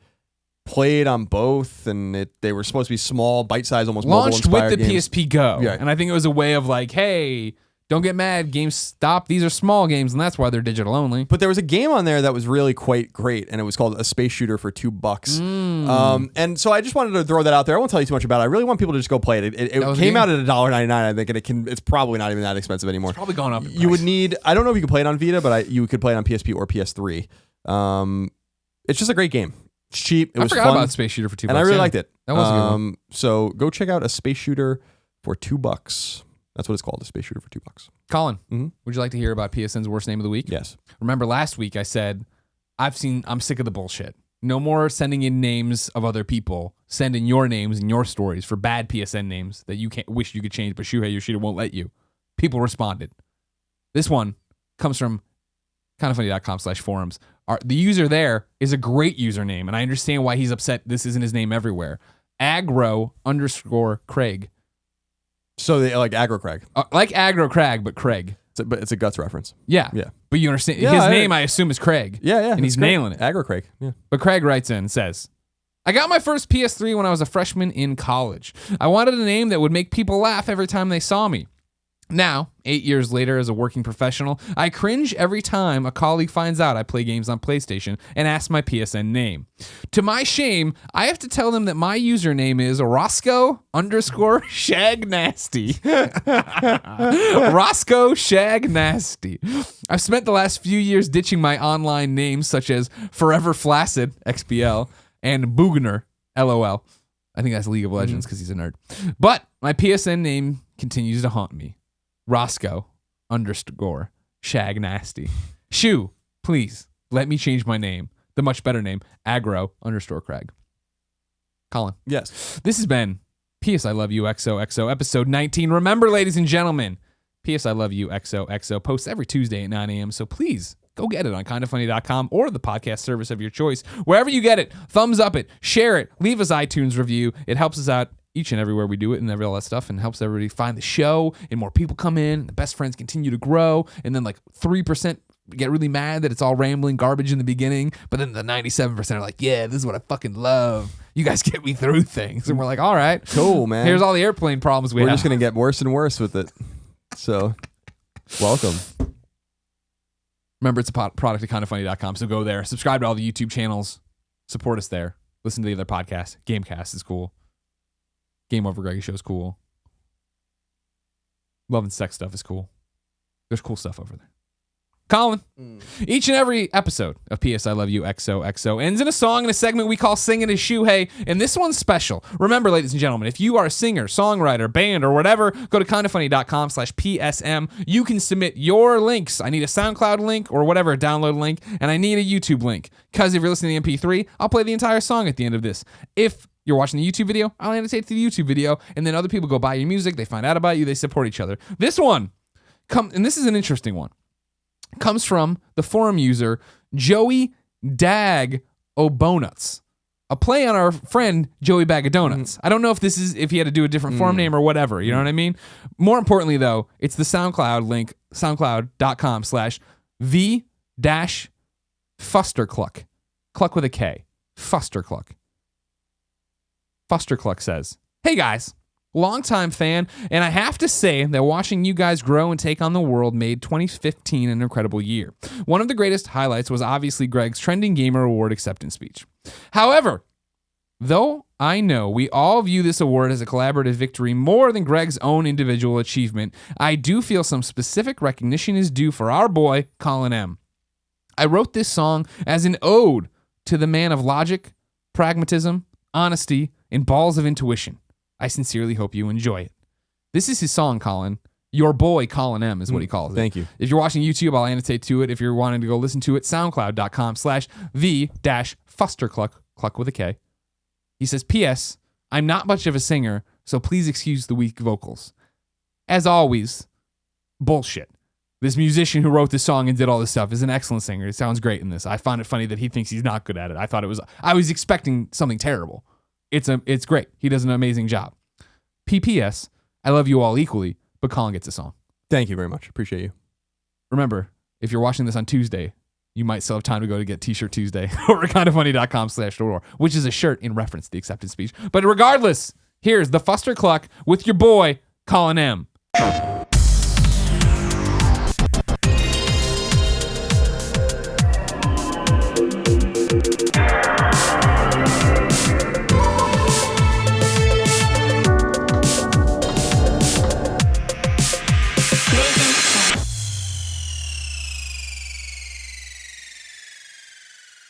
played on both, and they were supposed to be small, bite-sized, almost launched with mobile-inspired the games. PSP Go. Yeah. And I think it was a way of like, hey, don't get mad, games stop. These are small games, and that's why they're digital only. But there was a game on there that was really quite great, and it was called A Space Shooter for $2. And so I just wanted to throw that out there. I won't tell you too much about it. I really want people to just go play it. It came out at $1.99, I think, and it's probably not even that expensive anymore. It's probably gone up in You would price. need, I don't know if you could play it on Vita, but you could play it on PSP or PS3. It's just a great game. It's cheap. It was I forgot fun. about Space Shooter for $2. And I really liked it. That was a good one. So go check out A Space Shooter for $2. That's what it's called, A Space Shooter for $2. Colin, Mhm. would you like to hear about PSN's worst name of the week? Yes. Remember last week I said, I'm sick of the bullshit. No more sending in names of other people. Send in your names and your stories for bad PSN names that you can't wish you could change, but Shuhei Yoshida won't let you. People responded. This one comes from kindafunny.com/forums. The user there is a great username, and I understand why he's upset this isn't his name everywhere. Agro_Craig. So they like Aggro Craig. Like Aggro Crag, but Craig. But it's a Guts reference. Yeah. Yeah. But you understand, Yeah, his I- name I assume is Craig. Yeah, And he's it's great. nailing it. Aggro Craig. Yeah. But Craig writes in and says, I got my first PS3 when I was a freshman in college. I wanted a name that would make people laugh every time they saw me. Now, 8 years later as a working professional, I cringe every time a colleague finds out I play games on PlayStation and asks my PSN name. To my shame, I have to tell them that my username is Roscoe_Shagnasty. Roscoe Shagnasty. I've spent the last few years ditching my online names such as Forever Flaccid, XBL, and Boogner, LOL. I think that's League of Legends because he's a nerd. But my PSN name continues to haunt me. Roscoe_Shagnasty. Shoo, please let me change my name. The much better name, Agro_Craig. Colin. Yes. This has been P.S. I Love You XOXO, episode 19. Remember, ladies and gentlemen, P.S. I Love You XOXO posts every Tuesday at 9 a.m., so please go get it on kindafunny.com or the podcast service of your choice. Wherever you get it, thumbs up it, share it, leave us iTunes review. It helps us out each and everywhere we do it and all that stuff, and helps everybody find the show, and more people come in, and the best friends continue to grow, and then like 3% get really mad that it's all rambling garbage in the beginning, but then the 97% are like, yeah, this is what I fucking love. You guys get me through things. And we're like, all right. Cool, man. Here's all the airplane problems we We're have. just going to get worse and worse with it. So, welcome. Remember, it's a product at kindoffunny.com, so go there. Subscribe to all the YouTube channels. Support us there. Listen to the other podcasts. Gamecast is cool. Game Over Greggy Show is cool. Love and Sex stuff is cool. There's cool stuff over there. Colin, each and every episode of P.S. I Love You XOXO ends in a song in a segment we call Singing a Shuhei, and this one's special. Remember, ladies and gentlemen, if you are a singer, songwriter, band, or whatever, go to kindoffunny.com/PSM. You can submit your links. I need a SoundCloud link or whatever, a download link, and I need a YouTube link, because if you're listening to the MP3, I'll play the entire song at the end of this. If you're watching the YouTube video, I'll annotate to the YouTube video, and then other people go buy your music, they find out about you, they support each other. This one, and this is an interesting one, comes from the forum user Joey Dag O'Bonuts, a play on our friend Joey Bag of Donuts. I don't know if he had to do a different forum name or whatever, you know what I mean? More importantly though, it's the SoundCloud link, soundcloud.com/v-fustercluck, cluck with a K, Fustercluck. Fustercluck says, hey guys, longtime fan, and I have to say that watching you guys grow and take on the world made 2015 an incredible year. One of the greatest highlights was obviously Greg's Trending Gamer Award acceptance speech. However, though I know we all view this award as a collaborative victory more than Greg's own individual achievement, I do feel some specific recognition is due for our boy, Colin M. I wrote this song as an ode to the man of logic, pragmatism, honesty, and balls of intuition. I sincerely hope you enjoy it. This is his song, Colin. Your boy, Colin M, is what he calls it. Thank you. If you're watching YouTube, I'll annotate to it. If you're wanting to go listen to it, soundcloud.com/v-fustercluck, cluck with a K. He says, P.S. I'm not much of a singer, so please excuse the weak vocals. As always, bullshit. This musician who wrote this song and did all this stuff is an excellent singer. It sounds great in this. I find it funny that he thinks he's not good at it. I was expecting something terrible. It's great. He does an amazing job. PPS, I love you all equally, but Colin gets a song. Thank you very much. Appreciate you. Remember, if you're watching this on Tuesday, you might still have time to go to get T-Shirt Tuesday over at kindoffunny.com/store, which is a shirt in reference to the acceptance speech. But regardless, here's the Fuster Cluck with your boy, Colin M.